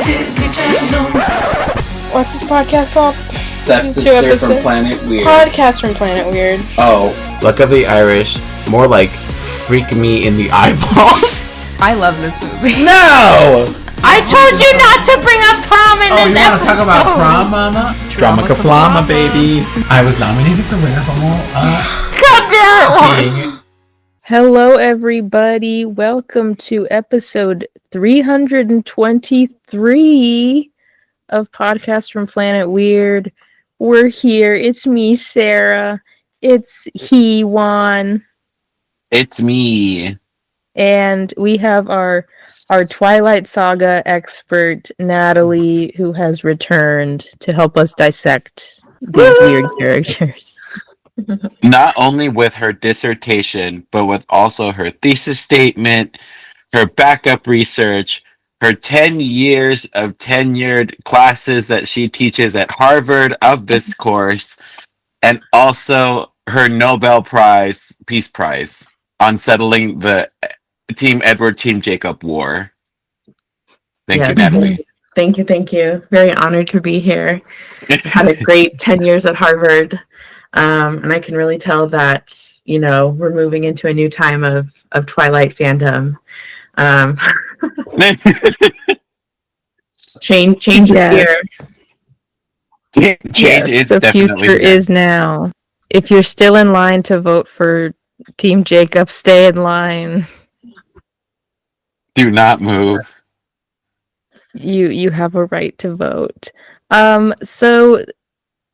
What's this podcast called? Sepsis from Planet Weird. Podcast from Planet Weird. Oh. Luck of the Irish. More like freak me in the eyeballs. I love this movie. No! I told you not to bring up prom in this episode. Oh, you want to talk about prom, mama? Dramacaflama, baby. I was nominated for winner from God damn it! Hello, everybody. Welcome to episode 323 of Podcast from Planet Weird. We're here. It's me, Sarah. It's he, Juan. It's me. And we have our Twilight Saga expert, Natalie, who has returned to help us dissect these weird characters. Not only with her dissertation, but with also her thesis statement, her backup research, her 10 years of tenured classes that she teaches at Harvard of this course, and also her Nobel Prize, Peace Prize, on settling the Team Edward, Team Jacob war. Thank you, Natalie. Thank you. Very honored to be here. Had a great 10 years at Harvard. And I can really tell that, we're moving into a new time of Twilight fandom. Change is here. Change is the definitely future here. is now. If you're still in line to vote for Team Jacob, stay in line. Do not move. You have a right to vote. So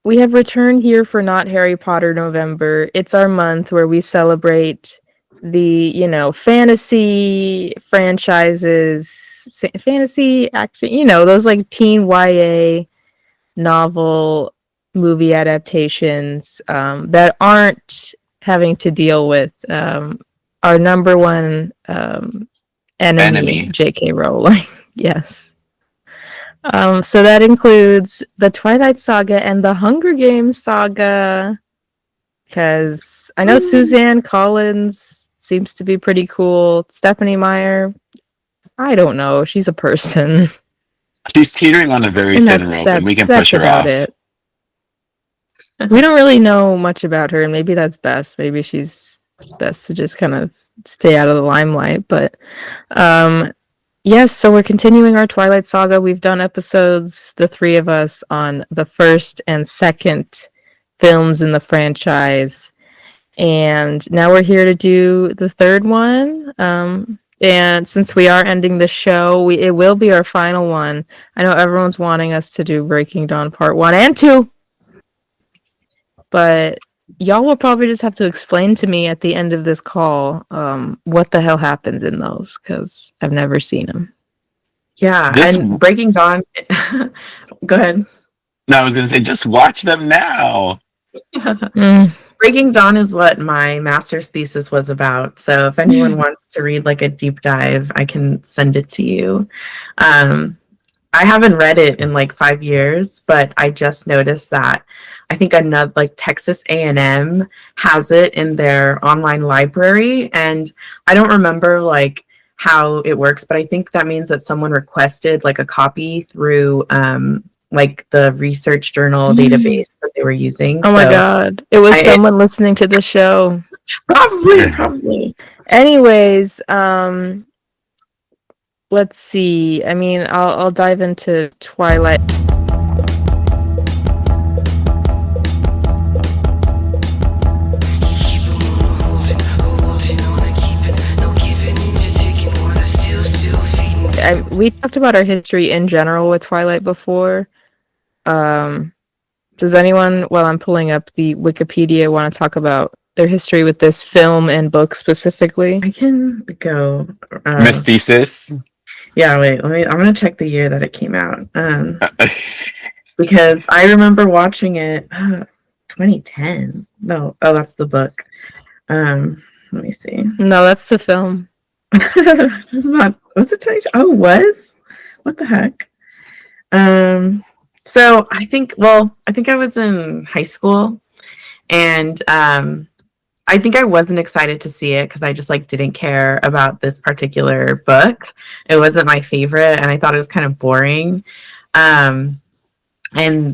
we have returned here for Not Harry Potter November. It's our month where we celebrate the, fantasy franchises, fantasy action, those like teen YA novel movie adaptations that aren't having to deal with our number one enemy. J.K. Rowling. Yes. So that includes the Twilight Saga and the Hunger Games saga, because I know Suzanne Collins seems to be pretty cool. Stephanie Meyer, I don't know. She's a person. She's teetering on a very thin rope, and we can push her off. We don't really know much about her, and maybe that's best. Maybe she's best to just kind of stay out of the limelight. But yes, so we're continuing our Twilight Saga. We've done episodes, the three of us, on the first and second films in the franchise. And now we're here to do the third one. And since we are ending the show, it will be our final one. I know everyone's wanting us to do Breaking Dawn Part 1 and 2. But y'all will probably just have to explain to me at the end of this call what the hell happens in those, because I've never seen them. Yeah, and Breaking Dawn... Go ahead. No, I was going to say, just watch them now. Breaking Dawn is what my master's thesis was about. So if anyone wants to read like a deep dive, I can send it to you. I haven't read it in like 5 years, but I just noticed that I think another like Texas A&M has it in their online library, and I don't remember like how it works, but I think that means that someone requested like a copy through like the research journal database that they were using. Oh my god, it was someone listening to the show. Probably. Anyways, let's see. I mean, I'll dive into Twilight. We talked about our history in general with Twilight before. Does anyone, while I'm pulling up the Wikipedia, want to talk about their history with this film and book specifically? I can go. Miss Thesis? Yeah, wait. I'm going to check the year that it came out. Because I remember watching it 2010. No, that's the book. Let me see. No, that's the film. This is not. Was it 20? Oh, it was? What the heck? So I think I was in high school, and I think I wasn't excited to see it because I just like didn't care about this particular book. It wasn't my favorite, and I thought it was kind of boring. And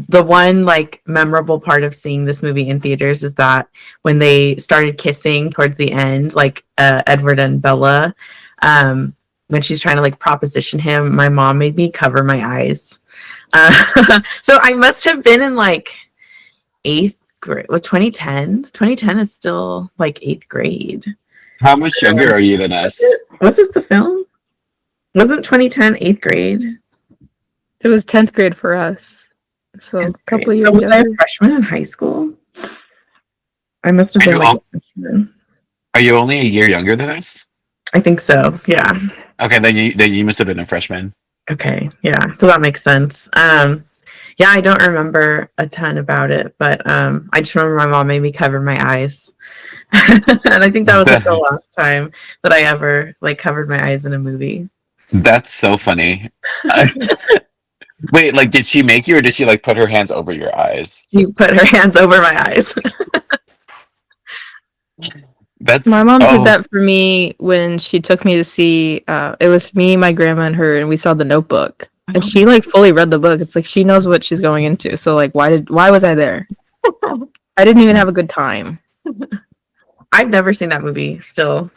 the one like memorable part of seeing this movie in theaters is that when they started kissing towards the end, like Edward and Bella, when she's trying to like proposition him, my mom made me cover my eyes. So I must have been in like 8th grade. Well, 2010. 2010 is still like 8th grade. How much younger are you than us? Was it the film? Wasn't 2010 8th grade? It was 10th grade for us. So a couple of years. So was I a freshman in high school? I must have been like a freshman. Are you only a year younger than us? I think so. Yeah. Okay, then you must have been a freshman. Okay. Yeah. So that makes sense. Yeah, I don't remember a ton about it, but I just remember my mom made me cover my eyes. And I think that was like the last time that I ever like covered my eyes in a movie. That's so funny. Wait, like did she make you or did she like put her hands over your eyes? She put her hands over my eyes. My mom did that for me when she took me to see it was me, my grandma, and her, and we saw The Notebook. And she like fully read the book. It's like she knows what she's going into. So like why was I there? I didn't even have a good time. I've never seen that movie still.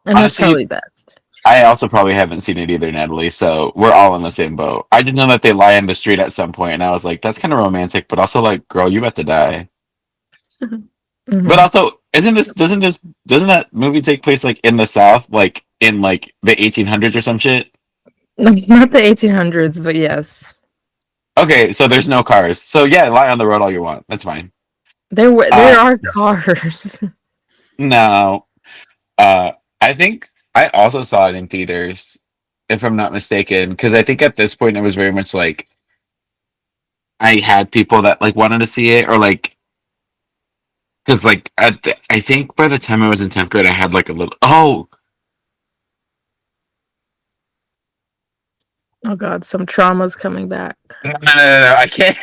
And that's probably best. I also probably haven't seen it either, Natalie, so we're all in the same boat. I just know that they lie in the street at some point, and I was like, that's kind of romantic, but also like, girl, you about to die. Mm-hmm. But also, doesn't that movie take place like in the South, like in like the 1800s or some shit? Not the 1800s, but yes. Okay, so there's no cars. So yeah, lie on the road all you want. That's fine. There are cars. No. I think I also saw it in theaters, if I'm not mistaken, because I think at this point it was very much like I had people that like wanted to see it, or like because like I think by the time I was in 10th grade, I had like a little Oh God, some trauma's coming back. No, I can't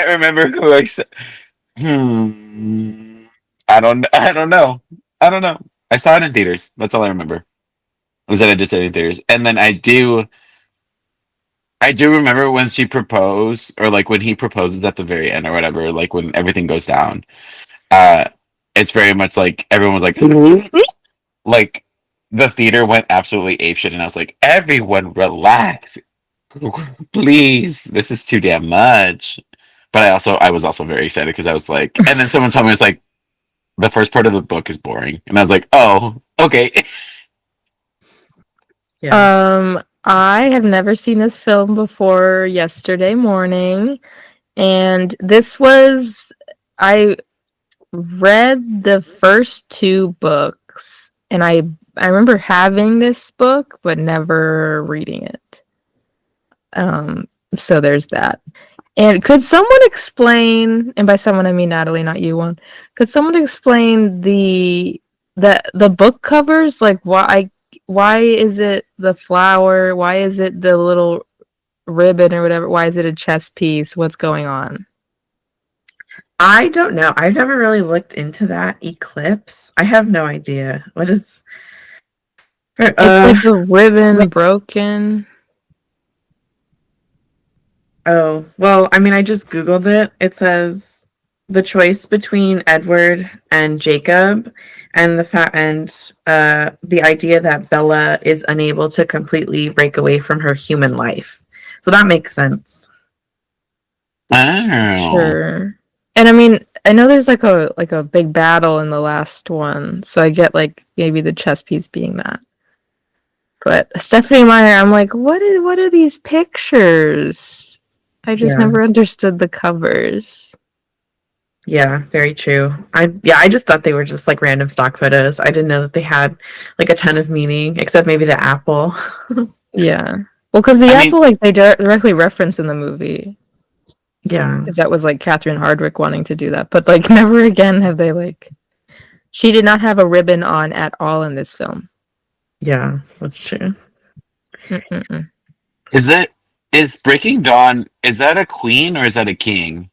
remember who I said. I don't know. I saw it in theaters. That's all I remember. Was that I did say it in theaters, and then I do remember when she proposed, or like when he proposes at the very end, or whatever. Like when everything goes down, it's very much like everyone was like, like the theater went absolutely apeshit, and I was like, everyone relax, please. This is too damn much. But I was also very excited because I was like, and then someone told me it's like the first part of the book is boring, and I was like, oh, okay. Yeah. I have never seen this film before yesterday morning, and I read the first 2 books, and I remember having this book but never reading it. So there's that. And could someone explain, and by someone I mean Natalie, not you, Juan, could someone explain the book covers? Like why is it the flower? Why is it the little ribbon or whatever? Why is it a chess piece? What's going on? I don't know. I've never really looked into that. Eclipse? I have no idea. What is... It's like a ribbon broken. Oh, well, I mean, I just Googled it. It says the choice between Edward and Jacob, and the idea that Bella is unable to completely break away from her human life. So that makes sense. Oh. Sure. And I mean, I know there's like a big battle in the last one, so I get like maybe the chess piece being that. But Stephanie Meyer, I'm like, what are these pictures? I just never understood the covers. Yeah, very true. I just thought they were just like random stock photos. I didn't know that they had like a ton of meaning, except maybe the apple. Yeah. Well, because the apple, like they directly reference in the movie. Yeah. Because that was like Catherine Hardwicke wanting to do that, but like never again have they like. She did not have a ribbon on at all in this film. Yeah, that's true. Mm-mm-mm. Is Breaking Dawn, is that a queen or is that a king?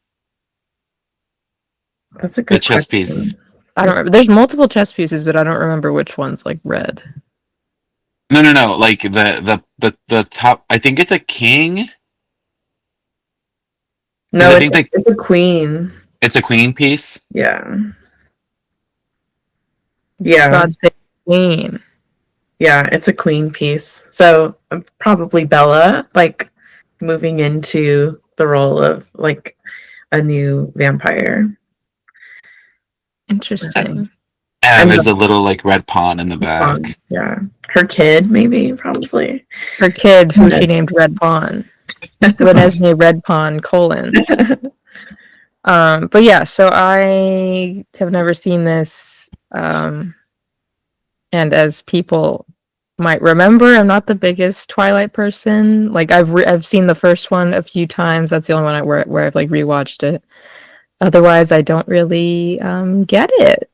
That's a good chess question. piece. I don't remember. There's multiple chess pieces, but I don't remember which one's like red. No. Like the top. I think it's a king. No, I it's think it's a queen. it's a queen piece. Yeah. Yeah. God save the queen. Yeah, it's a queen piece. So probably Bella, like moving into the role of like a new vampire. Interesting. And there's a little like red pawn in the back. Yeah. Her kid, maybe, probably. Her kid, who she named Red Pawn. Renesmee Red Pawn, colon. But yeah, so I have never seen this. And as people might remember, I'm not the biggest Twilight person. Like I've seen the first one a few times. That's the only one where I've like rewatched it. Otherwise, I don't really get it.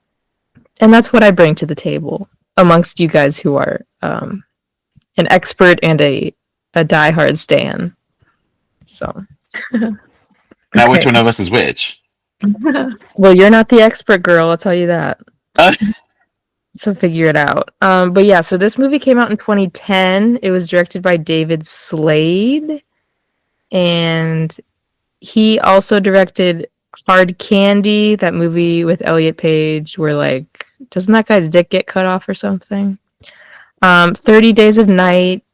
And that's what I bring to the table amongst you guys who are an expert and a diehard stan. So Now, which one of us is which? well, you're not the expert, girl. I'll tell you that. So figure it out. But yeah, so this movie came out in 2010. It was directed by David Slade, and he also directed Hard Candy, that movie with Elliot Page, where like doesn't that guy's dick get cut off or something? 30 Days of Night,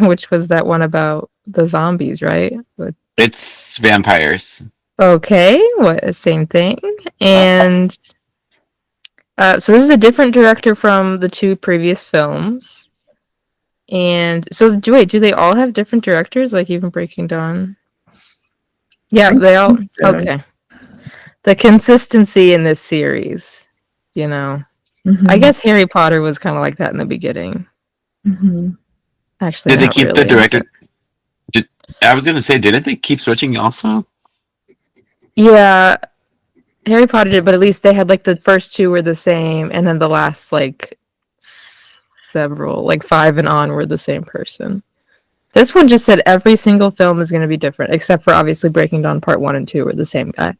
which was that one about the zombies, right? It's vampires. Okay, what same thing. And so this is a different director from the two previous films. And so do they all have different directors, like even Breaking Dawn? Yeah, they all okay. The consistency in this series, you know. Mm-hmm. I guess Harry Potter was kind of like that in the beginning. Mm-hmm. Actually, Did they keep the director? I was gonna say, didn't they keep switching also? Yeah, Harry Potter did, but at least they had like the first two were the same, and then the last like several, like 5 and on, were the same person. This one just said every single film is going to be different, except for obviously Breaking Dawn Part 1 and 2 were the same guy.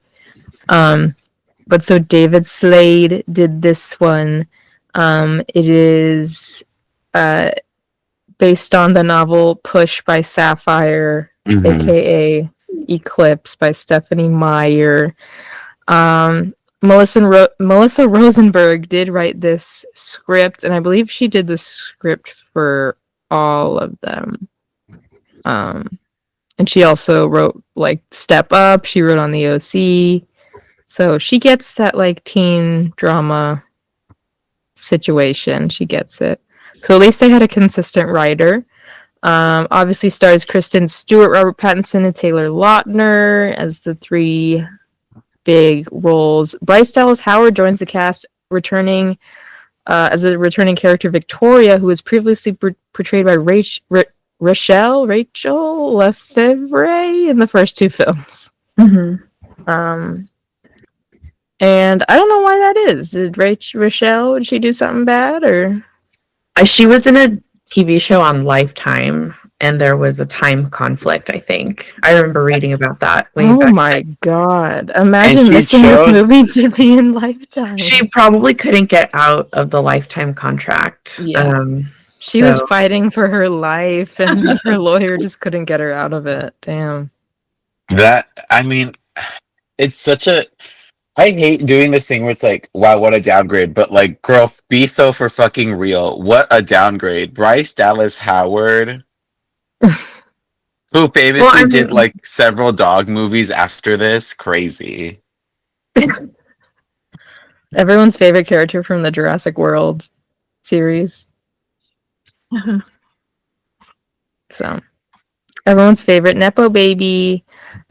But so David Slade did this one. It is based on the novel Push by Sapphire, aka Eclipse by Stephanie Meyer. Melissa Rosenberg did write this script, and I believe she did the script for all of them. And she also wrote like Step Up. She wrote on the OC. So she gets that like teen drama situation. She gets it. So at least they had a consistent writer. Obviously stars Kristen Stewart, Robert Pattinson, and Taylor Lautner as the 3 big roles. Bryce Dallas Howard joins the cast, returning as a returning character Victoria, who was previously portrayed by Rachel Lefevre in the first 2 films. Mm-hmm. And I don't know why that is. Did Rachel, did she do something bad, or? She was in a TV show on Lifetime, and there was a time conflict, I think. I remember reading about that. Oh my god. Imagine missing this movie to be in Lifetime. She probably couldn't get out of the Lifetime contract. Yeah. She was fighting for her life, and her lawyer just couldn't get her out of it. Damn. It's such a... I hate doing this thing where it's like, wow, what a downgrade. But like, girl, be so for fucking real. What a downgrade. Bryce Dallas Howard, who famously did like several dog movies after this. Crazy. Everyone's favorite character from the Jurassic World series. So, everyone's favorite Nepo baby.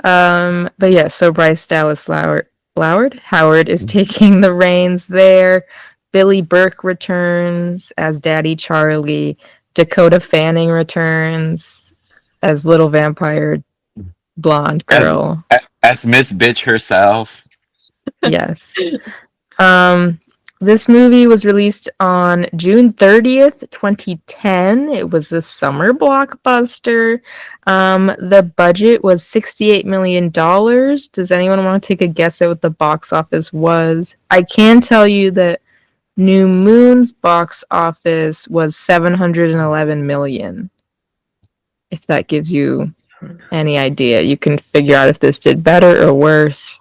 But yeah, so Bryce Dallas Howard is taking the reins there. Billy Burke returns as Daddy Charlie. Dakota Fanning returns as little vampire blonde girl. As Miss Bitch herself. Yes. This movie was released on June 30th, 2010. It was a summer blockbuster. The budget was $68 million. Does anyone want to take a guess at what the box office was? I can tell you that New Moon's box office was $711 million. If that gives you any idea, you can figure out if this did better or worse.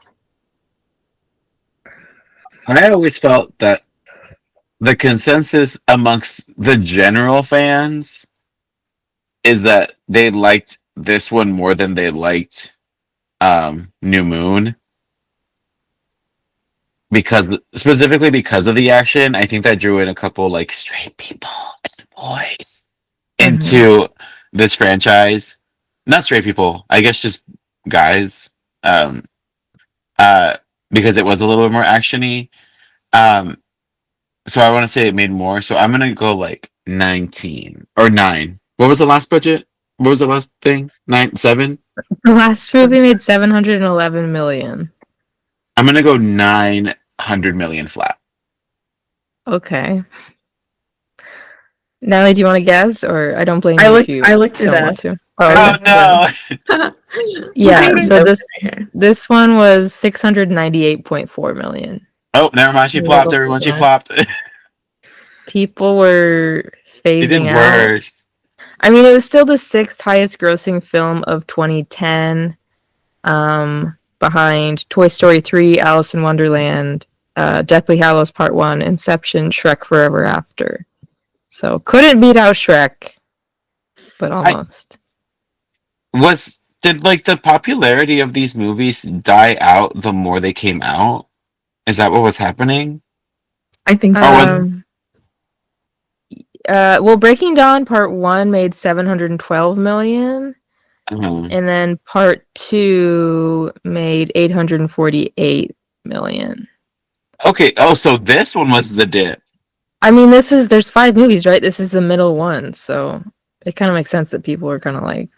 I always felt that the consensus amongst the general fans is that they liked this one more than they liked New Moon. Specifically because of the action. I think that drew in a couple like straight people and boys into this franchise. Not straight people, I guess just guys. Because it was a little bit more actiony. So I want to say it made more. So I'm gonna go like 19 or 9. What was the last budget? What was the last thing? 7? The last movie made $711 million. I'm gonna go 900 million flat. Okay. Natalie, do you want to guess, or I don't blame you if you I looked it don't up. want to? Oh no! Yeah. So this one was $698.4 million. Oh, never mind. She flopped. Everyone, she flopped. People were It did phasing out. worse. I mean, it was still the 6th highest grossing film of 2010, behind Toy Story 3, Alice in Wonderland, Deathly Hallows Part 1, Inception, Shrek Forever After. So couldn't beat out Shrek, but almost. Did like the popularity of these movies die out the more they came out? Is that what was happening? I think so. Well, Breaking Dawn Part 1 made $712 million, and then Part 2 made $848 million. Okay. Oh, so this one was the dip. I mean, there's 5 movies, right? This is the middle one, so it kind of makes sense that people are kind of like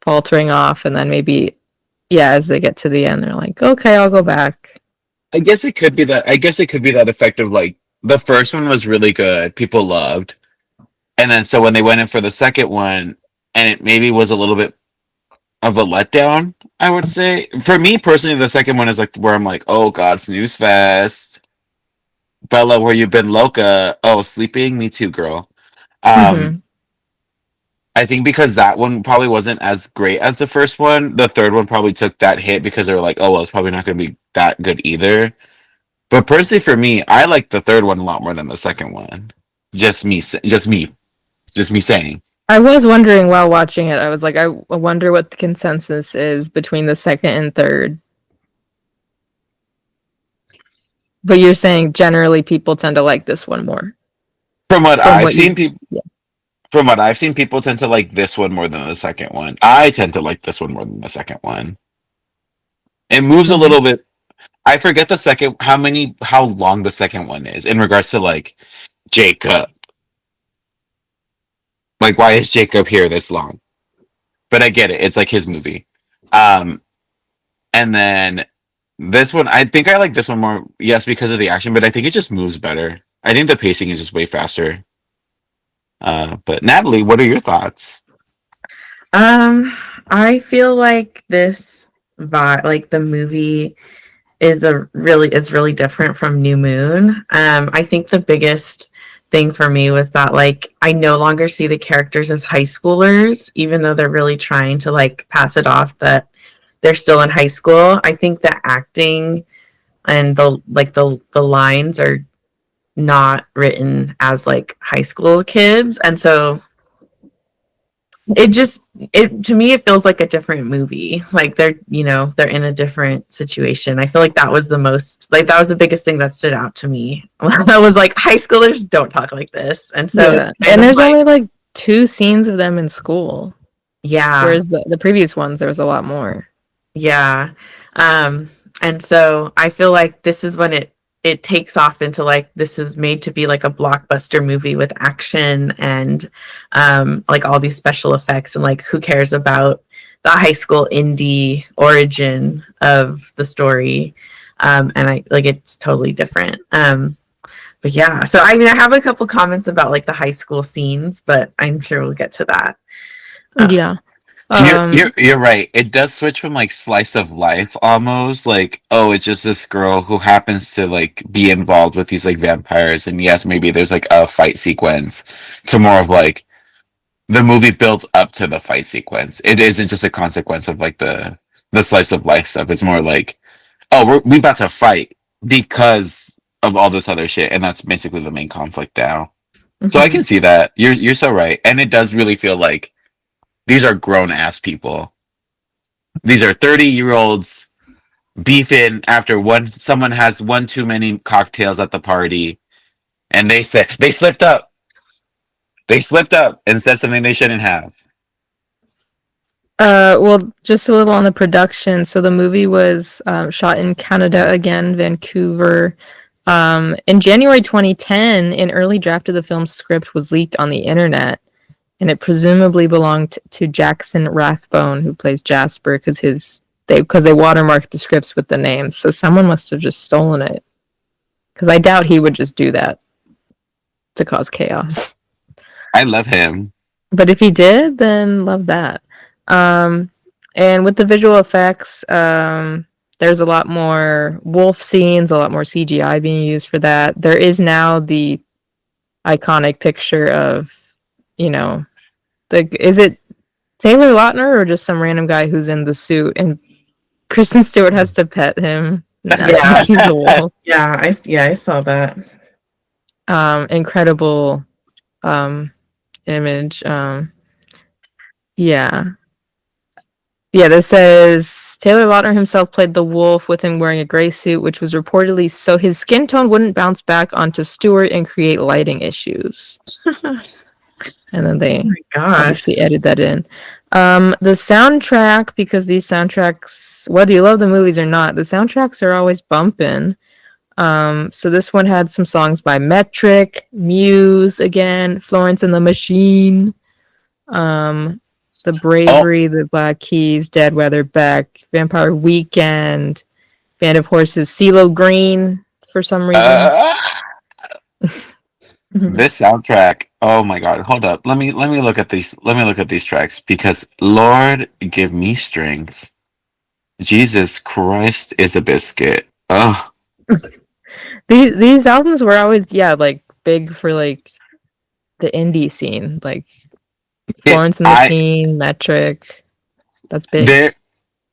faltering off, and then maybe, yeah, as they get to the end, they're like, okay, I'll go back. I guess it could be that. I guess it could be that effect of like the first one was really good, people loved, and then so when they went in for the second one, and it maybe was a little bit of a letdown. I would say for me personally, the second one is like where I'm like, oh god, snooze fest. Bella, where you been, Loca? Oh, sleeping? Me too, girl. I think because that one probably wasn't as great as the first one, the third one probably took that hit because they were like, oh, well, it's probably not going to be that good either. But personally, for me, I like the third one a lot more than the second one. Just me saying. I was wondering while watching it, I was like, I wonder what the consensus is between the second and third. But you're saying generally people tend to like this one more. From what I've seen, people tend to like this one more than the second one. I tend to like this one more than the second one. It moves a little bit. I forget how long the second one is in regards to like Jacob. Like, why is Jacob here this long? But I get it. It's like his movie. And then this one, I think I like this one more, yes, because of the action, but I think it just moves better. I think the pacing is just way faster. But Natalie, what are your thoughts? I feel like this vibe, like the movie is really different from New Moon. I think the biggest thing for me was that like I no longer see the characters as high schoolers, even though they're really trying to like pass it off that they're still in high school. I think the acting and the lines are not written as like high school kids, and so to me it feels like a different movie. Like they're in a different situation. I feel like that was the biggest thing that stood out to me. I was like, high schoolers don't talk like this, and so and there's only like 2 scenes of them in school. Yeah, whereas the previous ones there was a lot more. Yeah, and so I feel like this is when it takes off into like this is made to be like a blockbuster movie with action and like all these special effects, and like who cares about the high school indie origin of the story, and I like it's totally different. But yeah, so I mean, I have a couple comments about like the high school scenes, but I'm sure we'll get to that. Yeah. You're right. It does switch from like slice of life almost like, oh, it's just this girl who happens to like be involved with these like vampires, and yes, maybe there's like a fight sequence, to more of like the movie builds up to the fight sequence. It isn't just a consequence of like the slice of life stuff. It's more like, oh, we about to fight because of all this other shit, and that's basically the main conflict now. So I can see that. You're so right, and it does really feel like these are grown ass people. These are 30-year-olds beefing after someone has one too many cocktails at the party, and they said they slipped up. They slipped up and said something they shouldn't have. Well, just a little on the production. So the movie was shot in Canada again, Vancouver. In January 2010, an early draft of the film's script was leaked on the internet, and it presumably belonged to Jackson Rathbone, who plays Jasper, because they watermarked the scripts with the names. So someone must have just stolen it, because I doubt he would just do that to cause chaos. I love him. But if he did, then love that. And with the visual effects, there's a lot more wolf scenes, a lot more CGI being used for that. There is now the iconic picture of, is it Taylor Lautner or just some random guy who's in the suit, and Kristen Stewart has to pet him. Yeah. He's a wolf. Yeah, I saw that. Incredible image. This says Taylor Lautner himself played the wolf, with him wearing a gray suit, which was reportedly so his skin tone wouldn't bounce back onto Stewart and create lighting issues. And then they obviously edit that in. The soundtrack, because these soundtracks, whether you love the movies or not, the soundtracks are always bumping. So this one had some songs by Metric, Muse again, Florence and the Machine, The Bravery, The Black Keys, Dead Weather Beck, Vampire Weekend, Band of Horses, CeeLo Green for some reason. This soundtrack, oh my god, hold up. Let me look at these. Let me look at these tracks, because Lord give me strength. Jesus Christ is a biscuit. Oh. These albums were always like big for like the indie scene, like Florence and the Machine, Metric. That's big.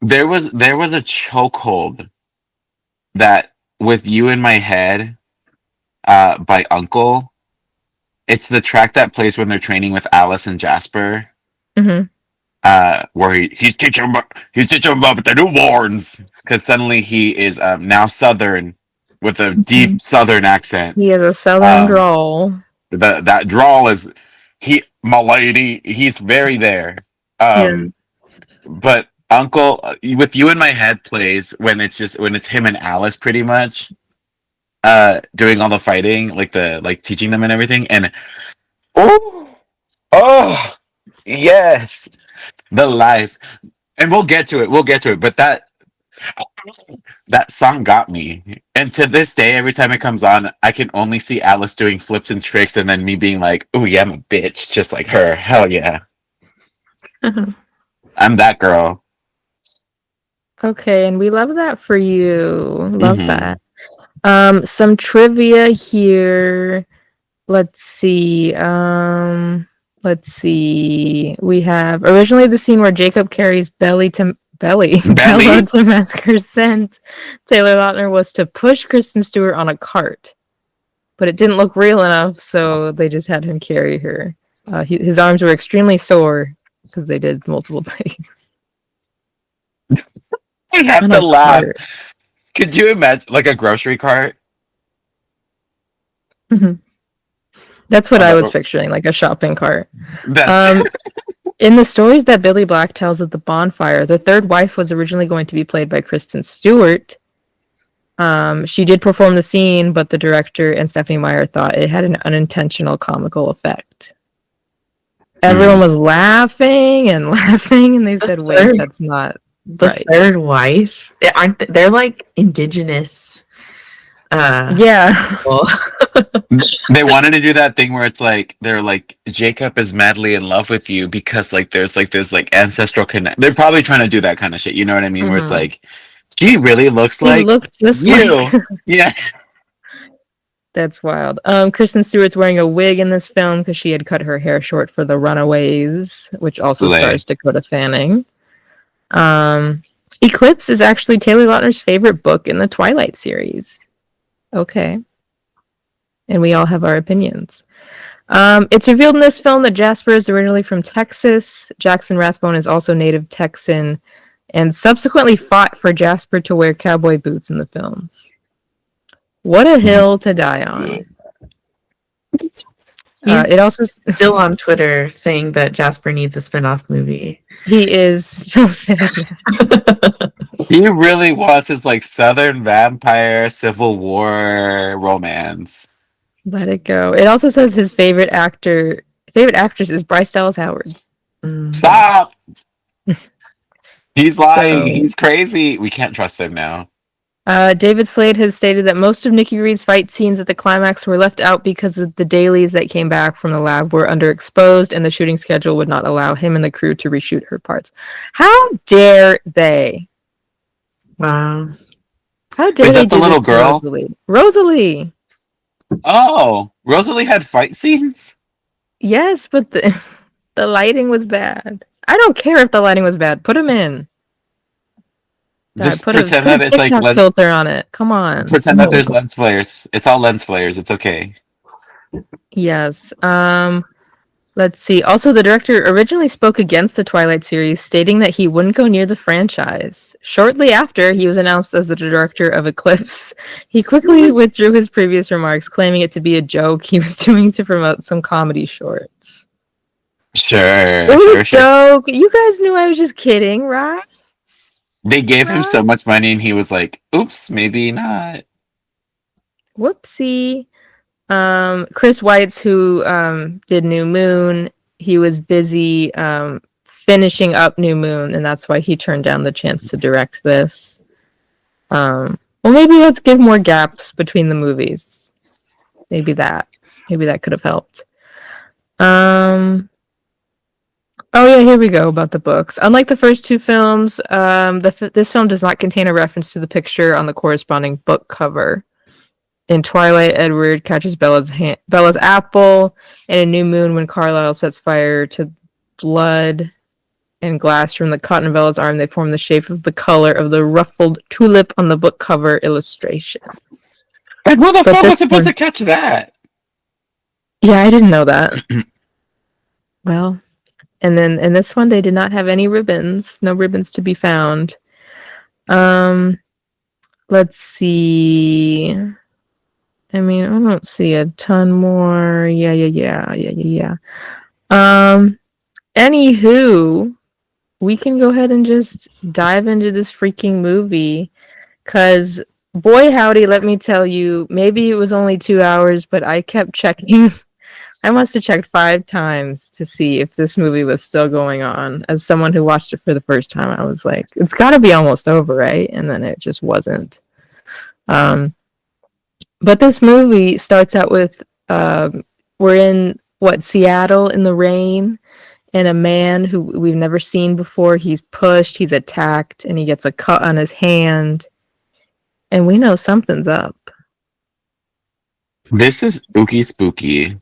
There was a chokehold that with You in My Head by Uncle. It's the track that plays when they're training with Alice and Jasper. Where he's teaching them about the newborns, because suddenly he is now Southern with a deep Southern accent. He has a Southern drawl. That drawl is my lady. He's very there. But Uncle with You in My Head plays when it's him and Alice pretty much doing all the fighting, like teaching them and everything, and oh yes, the life. And we'll get to it, but that song got me, and to this day, every time it comes on, I can only see Alice doing flips and tricks, and then me being like, oh yeah, I'm a bitch just like her. Hell yeah. I'm that girl. Okay, and we love that for you. Love that. Some trivia here. Let's see. We have originally the scene where Jacob carries Bella to Masker's scent. Taylor Lautner was to push Kristen Stewart on a cart, but it didn't look real enough, so they just had him carry her. His arms were extremely sore because they did multiple takes. I have to laugh. Could you imagine, like a grocery cart? That's what I was picturing, like a shopping cart. That's... In the stories that Billy Black tells of the bonfire, the third wife was originally going to be played by Kristen Stewart. She did perform the scene, but the director and Stephanie Meyer thought it had an unintentional comical effect. Everyone was laughing, and they said, wait, that's not the right. Third wife? They're like indigenous Yeah. Well, They wanted to do that thing where it's like they're like Jacob is madly in love with you because like there's like this like ancestral connect. They're probably trying to do that kind of shit. You know what I mean? Where it's Mhm. like she really looks She like looked just you. like her. Yeah. That's wild. Kristen Stewart's wearing a wig in this film because she had cut her hair short for The Runaways, which also Slay. stars Dakota Fanning. Eclipse is actually Taylor Lautner's favorite book in the Twilight series. Okay. And we all have our opinions. It's revealed in this film that Jasper is originally from Texas. Jackson Rathbone is also native Texan and subsequently fought for Jasper to wear cowboy boots in the films. What a hill to die on. It also still on Twitter saying that Jasper needs a spin-off movie. He is still saying that. He really wants his like Southern vampire Civil War romance. Let it go. It also says his favorite actress is Bryce Dallas Howard. Stop! He's lying. So- He's crazy. We can't trust him now. David Slade has stated that most of Nikki Reed's fight scenes at the climax were left out because of the dailies that came back from the lab were underexposed and the shooting schedule would not allow him and the crew to reshoot her parts. How dare they? Wow. How dare Is they that the do little this to girl? Rosalie? Rosalie! Oh, Rosalie had fight scenes? Yes, but the lighting was bad. I don't care if the lighting was bad. Put him in. Just put pretend a that it's like TikTok filter on it. Come on. pretend that there's lens flares. It's all lens flares. It's okay. Yes. Let's see. Also, the director originally spoke against the Twilight series, stating that he wouldn't go near the franchise. Shortly after he was announced as the director of Eclipse, he quickly withdrew his previous remarks, claiming it to be a joke he was doing to promote some comedy shorts. Sure. It was a Sure. joke. You guys knew I was just kidding, right? They gave him so much money and he was like, oops, maybe not. Whoopsie. Chris Weitz, who did New Moon, he was busy finishing up New Moon, and that's why he turned down the chance to direct this. Well, maybe let's give more gaps between the movies. Maybe that could have helped. Oh yeah, here we go about the books. Unlike the first two films, this film does not contain a reference to the picture on the corresponding book cover. In Twilight, Edward catches Bella's apple, and in New Moon, when Carlisle sets fire to blood and glass from the cotton of Bella's arm, they form the shape of the color of the ruffled tulip on the book cover illustration. And who the But fuck this was supposed one- to catch that? Yeah, I didn't know that. Well, and then in this one, they did not have any ribbons. No ribbons to be found. Let's see. I mean, I don't see a ton more. Yeah. Anywho, we can go ahead and just dive into this freaking movie, because boy howdy, let me tell you, maybe it was only 2 hours, but I kept checking. I must have checked 5 times to see if this movie was still going on. As someone who watched it for the first time, I was like, it's got to be almost over, right? And then it just wasn't. But this movie starts out with we're in Seattle in the rain, and a man who we've never seen before, he's pushed, he's attacked, and he gets a cut on his hand, and we know something's up. This is ooky spooky.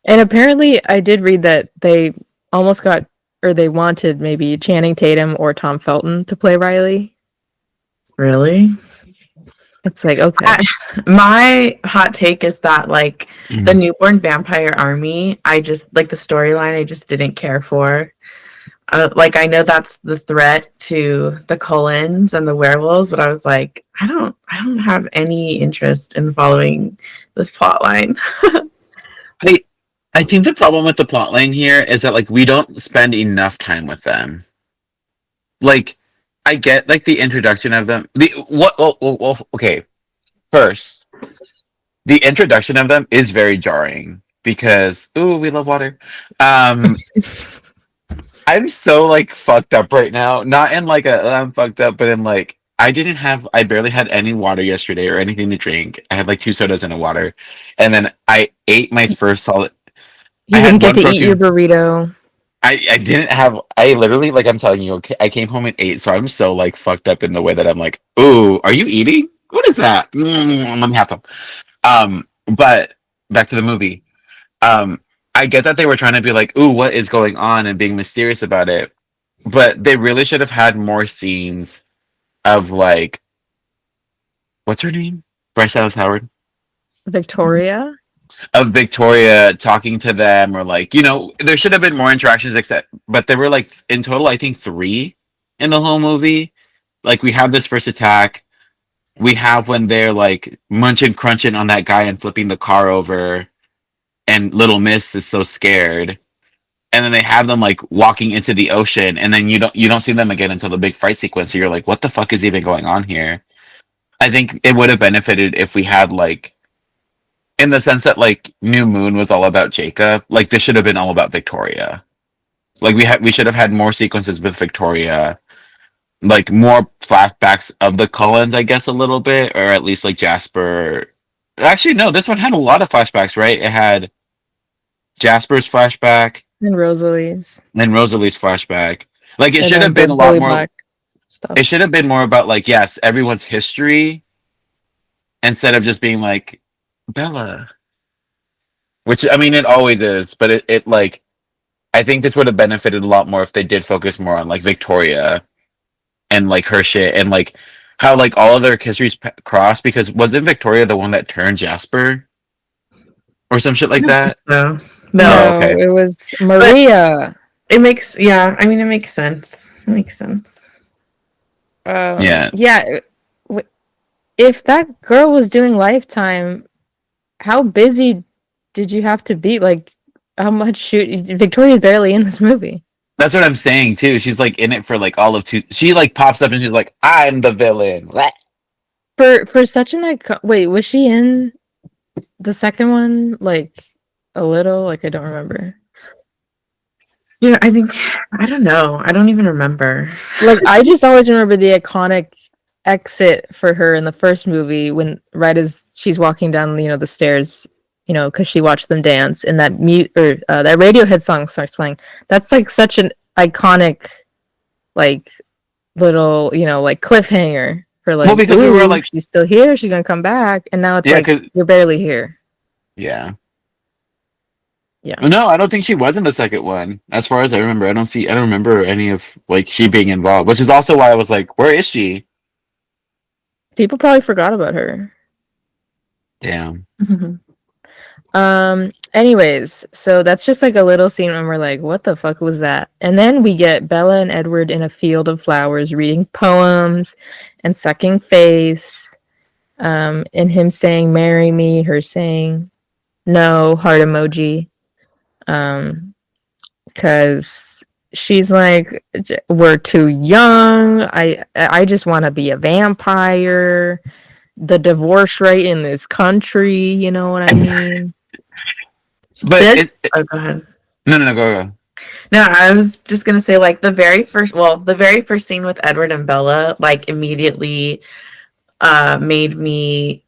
And apparently I did read that they almost got, or they wanted maybe Channing Tatum or Tom Felton to play Riley. Really? It's like, okay. My hot take is that like the newborn vampire army, I just like the storyline I just didn't care for. Like I know that's the threat to the Cullens and the werewolves, but I was like, I don't have any interest in following this plot line. I think the problem with the plotline here is that like we don't spend enough time with them. Like, I get like the introduction of them. Okay. First, the introduction of them is very jarring because we love water. I'm so like fucked up right now. Not in like I'm fucked up, but in like I barely had any water yesterday or anything to drink. I had like 2 sodas and a water. And then I ate my first solid. You I didn't had get one to eat your protein. burrito. I didn't have, I literally, like I'm telling you, okay, I came home at 8, so I'm so like fucked up in the way that I'm like, ooh, are you eating? What is that? Let me have some. But back to the movie. Um, I get that they were trying to be like, ooh, what is going on and being mysterious about it. But they really should have had more scenes of like, what's her name? Bryce Dallas Howard? Victoria? Of Victoria talking to them, or like, there should have been more interactions, but there were like in total I think 3 in the whole movie. Like, we have this first attack, we have when they're like munching crunching on that guy and flipping the car over, and Little Miss is so scared, and then they have them like walking into the ocean, and then you don't see them again until the big fight sequence, so you're like, what the fuck is even going on here? I think it would have benefited if we had like, in the sense that like New Moon was all about Jacob, like this should have been all about Victoria. Like we should have had more sequences with Victoria, like more flashbacks of the Cullens, I guess, a little bit, or at least like Jasper. Actually, no, this one had a lot of flashbacks, right? It had Jasper's flashback And Rosalie's. and Rosalie's flashback. Like it And should then have been the a lot Billy more. Black stuff. It should have been more about like, yes, everyone's history, instead of just being like Bella. Which, I mean, it always is, but it like, I think this would have benefited a lot more if they did focus more on like Victoria and like her shit, and like how like all of their histories cross, because wasn't Victoria the one that turned Jasper or some shit like that? No, Oh, okay. It was Maria. it makes I mean, it makes sense. It makes sense. Yeah. Yeah. If that girl was doing Lifetime, how busy did you have to be? Like, how much shoot? Victoria's barely in this movie. That's what I'm saying too. She's like in it for like all of 2. She like pops up and she's like, I'm the villain. For such an icon. Wait, was she in the second one? Like a little? Like, I don't remember. Yeah, I think I don't know. I don't even remember. Like, I just always remember the iconic exit for her in the first movie, when right as she's walking down, the stairs, because she watched them dance, and that that Radiohead song starts playing. That's like such an iconic, like, little, like, cliffhanger for like, Well, because we were like, she's still here, she's gonna come back, and now it's yeah, like, you're barely here. Yeah. Yeah. No, I don't think she was in the second one. As far as I remember, I don't remember any of like she being involved, which is also why I was like, where is she? People probably forgot about her. Damn. Anyways, so that's just like a little scene when we're like, what the fuck was that? And then we get Bella and Edward in a field of flowers reading poems and sucking face. And him saying, marry me, her saying no, heart emoji. Because she's like, we're too young. I just want to be a vampire. The divorce rate in this country, you know what I mean? But Oh, go ahead. No, go. No, I was just gonna say, like, the very first scene with Edward and Bella, like, immediately made me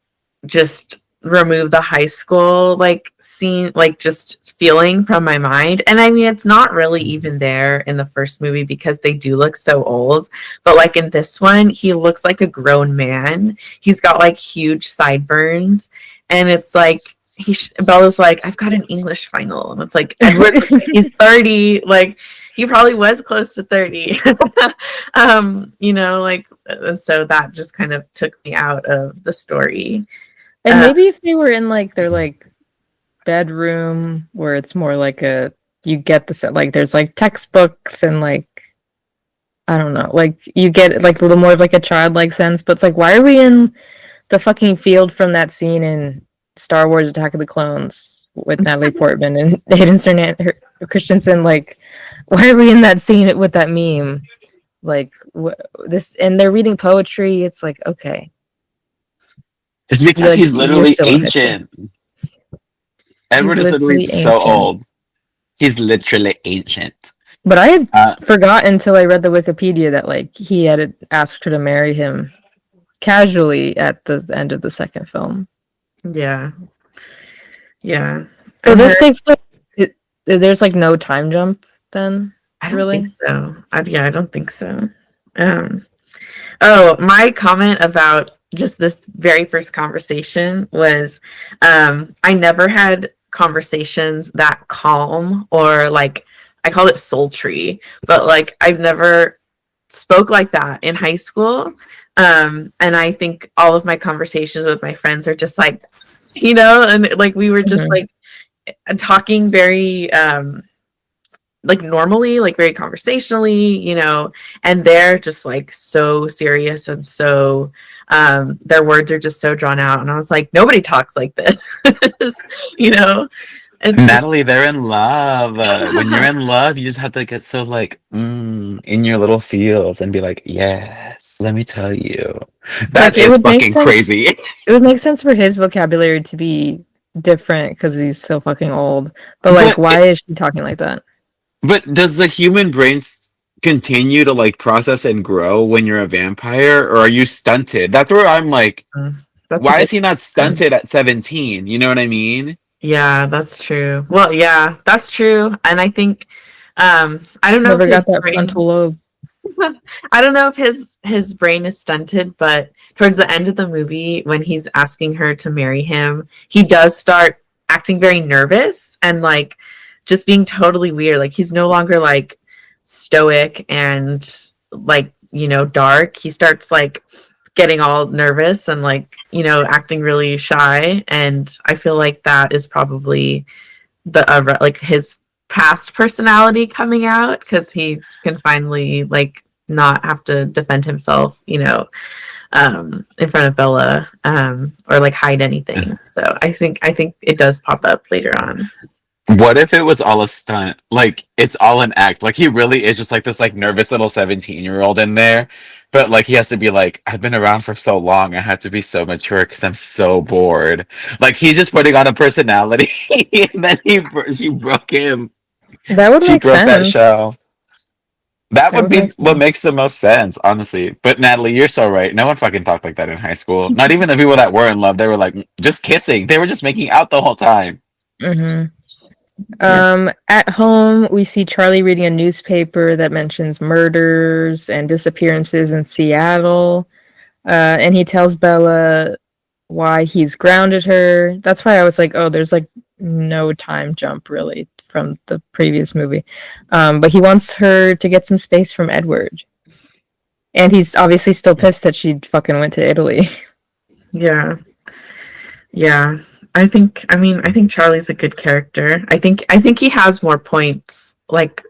just remove the high school like scene, like, just feeling from my mind. And I mean, it's not really even there in the first movie because they do look so old, but like in this one, he looks like a grown man. He's got like huge sideburns, and it's like Bella's like, I've got an English final, and it's like, Edward, he's 30, like he probably was close to 30. Like, and so that just kind of took me out of the story. And maybe if they were in like their like bedroom, where it's more like you get the set, like there's like textbooks and like, I don't know, like you get like a little more of like a childlike sense. But it's like, why are we in the fucking field from that scene in Star Wars Attack of the Clones with Natalie Portman and Hayden Christensen? Like, why are we in that scene with that meme? Like, this, and they're reading poetry. It's like, okay. It's because he's literally ancient. Edward is literally so old. He's literally ancient. But I had forgot until I read the Wikipedia that like he had asked her to marry him casually at the end of the second film. Yeah. Yeah. So And this takes place. There's like no time jump then. I don't Really? think so. I don't think so. Oh, my comment about just this very first conversation was I never had conversations that calm or like I call it sultry, but like I've never spoke like that in high school. And I think all of my conversations with my friends are just like, and like we were just like talking very like normally, like very conversationally, and they're just like so serious and so their words are just so drawn out. And I was like, nobody talks like this, And Natalie, they're in love. When you're in love, you just have to get so like in your little feels and be like, yes, let me tell you. That is fucking crazy. It would make sense for his vocabulary to be different because he's so fucking old. But like, why is she talking like that? But does the human brain continue to like process and grow when you're a vampire, or are you stunted? That's where I'm like, why is he not stunted at 17? You know what I mean? Yeah, that's true. Well, yeah, that's true. And I think I don't know Never if got that frontal lobe. I don't know if his brain is stunted, but towards the end of the movie, when he's asking her to marry him, he does start acting very nervous and like just being totally weird. Like he's no longer like stoic and like, dark. He starts like getting all nervous and like, acting really shy. And I feel like that is probably the like his past personality coming out because he can finally like not have to defend himself, in front of Bella or like hide anything. So I think it does pop up later on. What if it was all a stunt? Like it's all an act. Like he really is just like this like nervous little 17-year-old in there. But like he has to be like, I've been around for so long, I have to be so mature because I'm so bored. Like he's just putting on a personality and then she broke him. That would make sense. That show. That would be what makes the most sense, honestly. But Natalie, you're so right. No one fucking talked like that in high school. Not even the people that were in love. They were like just kissing. They were just making out the whole time. At home, we see Charlie reading a newspaper that mentions murders and disappearances in Seattle. And he tells Bella why he's grounded her. That's why I was like, oh, there's like no time jump really from the previous movie. But he wants her to get some space from Edward. And he's obviously still pissed that she fucking went to Italy. Yeah. Yeah. I think Charlie's a good character. I think he has more points like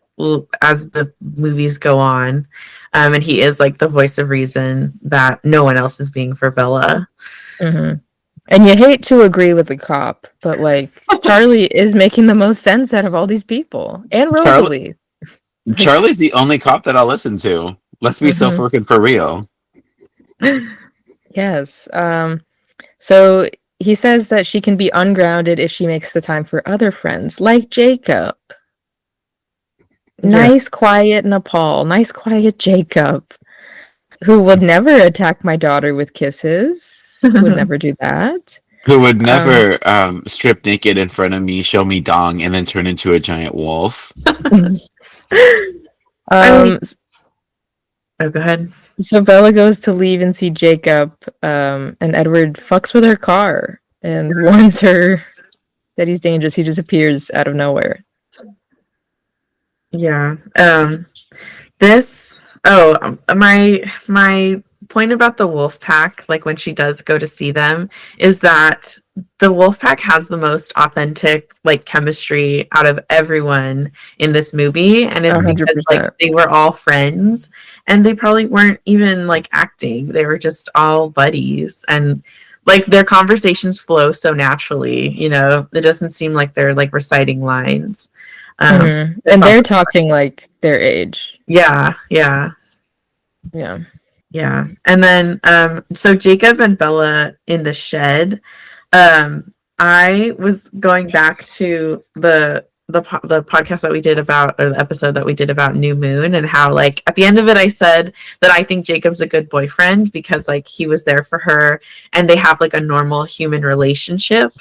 as the movies go on. And he is like the voice of reason that no one else is being for Bella. And you hate to agree with the cop, but like Charlie is making the most sense out of all these people. And Rosalie. Charlie's the only cop that I'll listen to. Let's be self-working for real. Yes. So he says that she can be ungrounded if she makes the time for other friends, like Jacob. Nice, quiet Nepal. Nice, quiet Jacob, who would never attack my daughter with kisses. Would never do that. Who would never strip naked in front of me, show me dong, and then turn into a giant wolf. Oh, go ahead. So Bella goes to leave and see Jacob, and Edward fucks with her car and warns her that he's dangerous. He just appears out of nowhere. Yeah. My point about the wolf pack, like when she does go to see them, is that the wolf pack has the most authentic like chemistry out of everyone in this movie, and it's 100%. Because like they were all friends and they probably weren't even like acting. They were just all buddies, and like their conversations flow so naturally, it doesn't seem like they're like reciting lines. And they're talking like their age. Yeah. And then so Jacob and Bella in the shed, I was going back to the the podcast that we did about, or the episode that we did about New Moon, and how like at the end of it I said that I think Jacob's a good boyfriend because like he was there for her and they have like a normal human relationship.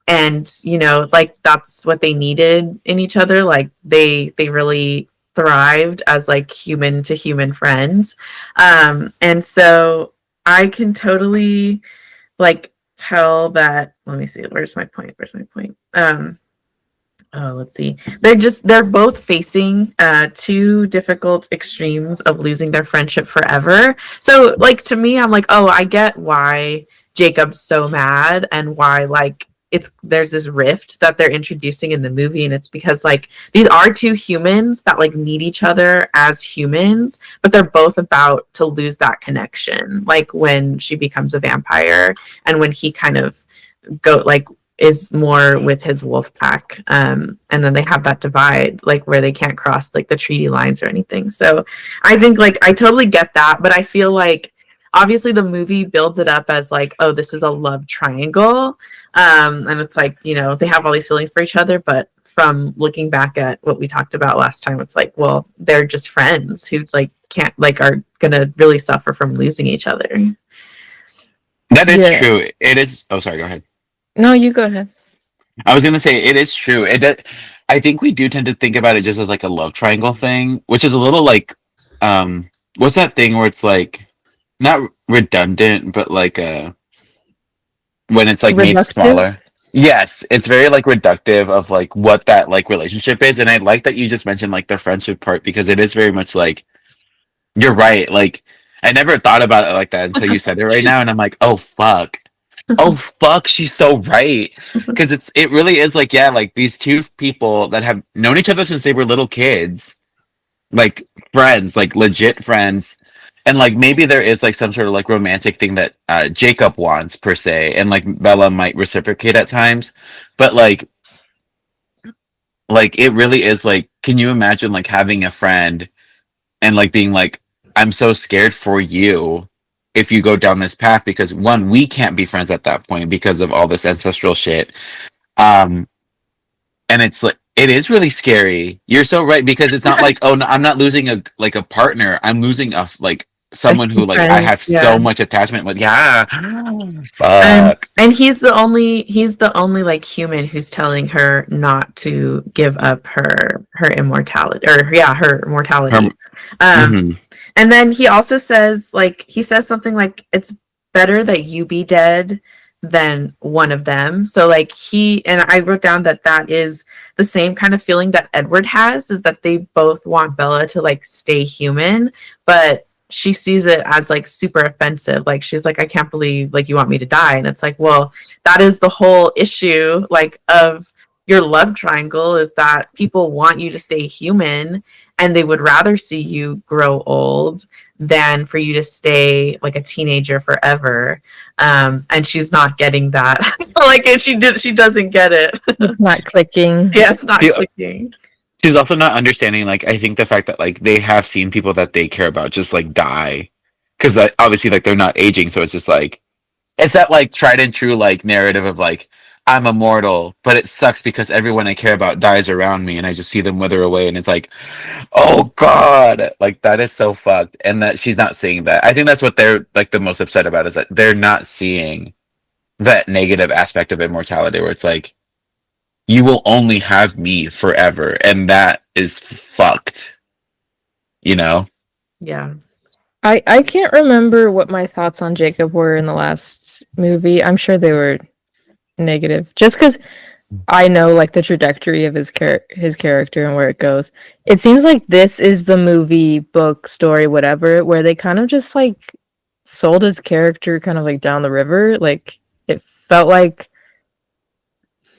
And you know, like that's what they needed in each other. Like they really thrived as like human to human friends. And so I can totally like tell that. Let me see, where's my point? Let's see. They're both facing two difficult extremes of losing their friendship forever. So like to me, I'm like, oh, I get why Jacob's so mad and why like there's this rift that they're introducing in the movie, and it's because like these are two humans that like need each other as humans, but they're both about to lose that connection, like when she becomes a vampire and when he kind of is more with his wolf pack, and then they have that divide like where they can't cross like the treaty lines or anything. So I think like I totally get that, but I feel like obviously the movie builds it up as like, oh, this is a love triangle, and it's like, you know, they have all these feelings for each other, but from looking back at what we talked about last time, it's like, well, they're just friends who like can't like are gonna really suffer from losing each other. That is true. It is. Oh, sorry. Go ahead. No, you go ahead. I was gonna say it is true. I think we do tend to think about it just as like a love triangle thing, which is a little like, what's that thing where it's like not redundant, but like when it's like made smaller. Yes, it's very like reductive of like what that like relationship is, and I like that you just mentioned like the friendship part because it is very much like you're right. Like I never thought about it like that until you said it right now, and I'm like, oh fuck. Oh fuck, she's so right. Because it really is like, yeah, like these two people that have known each other since they were little kids, like friends, like legit friends, and like maybe there is like some sort of like romantic thing that Jacob wants per se, and like Bella might reciprocate at times, but like it really is like, can you imagine like having a friend and like being like, I'm so scared for you if you go down this path, because one, we can't be friends at that point because of all this ancestral shit. And it's like, it is really scary. You're so right, because it's not like, oh no, I'm not losing a partner. I'm losing like someone who like I have so much attachment with. Yeah. Fuck. And he's the only like human who's telling her not to give up her immortality, or her mortality. And then he also says something like, it's better that you be dead than one of them. So like I wrote down that is the same kind of feeling that Edward has, is that they both want Bella to like stay human, but she sees it as like super offensive. Like she's like, I can't believe like you want me to die. And it's like, well, that is the whole issue like of your love triangle, is that people want you to stay human and they would rather see you grow old than for you to stay like a teenager forever. And she's not getting that. Like she doesn't get it. It's not clicking. Yeah, it's not clicking. She's also not understanding, like, I think the fact that like they have seen people that they care about just like die, because obviously like they're not aging, so it's just like it's that like tried and true like narrative of like, I'm immortal, but it sucks because everyone I care about dies around me and I just see them wither away, and it's like, oh god, like that is so fucked. And that she's not seeing that. I think that's what they're like the most upset about, is that they're not seeing that negative aspect of immortality, where it's like, you will only have me forever, and that is fucked, you know? Yeah. I can't remember what my thoughts on Jacob were in the last movie. I'm sure they were negative, just because I know like the trajectory of his character and where it goes. It seems like this is the movie, book, story, whatever, where they kind of just like sold his character kind of like down the river. Like it felt like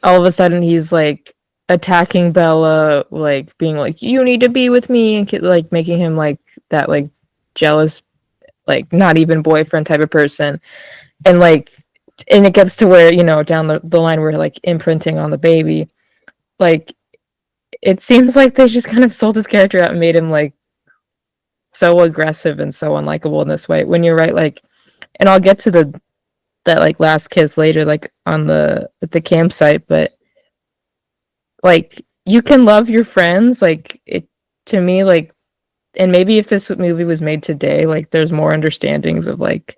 all of a sudden he's like attacking Bella, like being like, you need to be with me, and like making him like that like jealous, like not even boyfriend type of person. And like, and it gets to where, you know, down the line we're like imprinting on the baby. Like it seems like they just kind of sold his character out and made him like so aggressive and so unlikable in this way, when you're right. Like, and I'll get to that like last kiss later, like on the campsite, but like you can love your friends, like it to me, like, and maybe if this movie was made today, like there's more understandings of like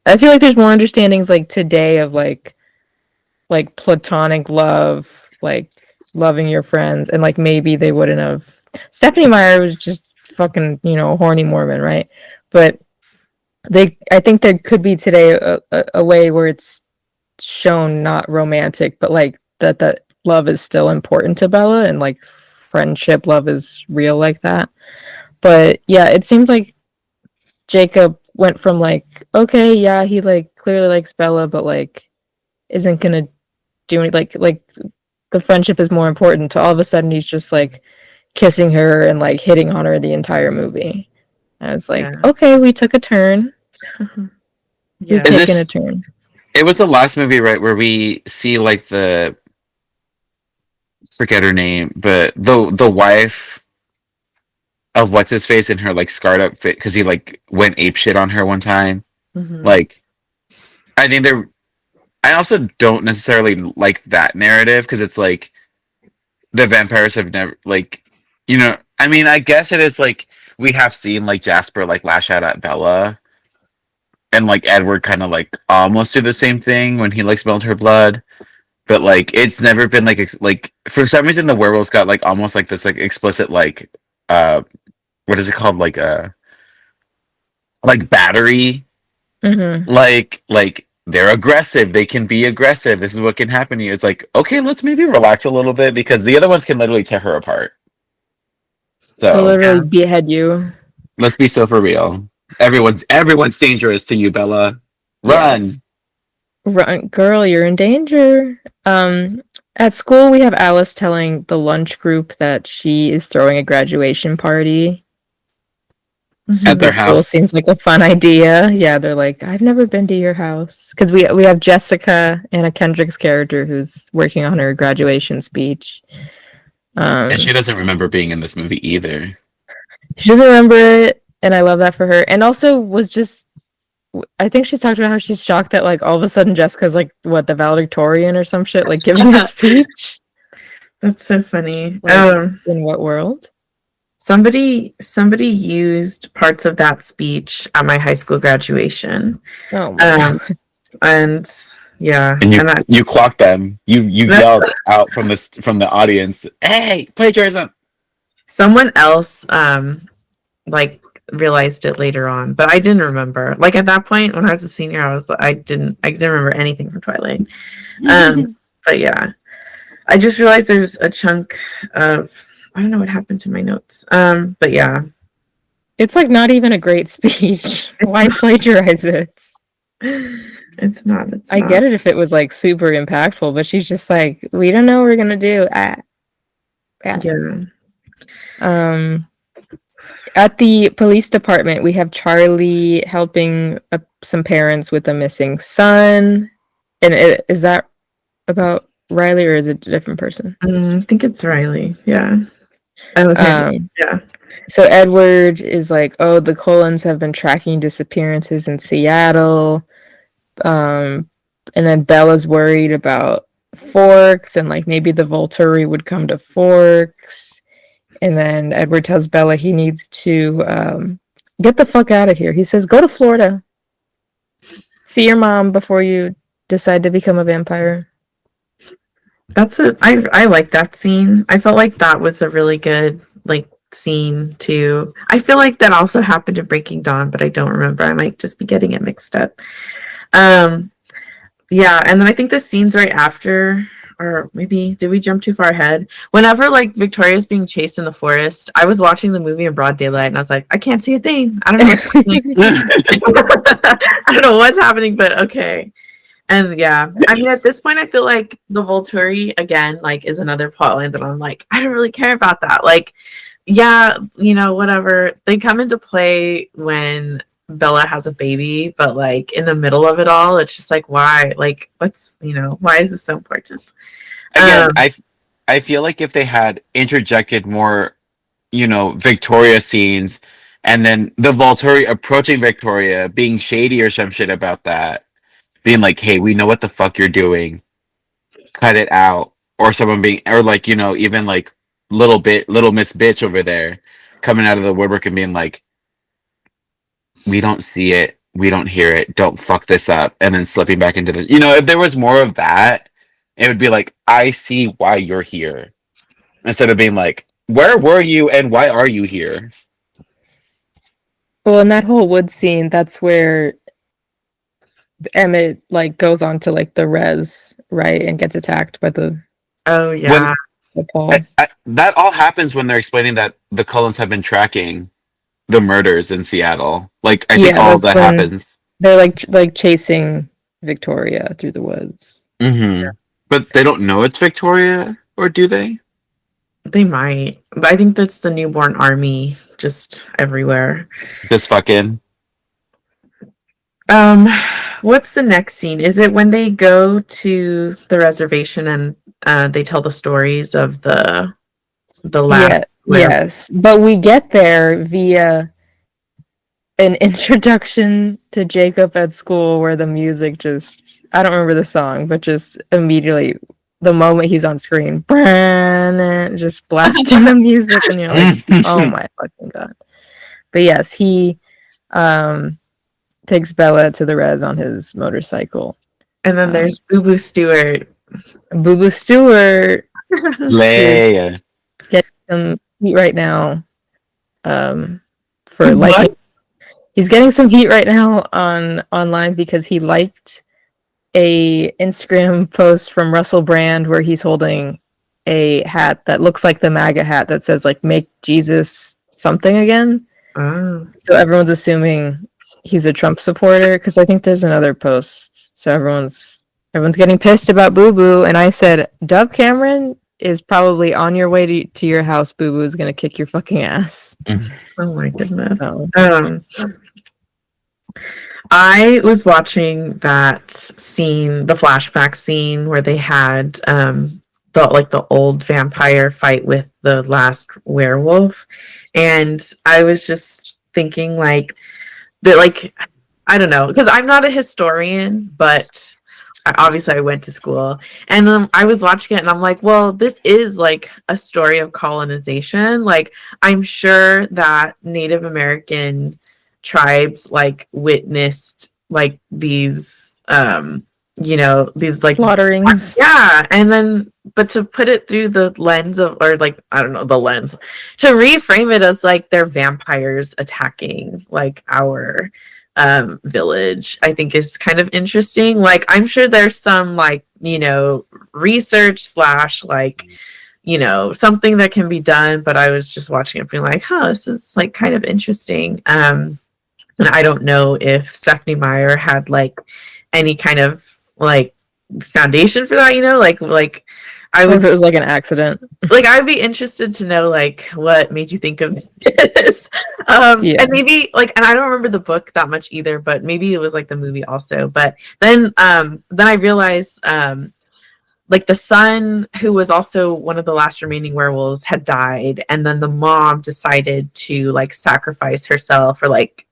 I feel like there's more understandings like today of like platonic love, like loving your friends, and like maybe they wouldn't have. Stephanie Meyer was just fucking, a horny Mormon, right? But I think there could be today a way where it's shown not romantic, but like that love is still important to Bella, and like friendship love is real like that. But yeah, it seemed like Jacob went from like, okay, yeah, he like clearly likes Bella, but like isn't gonna do any like the friendship is more important, to all of a sudden he's just like kissing her and like hitting on her the entire movie. I was like, okay, we took a turn. We've taken a turn. It was the last movie, right, where we see like forget her name, but the wife of what's his face in her like scarred up fit because he like went ape shit on her one time. Like, I think I also don't necessarily like that narrative because it's like the vampires have never like, I mean, I guess it is like we have seen like Jasper like lash out at Bella, and like Edward kind of like almost do the same thing when he like smelled her blood, but like it's never been like for some reason the werewolves got like almost like this like explicit like what is it called, like battery, like they're aggressive, they can be aggressive, this is what can happen to you. It's like, okay, let's maybe relax a little bit because the other ones can literally tear her apart. So they'll literally behead you. Let's be so for real. Everyone's dangerous to you, Bella. Run. Yes. Run, girl, you're in danger. At school we have Alice telling the lunch group that she is throwing a graduation party at their house. Seems like a fun idea. Yeah, they're like, I've never been to your house, because we have Jessica, Anna Kendrick's character, who's working on her graduation speech. And she doesn't remember being in this movie either. She doesn't remember it, and I love that for her. And also was just, I think she's talked about how she's shocked that like all of a sudden Jessica's like the valedictorian or some shit, like giving a speech. That's so funny. Like, in what world? Somebody used parts of that speech at my high school graduation. Oh my God. And yeah, and you clocked them. You yelled out from the audience, "Hey, plagiarism!" Someone else like realized it later on, but I didn't remember. Like at that point, when I was a senior, I didn't remember anything from Twilight. But yeah, I just realized there's a chunk of, I don't know what happened to my notes. But yeah, it's like not even a great speech. Why plagiarize it? It's not. I get it if it was like super impactful, but she's just like, we don't know what we're gonna do. Yeah. At the police department, we have Charlie helping some parents with a missing son. And is that about Riley, or is it a different person? I think it's Riley. Yeah. Okay. Yeah. So Edward is like, oh, the Colons have been tracking disappearances in Seattle. And then Bella's worried about Forks, and like maybe the Volturi would come to Forks. And then Edward tells Bella he needs to get the fuck out of here. He says, go to Florida. See your mom before you decide to become a vampire. I like that scene. I felt like that was a really good like scene too. I feel like that also happened in Breaking Dawn, but I don't remember. I might just be getting it mixed up. Yeah, and then I think the scenes right after, or maybe did we jump too far ahead? Whenever like Victoria's being chased in the forest, I was watching the movie in broad daylight and I was like, I can't see a thing. I don't know what's happening. I don't know what's happening, but okay. And yeah, I mean, at this point, I feel like the Volturi again, like, is another plotline that I'm like, I don't really care about that. Like, yeah, whatever. They come into play when Bella has a baby, but like in the middle of it all, it's just like, why? Like, why is this so important? Again, I feel like if they had interjected more, Victoria scenes, and then the Volturi approaching Victoria, being shady or some shit about that, being like, hey, we know what the fuck you're doing. Cut it out. or someone being, or like, you know, even like little Miss Bitch over there coming out of the woodwork and being like, we don't see it, we don't hear it, don't fuck this up, and then slipping back into the, you know, if there was more of that, it would be like, I see why you're here, instead of being like, where were you and why are you here? Well, in that whole wood scene, that's where Emmett like goes on to like the res, right, and gets attacked by the yeah. the Paul. That all happens when they're explaining that the Cullens have been tracking the murders in Seattle. Like, I think all of that happens. They're like chasing Victoria through the woods. Mm-hmm. But they don't know it's Victoria, or do they? They might, but I think that's the newborn army just everywhere. Just fucking. What's the next scene? Is it when they go to the reservation and they tell the stories of the lab? Yes, but we get there via an introduction to Jacob at school where the music just, I don't remember the song, but just immediately the moment he's on screen, just blasting the music and you're like, oh my fucking god. But yes, he takes Bella to the res on his motorcycle. And then there's Boo Boo Stewart. Boo Boo Stewart. Slay. Getting some heat right now. For liking. He's getting some heat right now online because he liked a Instagram post from Russell Brand where he's holding a hat that looks like the MAGA hat that says like "Make Jesus something again." Oh. So everyone's assuming he's a Trump supporter because I think there's another post. So everyone's getting pissed about Boo Boo, and I said Dove Cameron is probably on your way to your house. Boo Boo is gonna kick your fucking ass. Oh my goodness. I was watching that scene, the flashback scene where they had the old vampire fight with the last werewolf, and I was just thinking like that, like, I don't know, because I'm not a historian, but obviously I went to school, and I was watching it and I'm like, well, this is like a story of colonization. Like, I'm sure that Native American tribes like witnessed like these these like slaughterings. Yeah, and then but to put it through the lens of, or like, I don't know, the lens, to reframe it as like they're vampires attacking like our village, I think is kind of interesting. Like, I'm sure there's some like, you know, research / like, you know, something that can be done, but I was just watching it being like, this is like kind of interesting. And I don't know if Stephanie Meyer had like any kind of like foundation for that, you know, like I would, if it was like an accident. Like, I'd be interested to know like what made you think of this. And maybe like, and I don't remember the book that much either, but maybe it was like the movie also. But then I realized like the son, who was also one of the last remaining werewolves, had died, and then the mom decided to like sacrifice herself, or like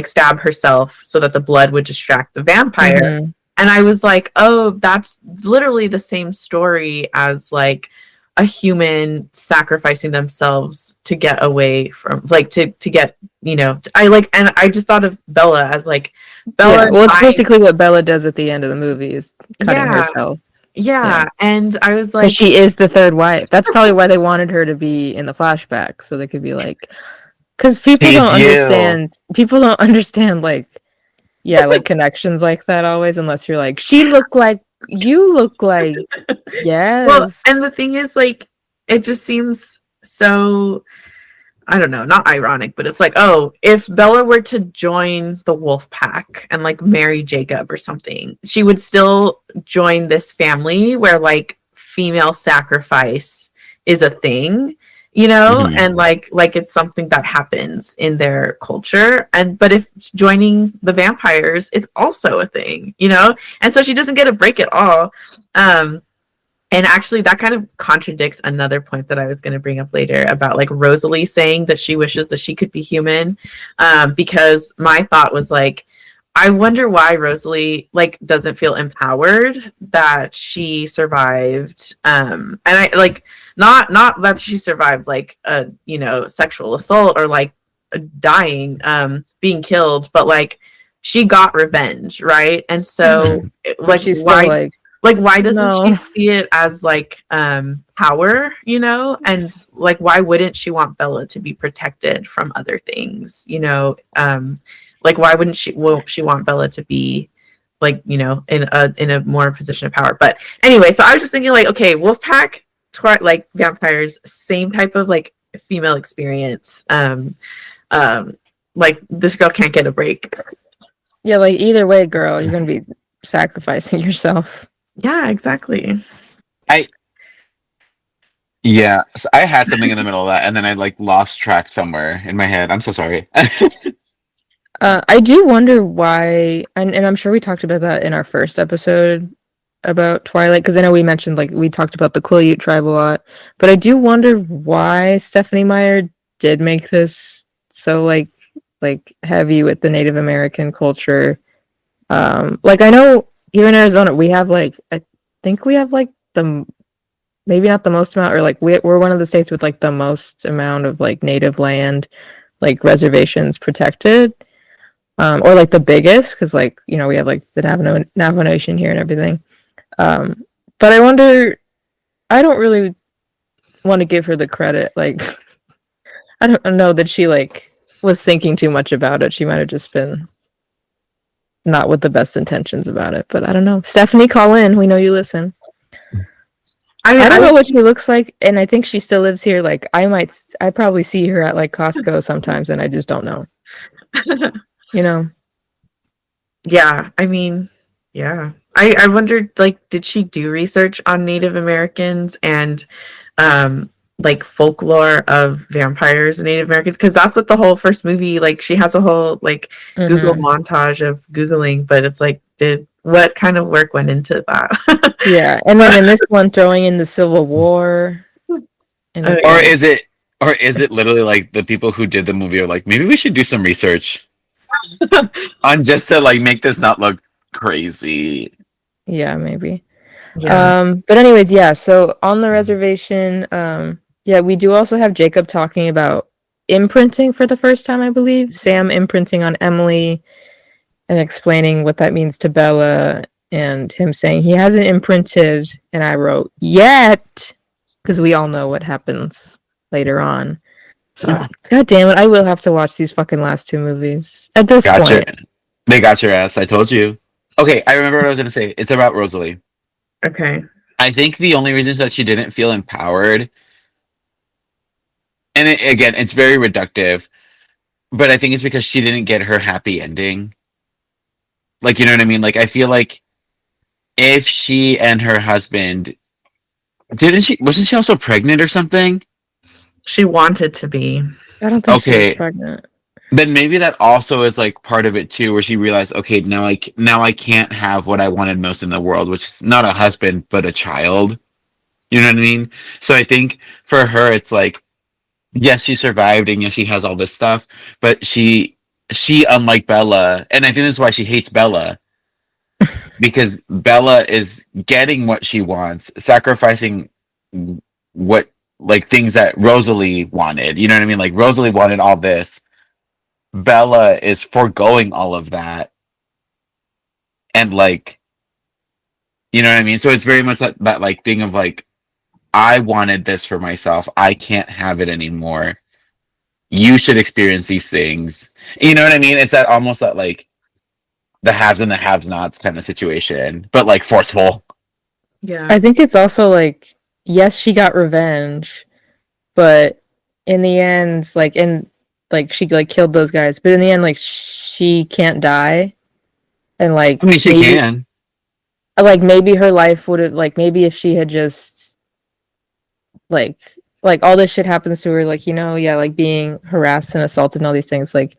stab herself so that the blood would distract the vampire. Mm-hmm. And I was like, oh, that's literally the same story as like a human sacrificing themselves to get away from, like, to get, you know, and I just thought of Bella as like Bella. Yeah, well, it's basically what Bella does at the end of the movie, is cutting herself. Yeah, and I was like, she is the third wife. That's probably why they wanted her to be in the flashback, so they could be like, because people don't understand. People don't understand like connections like that always, unless you're like, she looked like, you look like, yes. Well, and the thing is, like, it just seems so, I don't know, not ironic, but it's like, oh, if Bella were to join the wolf pack and like marry Jacob or something, she would still join this family where like female sacrifice is a thing, you know, mm-hmm. and like it's something that happens in their culture. But if joining the vampires, it's also a thing, you know, and so she doesn't get a break at all. And actually, that kind of contradicts another point that I was going to bring up later about like Rosalie saying that she wishes that she could be human, because my thought was like, I wonder why Rosalie like doesn't feel empowered that she survived. And I like not that she survived like a sexual assault or like dying, being killed, but like she got revenge, right? And so like she's why still why doesn't no. she see it as like power, and like why wouldn't she want Bella to be protected from other things, like why wouldn't she want Bella to be like in a more position of power? But anyway, so I was just thinking like, okay, Wolfpack, like vampires, same type of like female experience. Like this girl can't get a break. Yeah, like either way, girl, you're gonna be sacrificing yourself. Yeah, exactly. So I had something in the middle of that, and then I like lost track somewhere in my head. I'm so sorry. I do wonder why, and I'm sure we talked about that in our first episode about Twilight, because I know we mentioned like we talked about the Quileute tribe a lot, but I do wonder why Stephanie Meyer did make this so like heavy with the Native American culture. Like I know here in Arizona we have like I think we have like the maybe not the most amount, or like we're one of the states with like the most amount of like native land, like reservations protected, or like the biggest, because like we have like the Navajo Nation here and everything. But I wonder, I don't really want to give her the credit. Like I don't know that she like was thinking too much about it. She might have just been not with the best intentions about it. But I don't know. Stephanie, call in. We know you listen. I don't know what she looks like, and I think she still lives here. Like I probably see her at like Costco sometimes, and I just don't know. Yeah, I mean, yeah. I wondered, like, did she do research on Native Americans and like folklore of vampires and Native Americans? Because that's what the whole first movie, like, she has a whole like Google montage of Googling, but it's like, what kind of work went into that? Yeah, and then in this one, throwing in the Civil War, and or is it literally like the people who did the movie are like, maybe we should do some research on just to like make this not look crazy. Yeah, maybe. Yeah. But anyways, yeah, so on the reservation, yeah, we do also have Jacob talking about imprinting for the first time, I believe. Sam imprinting on Emily and explaining what that means to Bella, and him saying he hasn't imprinted, and I wrote yet, because we all know what happens later on. God damn it, I will have to watch these fucking last two movies at this point. They got your ass. I told you. Okay, I remember what I was going to say. It's about Rosalie. Okay. I think the only reason is that she didn't feel empowered, and again, it's very reductive, but I think it's because she didn't get her happy ending. Like, you know what I mean? Like, I feel like if she and her husband wasn't she also pregnant or something? She wanted to be. I don't think she was pregnant. Then maybe that also is like part of it too, where she realized, okay, now I can't have what I wanted most in the world, which is not a husband but a child. You know what I mean? So I think for her, it's like, yes, she survived, and yes, she has all this stuff, but she unlike Bella, and I think this is why she hates Bella, because Bella is getting what she wants, sacrificing what like things that Rosalie wanted. You know what I mean? Like Rosalie wanted all this. Bella is foregoing all of that, and like, you know what I mean? So it's very much that like thing of like, I wanted this for myself. I can't have it anymore. You should experience these things. You know what I mean? It's that almost that like the haves and the have-nots kind of situation, but like forceful. Yeah. I think it's also like, yes, she got revenge, but in the end, she like killed those guys, but in the end, like she can't die, and like I mean, she can. Like maybe her life would have maybe if she had just like all this shit happens to her, like like being harassed and assaulted and all these things, like,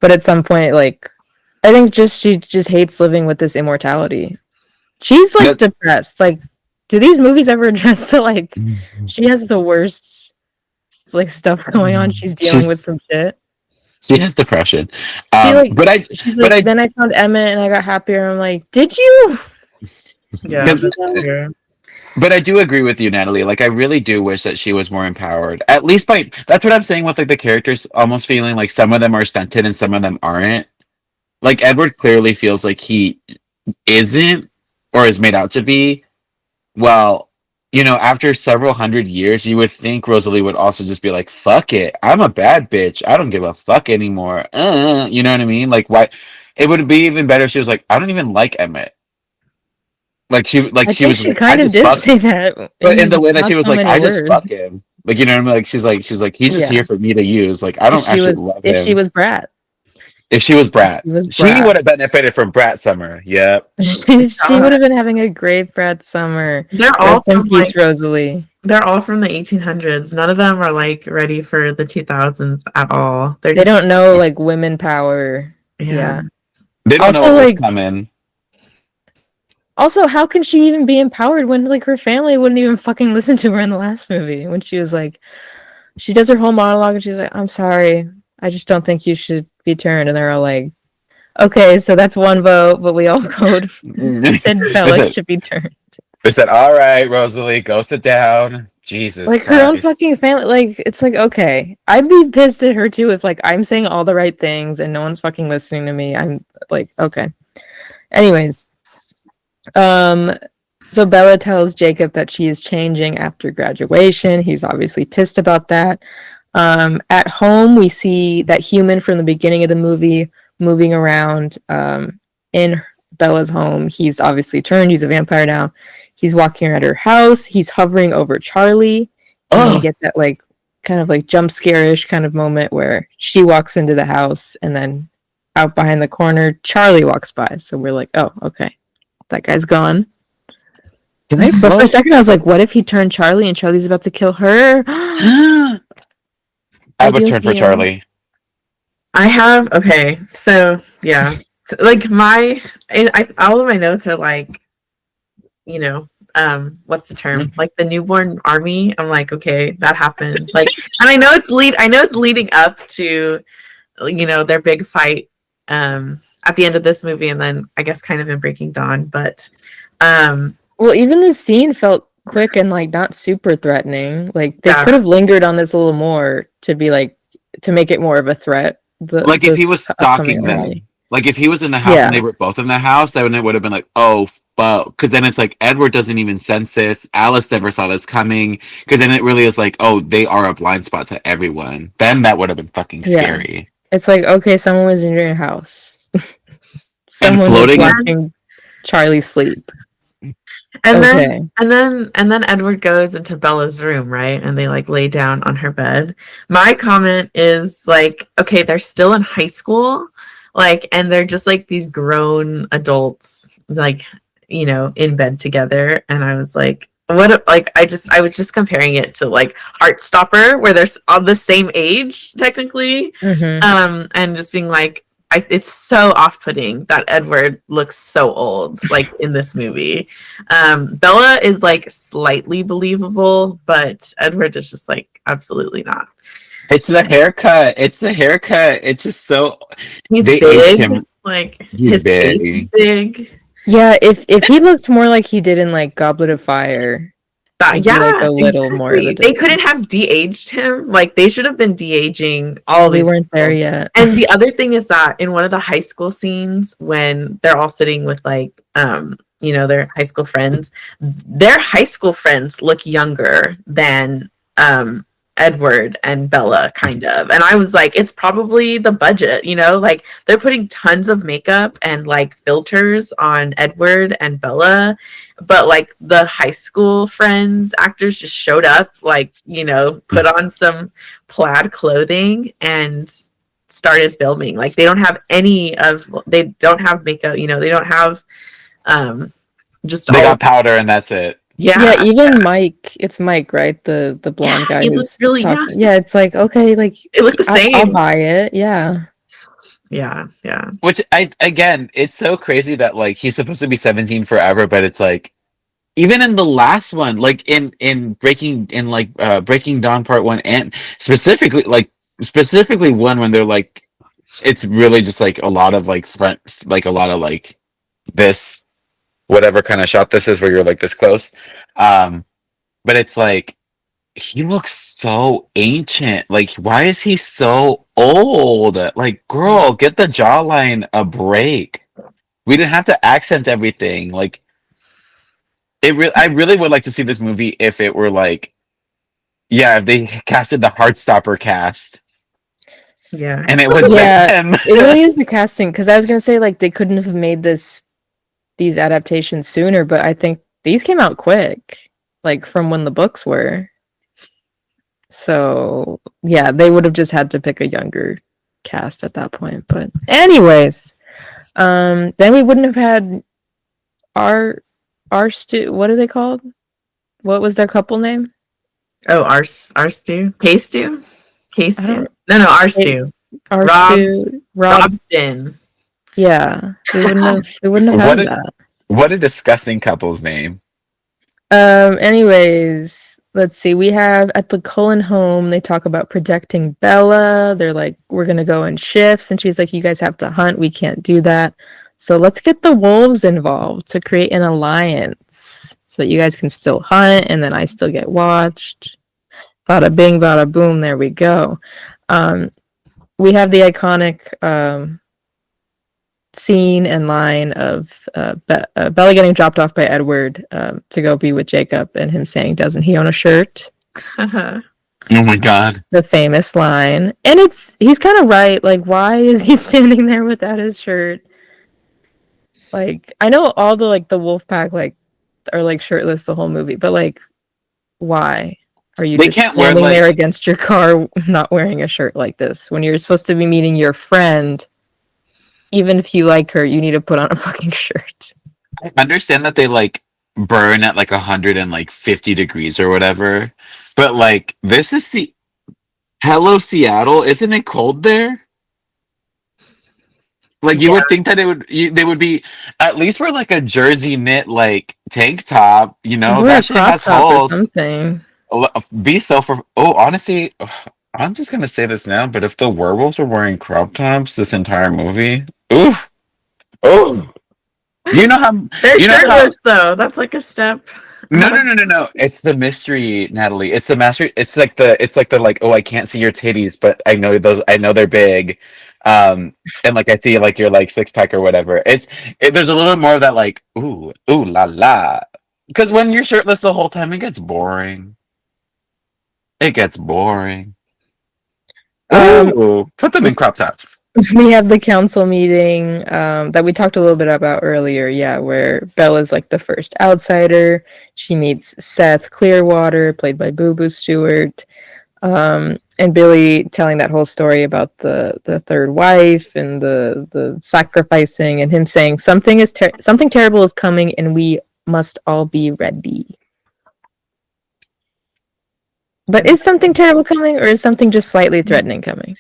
but at some point, like I think she just hates living with this immortality. She's like depressed. Like, do these movies ever address the like she has the worst like stuff going on? She's dealing with some shit. She has depression. She's like, then I found Emmett and I got happier. I'm like, did you? Yeah, that's true. But I do agree with you, Natalie. Like, I really do wish that she was more empowered. At least that's what I'm saying with like the characters almost feeling like some of them are stunted and some of them aren't. Like Edward clearly feels like he isn't or is made out to be. Well, after several hundred years, you would think Rosalie would also just be like, fuck it. I'm a bad bitch. I don't give a fuck anymore. You know what I mean? Like, why? It would be even better if she was like, I don't even like Emmett. Like she was she like, kind of did say that, but in the way that she was like, I just words. fuck him. Like, you know what I mean? Like she's like, he's just here for me to use. Like, I don't actually love him. If she was Brat. If she was Brat, she would have benefited from Brat Summer. Yep. she would have been having a great Brat Summer. They're all Rest in peace, Rosalie. They're all from the 1800s. None of them are like ready for the 2000s at all. They don't know like women power. Yeah. They don't know what's coming. Also, how can she even be empowered when like her family wouldn't even fucking listen to her in the last movie? When she was like, she does her whole monologue and she's like, I'm sorry, I just don't think you should be turned. And they're all like, okay, so that's one vote, but we all voted that Bella should be turned. They said, all right, Rosalie, go sit down. Jesus like Christ. Her own fucking family, like, it's like, okay, I'd be pissed at her too if like I'm saying all the right things and no one's fucking listening to me. I'm like, okay. Anyways. So Bella tells Jacob that she is changing after graduation. He's obviously pissed about that. At home, we see that human from the beginning of the movie moving around in Bella's home. He's obviously turned. He's a vampire now. He's walking around her house. He's hovering over Charlie. And you get that like kind of like jump scare-ish kind of moment where she walks into the house and then out behind the corner, Charlie walks by. So we're like, oh, okay. That guy's gone. But for a second, I was like, what if he turned Charlie and Charlie's about to kill her? I would turn for Charlie. I have, okay. So, yeah. Like, all of my notes are like, what's the term? Like the newborn army. I'm like, okay, that happened. Like, and I know it's leading up to, their big fight at the end of this movie, and then I guess kind of in Breaking Dawn. But well, even the scene felt quick and like not super threatening. Like they could have lingered on this a little more to be like to make it more of a threat. If he was stalking them, like if he was in the house and they were both in the house, then it would have been like, oh fuck, because then it's like Edward doesn't even sense this. Alice never saw this coming, because then it really is like, oh, they are a blind spot to everyone. Then that would have been fucking scary. It's like, okay, someone was in your house. Someone was watching Charlie sleep. And then Edward goes into Bella's room, right? And they like lay down on her bed. My comment is like, okay, they're still in high school, like, and they're just like these grown adults, like, in bed together. And I was like, what? Like, I was just comparing it to like Heartstopper, where they're on the same age technically, and just being like, it's so off-putting that Edward looks so old, like in this movie. Bella is like slightly believable, but Edward is just like absolutely not. It's the haircut. It's just so. He's big. Like his face is big. Yeah, if he looked more like he did in like Goblet of Fire. Like a little more. They couldn't have de-aged him. Like they should have been de-aging all these. We weren't there yet. And the other thing is that in one of the high school scenes, when they're all sitting with like their high school friends, their high school friends look younger than Edward and Bella, kind of. And I was like, it's probably the budget, like they're putting tons of makeup and like filters on Edward and Bella, but like the high school friends actors just showed up, like, put on some plaid clothing and started filming. Like they don't have they don't have makeup, they don't have they got powder and that's it. Yeah, even Mike, it's Mike, right? The blonde guy. He looks really young. Yeah, it's like, okay, like it looked the same. I'll buy it. Yeah. Which it's so crazy that like he's supposed to be 17 forever, but it's like even in the last one, like in Breaking Dawn Part 1, and specifically one when they're like it's really just like a lot of like front, like a lot of like this, whatever kind of shot this is where you're like this close. But it's like he looks so ancient. Like, why is he so old? Like, girl, get the jawline a break. We didn't have to accent everything. Like, I really would like to see this movie if it were like, yeah, if they casted the Heartstopper cast Yeah. and it was them. It really is the casting, because I was gonna say like they couldn't have made these adaptations sooner, but I think these came out quick, like from when the books were. So yeah, they would have just had to pick a younger cast at that point. But anyways, then we wouldn't have had our what are they called? What was their couple name? Oh, our stew, K stew, K I stew. don't- No, our stew. Robson. Robston. Yeah, we wouldn't have had that. What a disgusting couple's name. Anyways, let's see. We have at the Cullen home, they talk about protecting Bella. They're like, we're gonna go in shifts, and she's like, you guys have to hunt. We can't do that. So let's get the wolves involved to create an alliance so that you guys can still hunt and then I still get watched. Bada bing, bada boom, there we go. We have the iconic scene and line of Bella getting dropped off by Edward to go be with Jacob, and him saying, doesn't he own a shirt? Oh my god. The famous line. And he's kind of right. Like, why is he standing there without his shirt? Like, I know all the like the wolf pack like are like shirtless the whole movie, but like, why are you just standing there against your car not wearing a shirt like this when you're supposed to be meeting your friend? Even if you like her, you need to put on a fucking shirt. I understand that they like burn at like 150 degrees or whatever, but like this is Hello Seattle, isn't it cold there? Like you would think that they would be at least wear like a jersey knit like tank top, you know, that shit has holes. Or something. Be so for honestly, I'm just gonna say this now, but if the werewolves were wearing crop tops this entire movie, oof, oh, you know how they're shirtless though. That's like a step. No. It's the mystery, Natalie. It's the master. It's like the like, oh, I can't see your titties, but I know those. I know they're big. And like I see like your like six pack or whatever. There's a little more of that like ooh la la. Because when you're shirtless the whole time, it gets boring. Put them in crop tops. We have the council meeting that we talked a little bit about earlier, yeah, where Bella's like the first outsider. She meets Seth Clearwater, played by Boo Boo Stewart, and Billy telling that whole story about the third wife and the sacrificing, and him saying something terrible is coming, and we must all be ready. But is something terrible coming, or is something just slightly threatening coming?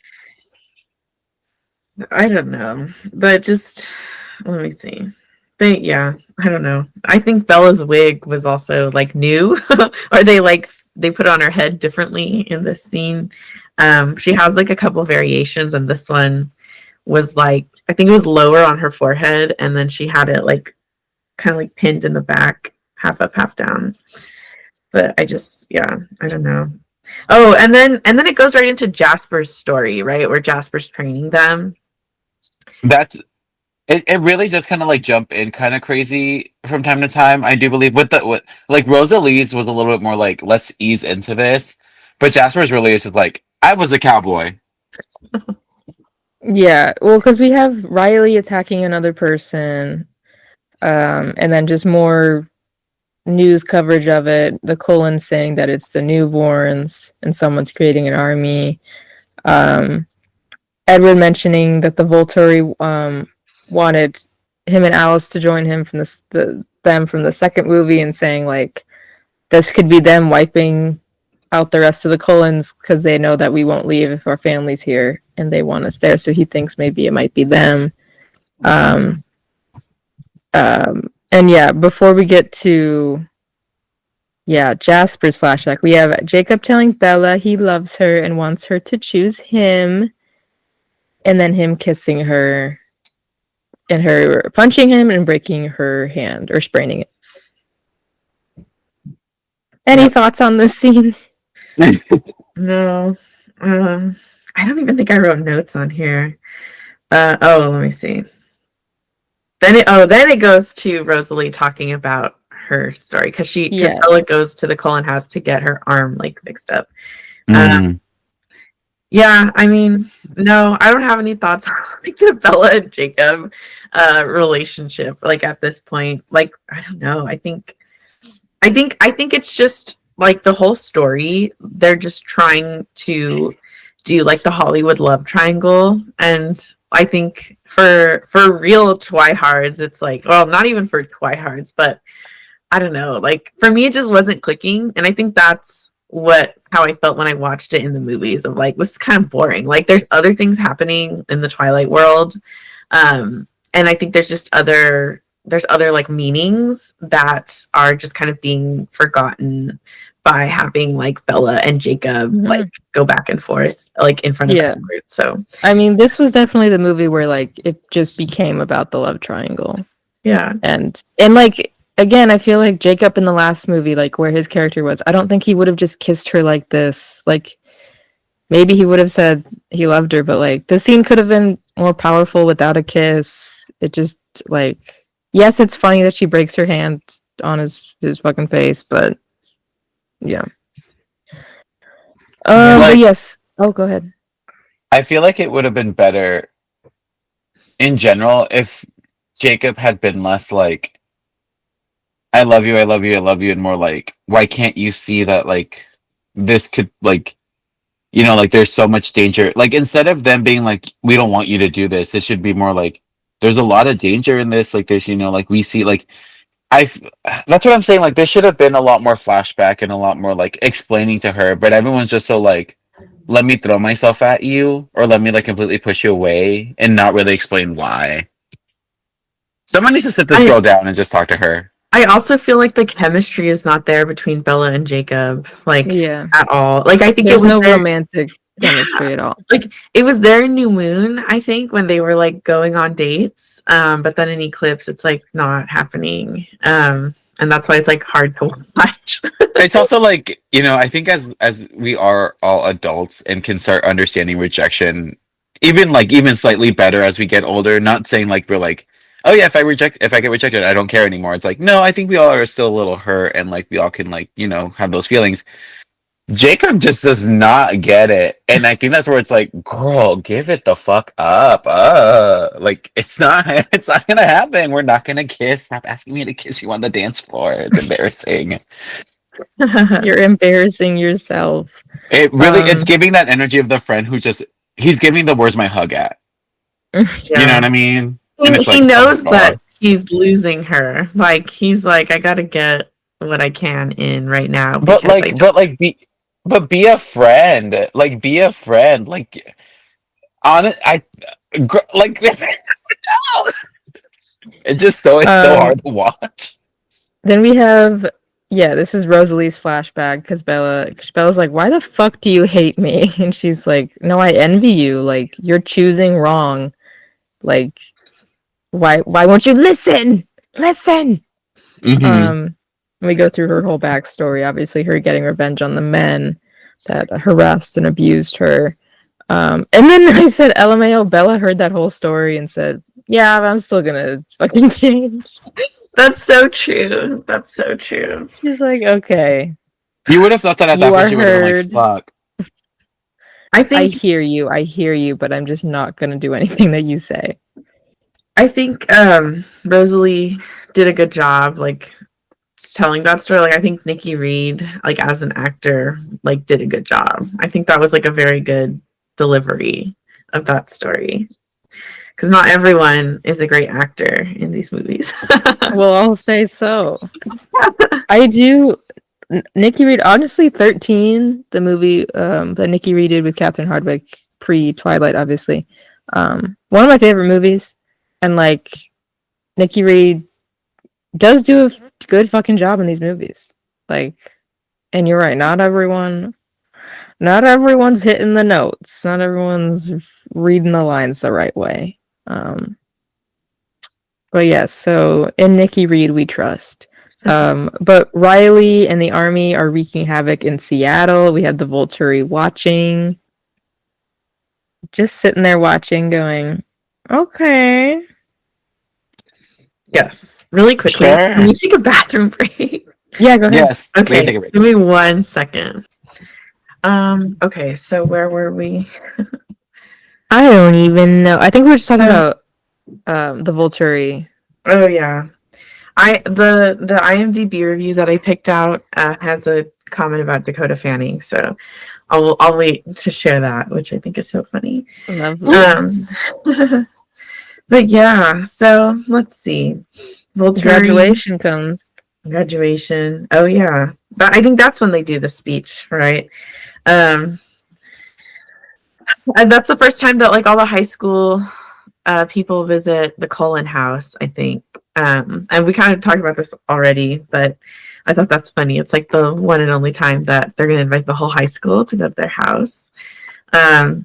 I don't know, but just let me see. But yeah, I don't know. I think Bella's wig was also like new, or they put on her head differently in this scene. She has like a couple variations, and this one was like, I think it was lower on her forehead, and then she had it like kind of like pinned in the back, half up, half down. But I don't know. Oh, and then it goes right into Jasper's story, right? Where Jasper's training them. That's it really just kind of like jump in kind of crazy from time to time. I do believe with like Rosalie's was a little bit more like, let's ease into this. But Jasper's really is just like, I was a cowboy. Yeah, well, because we have Riley attacking another person, and then just more news coverage of it. The Cullen saying that it's the newborns and someone's creating an army. Edward mentioning that the Volturi wanted him and Alice to join him from them from the second movie, and saying like this could be them wiping out the rest of the Cullens because they know that we won't leave if our family's here and they want us there. So he thinks maybe it might be them. And yeah, before we get to Jasper's flashback, we have Jacob telling Bella he loves her and wants her to choose him. and then him kissing her and her punching him and breaking her hand or spraining it. Any thoughts on this scene? No. I don't even think I wrote notes on here. Let me see. Then it goes to Rosalie talking about her story because Bella goes to the Cullen house to get her arm like fixed up. Yeah, I mean, no, I don't have any thoughts on like the Bella and Jacob relationship. Like at this point, like I don't know. I think it's just like the whole story. They're just trying to do like the Hollywood love triangle, and I think for real Twihards, it's like, well, not even for Twihards, but I don't know. Like for me, it just wasn't clicking, and I think that's how I felt when I watched it in the movies. Of like, this is kind of boring. Like there's other things happening in the Twilight world, and I think there's other like meanings that are just kind of being forgotten by having like Bella and Jacob like go back and forth like in front of Edward. So I mean, this was definitely the movie where like it just became about the love triangle. Yeah. And like again, I feel like Jacob in the last movie, like where his character was, I don't think he would have just kissed her like this. Like maybe he would have said he loved her, but like the scene could have been more powerful without a kiss. It just like, yes, it's funny that she breaks her hand on his fucking face, but yeah. But yes. Oh, go ahead. I feel like it would have been better in general if Jacob had been less like, I love you, I love you, I love you, and more like, why can't you see that like this could like, you know, like there's so much danger. Like instead of them being like, we don't want you to do this, it should be more like, there's a lot of danger in this. Like there's, you know, like we see like that's what I'm saying. Like there should have been a lot more flashback and a lot more like explaining to her, but everyone's just so like, let me throw myself at you or let me like completely push you away and not really explain why. Someone needs to sit this girl down and just talk to her. I also feel like the chemistry is not there between Bella and Jacob, like at all. Like I think there's no romantic chemistry at all. Like it was there in New Moon, I think, when they were like going on dates. But then in Eclipse, it's like not happening. And that's why it's like hard to watch. It's also like, you know, I think as we are all adults and can start understanding rejection, even slightly better as we get older. Not saying like we're like, oh yeah, if I get rejected, I don't care anymore. It's like, no, I think we all are still a little hurt and like we all can like, you know, have those feelings. Jacob just does not get it. And I think that's where it's like, girl, give it the fuck up. Like it's not gonna happen. We're not gonna kiss. Stop asking me to kiss you on the dance floor. It's embarrassing. You're embarrassing yourself. It really it's giving that energy of the friend who just he's giving the where's my hug at. Yeah. You know what I mean? He knows that he's losing her. Like he's like, I gotta get what I can in right now. Be a friend. Like be a friend. Like on it. Like no. It's so hard to watch. Then we have this is Rosalie's flashback because Bella's like, why the fuck do you hate me? And she's like, no, I envy you. Like you're choosing wrong. Like why won't you listen? Mm-hmm. We go through her whole backstory. Obviously, her getting revenge on the men that harassed and abused her. And then I said, LMAO, Bella heard that whole story and said, yeah, I'm still gonna fucking change. That's so true. That's so true. She's like, okay. You would have thought that at that point she would have been like, fuck. I hear you, but I'm just not gonna do anything that you say. I think Rosalie did a good job, like telling that story. Like I think Nikki Reed, like as an actor, like did a good job. I think that was like a very good delivery of that story. Because not everyone is a great actor in these movies. Well, I'll say so. I do. Nikki Reed, honestly, 13, the movie that Nikki Reed did with Catherine Hardwicke pre-Twilight, obviously. One of my favorite movies. And like Nikki Reed does do a good fucking job in these movies. Like, and you're right, not everyone's hitting the notes. Not everyone's reading the lines the right way. But yeah, so in Nikki Reed we trust. But Riley and the army are wreaking havoc in Seattle. We have the Volturi watching. Just sitting there watching, going, okay. Yes. Really quickly. Sure. Can you take a bathroom break? Yeah, go ahead. Yes. Okay. Take a break. Give me 1 second. Okay, so where were we? I don't even know. I think we were just talking about the Volturi. Oh yeah. The IMDb review that I picked out has a comment about Dakota Fanning, so I'll wait to share that, which I think is so funny. Lovely. But yeah, so let's see. Graduation comes. Graduation. Oh yeah. But I think that's when they do the speech, right? And that's the first time that like all the high school people visit the Cullen house, I think. And we kind of talked about this already, but I thought that's funny. It's like the one and only time that they're going to invite the whole high school to go to their house. The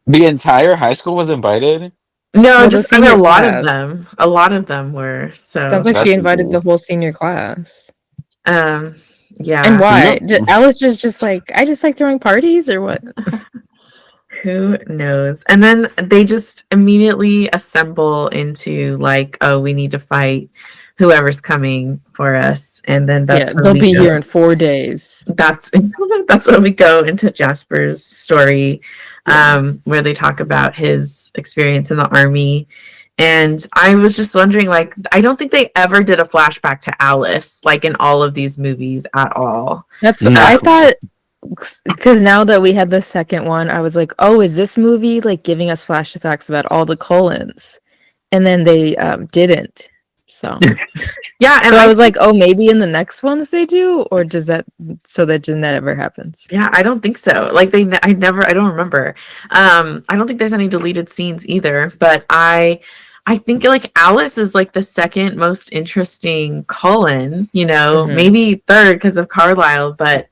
entire high school was invited? No, Well, just the I mean, senior a lot class. of them. A lot of them were. So Sounds like That's she invited cool. the whole senior class. yeah. And why? Yep. Alice just like, I just like throwing parties or what? Who knows? And then they just immediately assemble into like, oh, we need to fight whoever's coming for us. And then that's when they'll we be go. here in 4 days. That's when we go into Jasper's story, where they talk about his experience in the army. And I was just wondering, like, I don't think they ever did a flashback to Alice, like in all of these movies at all. That's what No. I thought. Because now that we had the second one, I was like, oh, is this movie like giving us flashbacks about all the Cullens? And then they didn't. So Yeah, and so I was like, oh, maybe in the next ones they do, or does that so that never happens? yeah, I don't think so. Like I don't remember. I don't think there's any deleted scenes either. But I think like Alice is like the second most interesting Cullen. You know, Mhm. maybe third because of Carlisle, but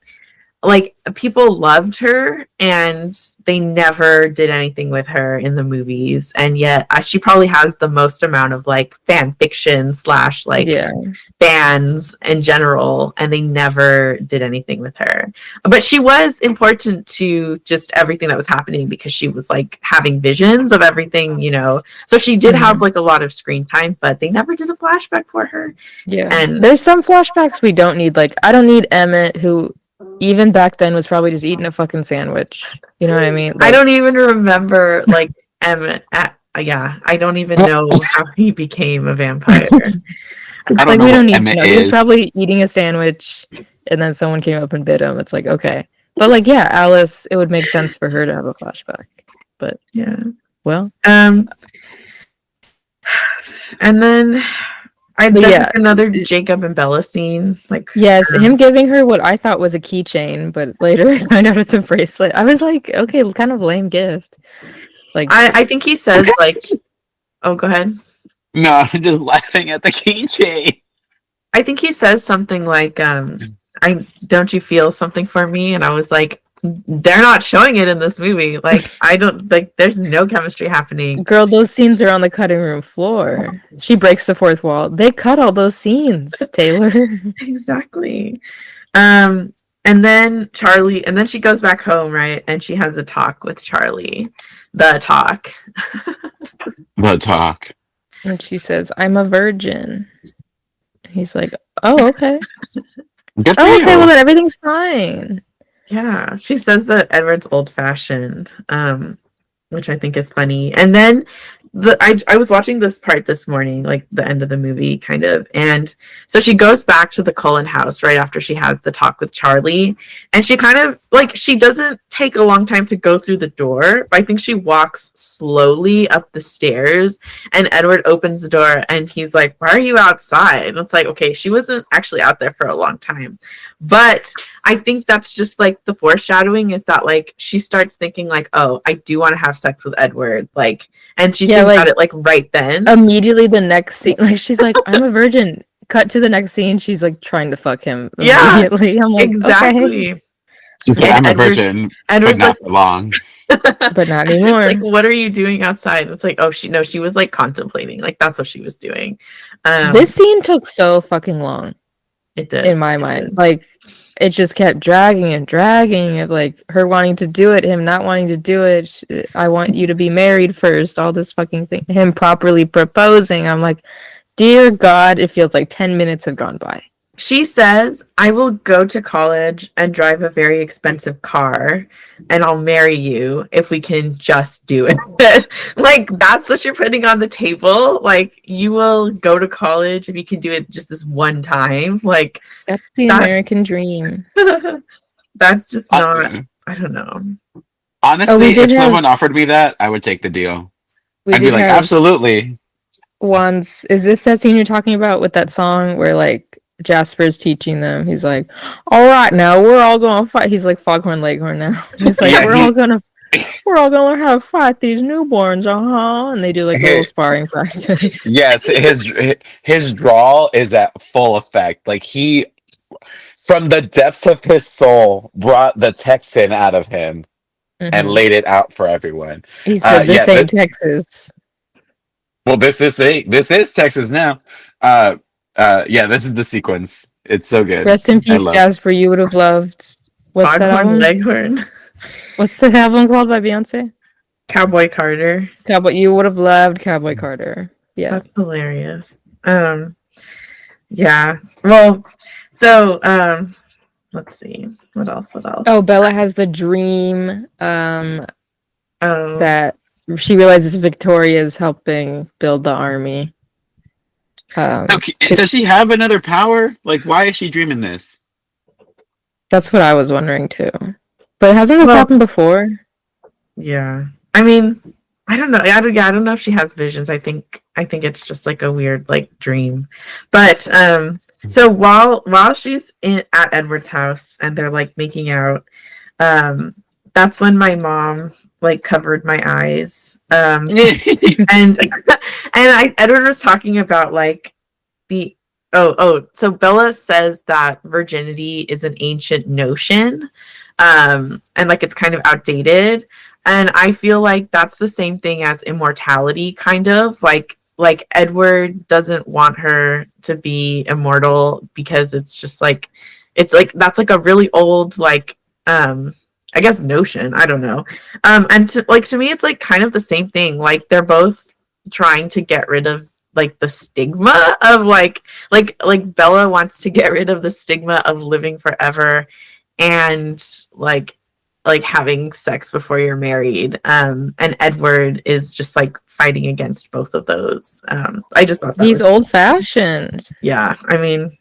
like people loved her and they never did anything with her in the movies, and yet she probably has the most amount of like fan fiction / like fans in general, and they never did anything with her. But she was important to just everything that was happening because she was like having visions of everything, you know, so she did have like a lot of screen time, but they never did a flashback for her. And there's some flashbacks we don't need. Like, I don't need Emmett, who even back then was probably just eating a fucking sandwich. You know what I mean? Like, I don't even remember like Emmett. I don't even know how he became a vampire. I don't know we what don't need Emmett to know. He was is. probably eating a sandwich, and then someone came up and bit him. It's like, okay, but like, yeah, Alice, it would make sense for her to have a flashback. But Yeah. well, And then there's yeah. like another Jacob and Bella scene. Like, yes, him giving her what I thought was a keychain, but later I find out it's a bracelet. I was like, okay, kind of lame gift. Like, I think he says like, oh, go ahead. No, I'm just laughing at the keychain. I think he says something like, don't you feel something for me? And I was like, they're not showing it in this movie. Like, I don't like, there's no chemistry happening. girl, those scenes are on the cutting room floor. She breaks the fourth wall. They cut all those scenes, Taylor. Exactly. And then she goes back home, right? And she has a talk with Charlie. The talk. And she says, I'm a virgin. He's like, oh, okay. Good for Oh, okay, you. well then everything's fine. Yeah, she says that Edward's old-fashioned, which I think is funny. And then I was watching this part this morning, like the end of the movie, kind of. And so she goes back to the Cullen house right after she has the talk with Charlie. And she kind of, like, she doesn't take a long time to go through the door, but I think she walks slowly up the stairs. And Edward opens the door and he's like, why are you outside? And it's like, okay, she wasn't actually out there for a long time. But I think that's just like the foreshadowing is that like she starts thinking like, oh, I do want to have sex with Edward. Like, and she's thinking about it like right then. Immediately the next scene, like she's like, I'm a virgin. Cut to the next scene, she's like trying to fuck him immediately. I'm like, exactly. okay. She said, I'm a virgin, but Edward's not like, for long. But not It's anymore. like, what are you doing outside? It's like, oh, she was like contemplating. Like that's what she was doing. This scene took so fucking long. It did. In my mind. Like, it just kept dragging and dragging. Of like her wanting to do it, him not wanting to do it. I want you to be married first. All this fucking thing. Him properly proposing. I'm like, dear God, it feels like 10 minutes have gone by. She says, I will go to college and drive a very expensive car and I'll marry you if we can just do it. Like, that's what you're putting on the table. Like, you will go to college if you can do it just this one time. Like, that's the American dream. That's just not, I don't know. Honestly, if someone offered me that, I would take the deal. I'd be like, absolutely. Juan's, is this that scene you're talking about with that song where like Jasper's teaching them? He's like, all right, now we're all gonna fight. He's like Foghorn Leghorn now. He's like, we're all gonna have to fight these newborns, and they do like a little sparring practice. Yes, his drawl is at full effect. Like he, from the depths of his soul, brought the Texan out of him and laid it out for everyone. He said, "This ain't Texas." Well, this is Texas now. This is the sequence. It's so good. Rest in peace, Jasper. You would have loved what's that album? Leghorn. What's the album called by Beyonce? Cowboy Carter. You would have loved Cowboy Carter. Yeah, that's hilarious. Yeah. Well, so let's see. What else? Oh, Bella has the dream. That she realizes Victoria is helping build the army. Does she have another power? Like, why is she dreaming this? That's what I was wondering too. But hasn't this happened before? Yeah. I mean, I don't know. I don't know if she has visions. I think it's just like a weird like dream. But so while she's at Edward's house and they're like making out, that's when my mom like covered my eyes. And Edward was talking about like so Bella says that virginity is an ancient notion, and like it's kind of outdated, and I feel like that's the same thing as immortality, kind of like Edward doesn't want her to be immortal because it's just like that's like a really old like I guess notion. I don't know. And to me, it's like kind of the same thing. Like they're both trying to get rid of like the stigma of like Bella wants to get rid of the stigma of living forever and like having sex before you're married. And Edward is just like fighting against both of those. I just thought he's old fashioned. Yeah, I mean,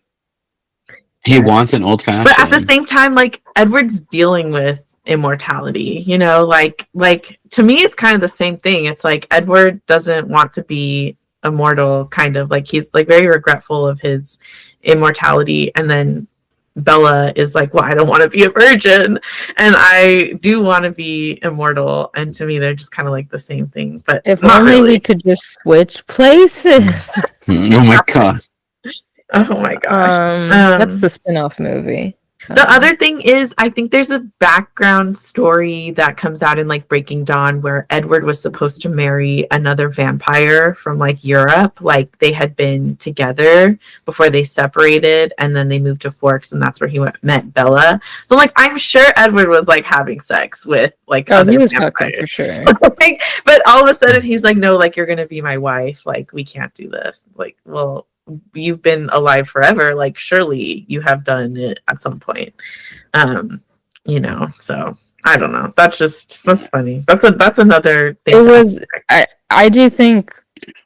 he wants an old fashioned. But at the same time, like Edward's dealing with immortality, you know, like to me it's kind of the same thing. It's like Edward doesn't want to be immortal, kind of like he's like very regretful of his immortality, and then Bella is like, well, I don't want to be a virgin and I do want to be immortal, and to me they're just kind of like the same thing. But if only we could just switch places. Oh my god. Oh my gosh. That's the spin-off movie. The other thing is, I think there's a background story that comes out in like Breaking Dawn where Edward was supposed to marry another vampire from like Europe. Like they had been together before they separated, and then they moved to Forks, and that's where he met Bella. So like I'm sure Edward was like having sex with like other he was vampires fucking for sure. like, but all of a sudden he's like, no, like you're gonna be my wife. Like we can't do this. It's like, well, you've been alive forever, like surely you have done it at some point, you know. So I don't know, that's funny. That's another thing. It was I do think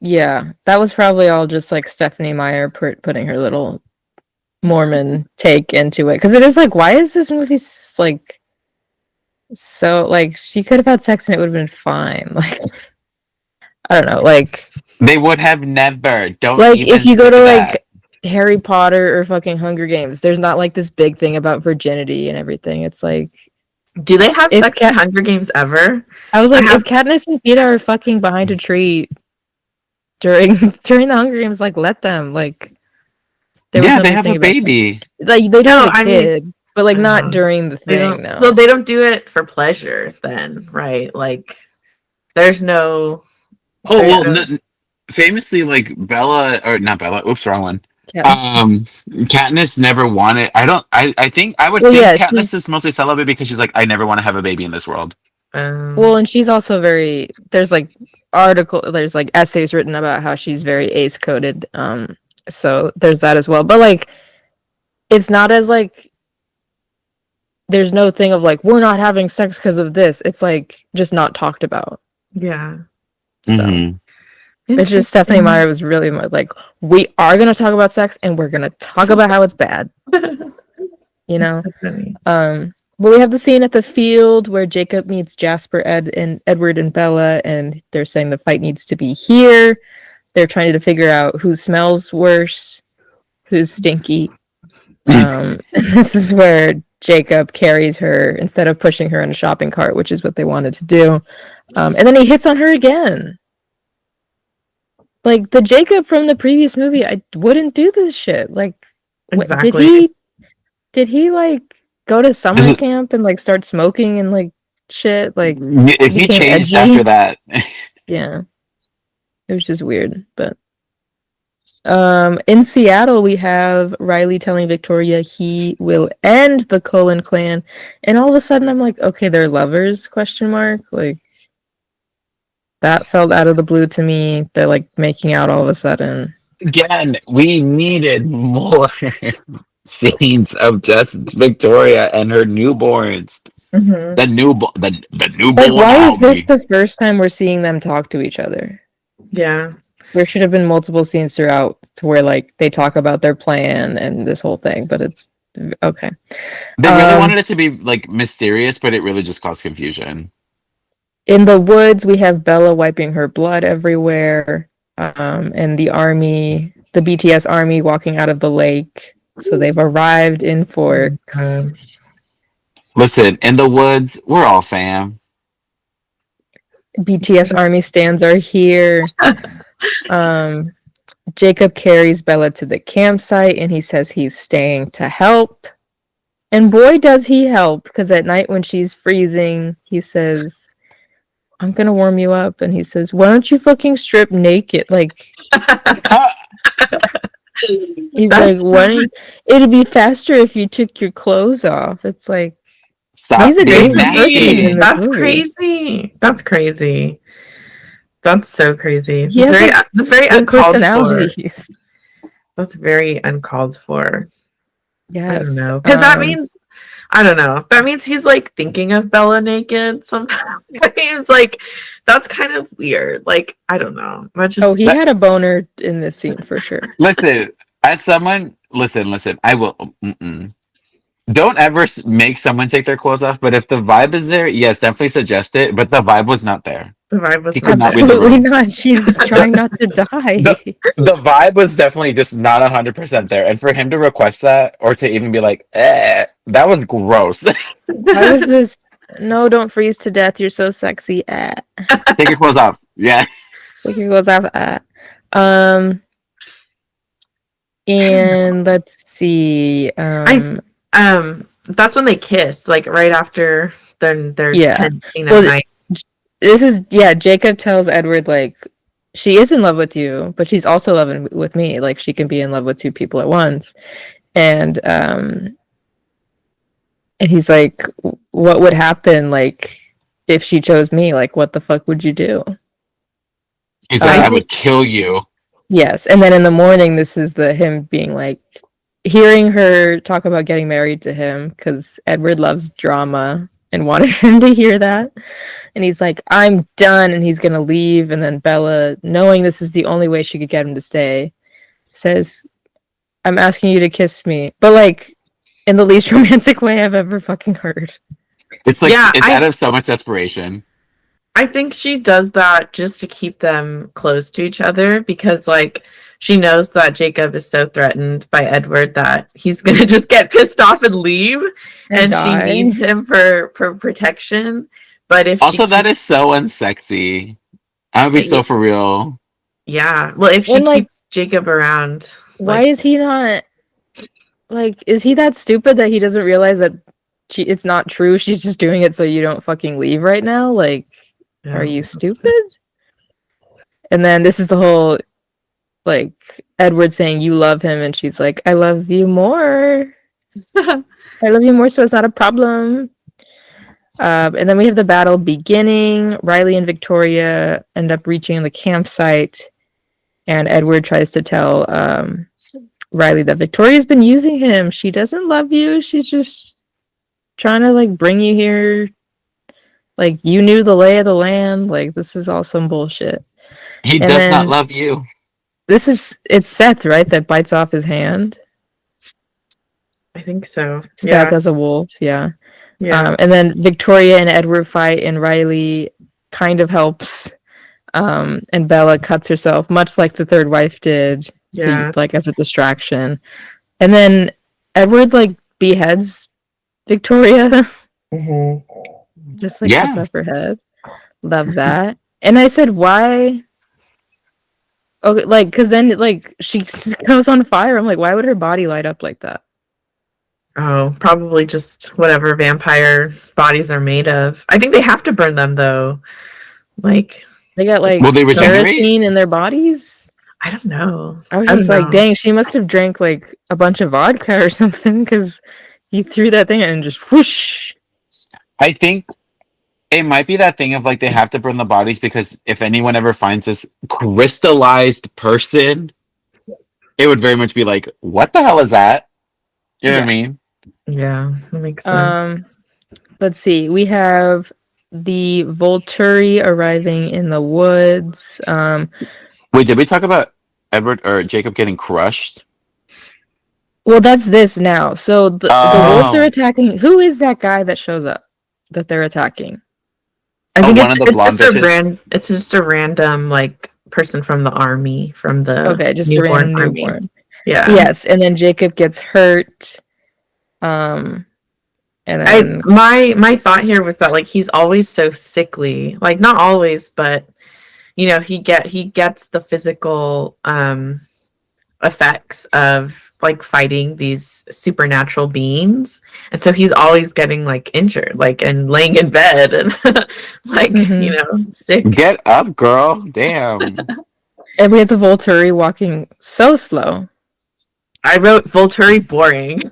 that was probably all just like Stephanie Meyer putting her little Mormon take into it, because it is like, why is this movie like so like she could have had sex and it would have been fine. Like I don't know, like they would have never. Don't like even if you go to that. like Harry Potter or fucking Hunger Games, there's not like this big thing about virginity and everything. It's like, do they have sex in Hunger Games ever? I was like, if Katniss and Peeta are fucking behind a tree during the Hunger Games, like let them. Like they have a baby. Like they don't have a kid. but like not during the thing. No. So they don't do it for pleasure, then, right? Like, there's no. Oh well, famously, like Bella or not Bella. Oops, wrong one. Katniss never wanted. I think I would think Katniss is mostly celibate because she's like, I never want to have a baby in this world. Well, and she's also very. There's like there's like essays written about how she's very ace coded. So there's that as well. But like, it's not as like. There's no thing of like we're not having sex because of this. It's like just not talked about. Yeah. So it's just Stephanie Meyer was really like, we are gonna talk about sex and we're gonna talk about how it's bad. You know. Well, we have the scene at the field where Jacob meets Jasper, Edward, and Bella, and they're saying the fight needs to be here. They're trying to figure out who smells worse, who's stinky. This is where Jacob carries her instead of pushing her in a shopping cart, which is what they wanted to do. And then he hits on her again. Like the Jacob from the previous movie, I wouldn't do this shit. Like, exactly. Did he like go to summer camp and like start smoking and like shit? Like, if he changed edgy after that, yeah, it was just weird. But in Seattle, we have Riley telling Victoria he will end the Cullen clan, and all of a sudden, I'm like, okay, they're lovers? ? Like, that felt out of the blue to me. They're like making out all of a sudden. Again, we needed more scenes of just Victoria and her newborns. Mm-hmm. The newborn. Like, why is this the first time we're seeing them talk to each other? Yeah. There should have been multiple scenes throughout to where like they talk about their plan and this whole thing, but it's okay. They really wanted it to be like mysterious, but it really just caused confusion. In the woods, we have Bella wiping her blood everywhere, and the BTS army walking out of the lake. So they've arrived in Forks. Listen, in the woods, we're all fam. BTS army stands are here. Jacob carries Bella to the campsite and he says he's staying to help. And boy, does he help, because at night when she's freezing, he says, I'm gonna warm you up. And he says, why don't you fucking strip naked? Like, he's like, it'd be faster if you took your clothes off. It's like, he's a different person. That's crazy. That's crazy. That's so crazy. That's very uncalled for. That's very uncalled for. Yes. I don't know. Because that means, I don't know. That means he's like thinking of Bella naked somehow. He's like, that's kind of weird. Like, I don't know. He had a boner in this scene for sure. Listen, as someone, listen, I will. Don't ever make someone take their clothes off, but if the vibe is there, yes, definitely suggest it. But the vibe was not there. The vibe was absolutely not. She's trying not to die. The vibe was definitely just not 100% there. And for him to request that, or to even be like, that was gross. Why was this? No, don't freeze to death. You're so sexy. Take your clothes off. Yeah. Take your clothes off. And let's see. That's when they kiss, like right after their tenting at night. This is Jacob tells Edward like she is in love with you, but she's also loving with me. Like she can be in love with two people at once. And he's like, what would happen like if she chose me? Like what the fuck would you do? He's like, I would kill you. Yes. And then in the morning, this is him being like, hearing her talk about getting married to him, because Edward loves drama and wanted him to hear that. And he's like, I'm done. And he's going to leave. And then Bella, knowing this is the only way she could get him to stay, says, I'm asking you to kiss me. But like in the least romantic way I've ever fucking heard. It's like, it's out of so much desperation. I think she does that just to keep them close to each other, because like she knows that Jacob is so threatened by Edward that he's gonna just get pissed off and leave, and she needs him for protection. But if that is so unsexy. I would be so for real. Yeah. Well, if she keeps Jacob around, why is he not Like, is he that stupid that he doesn't realize that it's not true? She's just doing it so you don't fucking leave right now? Like, Yeah. are you stupid? And then this is the whole, like, Edward saying you love him, and she's like, I love you more. I love you more, so it's not a problem. And then we have the battle beginning. Riley and Victoria end up reaching the campsite, and Edward tries to tell Riley that Victoria's been using him. She doesn't love you. She's just trying to, like, bring you here. Like, you knew the lay of the land. Like, this is all some bullshit. He And does not then- love you. It's Seth, right? That bites off his hand. I think so. Stabbed as a wolf, yeah. Yeah. And then Victoria and Edward fight, and Riley kind of helps. And Bella cuts herself, much like the third wife did, Yeah. like, as a distraction. And then Edward, like, beheads Victoria, just, like, Yeah. cuts off her head. Love that. And I said, why? Okay, like, because then, like, she goes on fire. I'm like, why would her body light up like that? Oh, probably just whatever vampire bodies are made of. I think they have to burn them though. Like, They got, like, Will they regenerate? kerosene in their bodies. I don't know. I was I just don't like, know. dang, she must have drank, like, a bunch of vodka or something, because he threw that thing and just whoosh. I think it might be that thing of, like, they have to burn the bodies because if anyone ever finds this crystallized person, it would very much be like, what the hell is that? You know what I mean? Yeah, that makes sense. Let's see. We have the Volturi arriving in the woods. Wait, did we talk about Edward or Jacob getting crushed? Well, that's this now. So the wolves are attacking. Who is that guy that shows up that they're attacking? I think one of the it's blonde just bitches? it's just a random like person from the army, from the Okay, just a newborn random army. newborn. Yeah. Yes, and then Jacob gets hurt. And then My thought here was that, like, he's always so sickly. Like, not always, but you know, he gets the physical effects of, like, fighting these supernatural beings, and so he's always getting, like, injured, like, and laying in bed and like, you know, sick. Get up, girl. Damn. and we have the Volturi walking so slow. I wrote Volturi boring.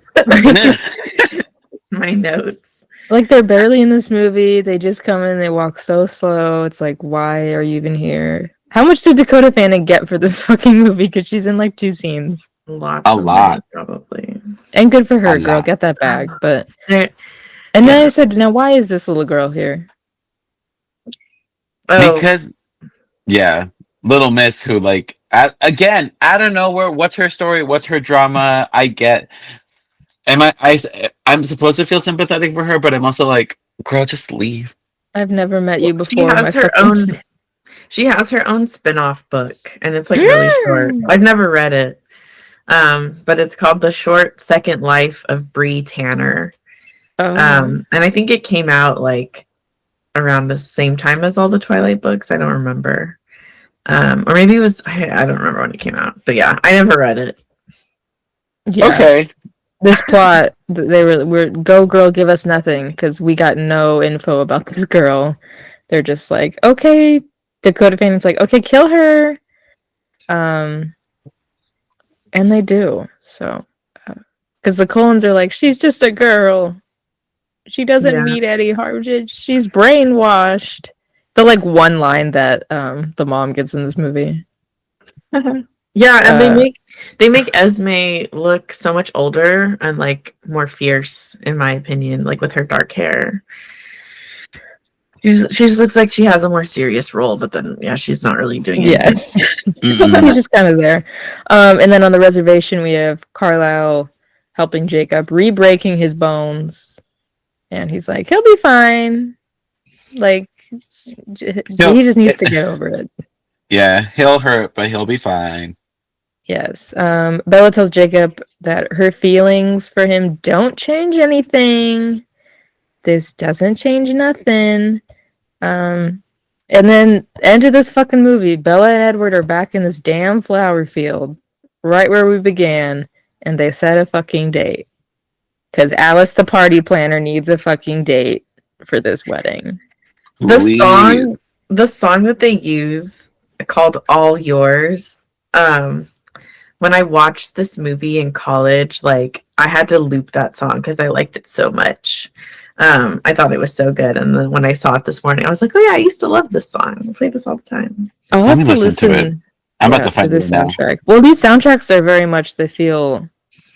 My notes. Like, they're barely in this movie. They just come in, they walk so slow. It's like, why are you even here? How much did Dakota Fanning get for this fucking movie? Because she's in, like, 2 scenes. Lots A of lot. money, probably. And good for her, A girl. lot. Get that bag. But There- and then Yeah. I said, now why is this little girl here? Oh, Because, yeah, Little Miss, who, like, again, out of nowhere, what's her story? What's her drama? I get. I'm supposed to feel sympathetic for her, but I'm also like, girl, just leave. I've never met you she before. has her own. She has her own spin-off book, and it's, like, really short. I've never read it, but it's called The Short Second Life of Bree Tanner. And I think it came out, like, around the same time as all the Twilight books. I don't remember, or maybe it was. I don't remember when it came out, but yeah, I never read it. Yeah. Okay. This plot, they were go girl, give us nothing, because we got no info about this girl. They're just like, okay, Dakota Fanning's like, okay, kill her, and they do. So, because the Cullens are like, she's just a girl. She doesn't Yeah. meet any harm. She's brainwashed. The, like, one line that the mom gets in this movie. Yeah, and they make Esme look so much older and, like, more fierce, in my opinion, like, with her dark hair. She just looks like she has a more serious role, but then, yeah, she's not really doing anything. Yeah. He's just kind of there. And then on the reservation, we have Carlisle helping Jacob, re-breaking his bones. And he's like, he'll be fine. Like, he just needs to get over it. Yeah, he'll hurt, but he'll be fine. Yes. Bella tells Jacob that her feelings for him don't change anything. This doesn't change nothing. And then end of this fucking movie, Bella and Edward are back in this damn flower field, right where we began, and they set a fucking date. Because Alice the party planner needs a fucking date for this wedding. The song that they use called All Yours. When I watched this movie in college, like I had to loop that song because I liked it so much. I thought it was so good, and then when I saw it this morning, I was like, "Oh yeah, I used to love this song. I play this all the time." I'll have to listen to it. I'm about to find the soundtrack. Well, these soundtracks are very much, they feel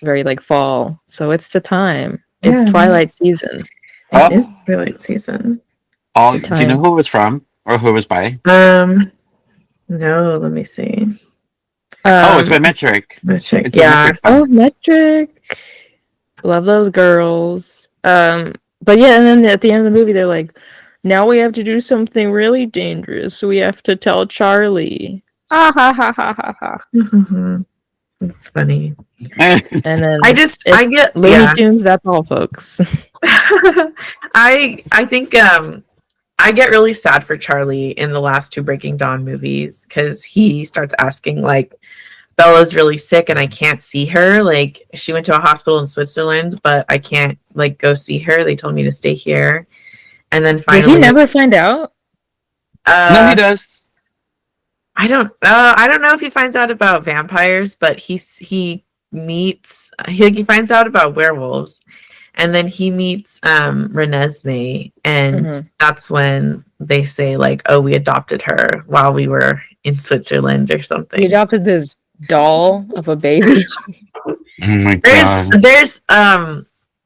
very like fall, so it's the time. It's Twilight season. It is Twilight season. Do you know who it was from or who it was by? No, let me see. It's by Metric. Metric. Metric. Love those girls. But yeah, and then at the end of the movie, they're like, now we have to do something really dangerous. So we have to tell Charlie. Ha ha ha ha ha ha. That's funny. And then I get Looney Tunes. That's all, folks. I think I get really sad for Charlie in the last two Breaking Dawn movies because he starts asking like, Bella's really sick and I can't see her. Like she went to a hospital in Switzerland, but I can't like go see her. They told me to stay here. And then finally, does he never find out? No, he does. I don't know if he finds out about vampires, but he finds out about werewolves, and then he meets Renesmee, and that's when they say like, "Oh, we adopted her while we were in Switzerland or something." We adopted this doll of a baby. Oh my god. There's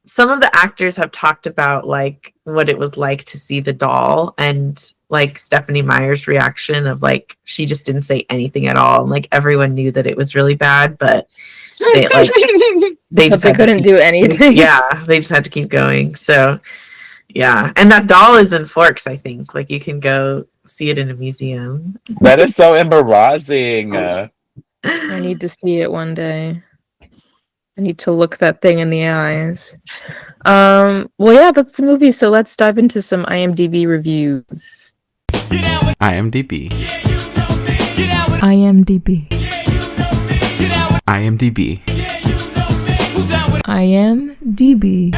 some of the actors have talked about like what it was like to see the doll, and like Stephanie Meyer's reaction of like she just didn't say anything at all, and like everyone knew that it was really bad, but they couldn't do anything. Yeah, they just had to keep going. So yeah, and that doll is in Forks, I think. Like you can go see it in a museum. That is so embarrassing. I need to see it one day. I need to look that thing in the eyes. Well, yeah, that's the movie. So let's dive into some IMDb reviews. IMDb. IMDb. IMDb. IMDb.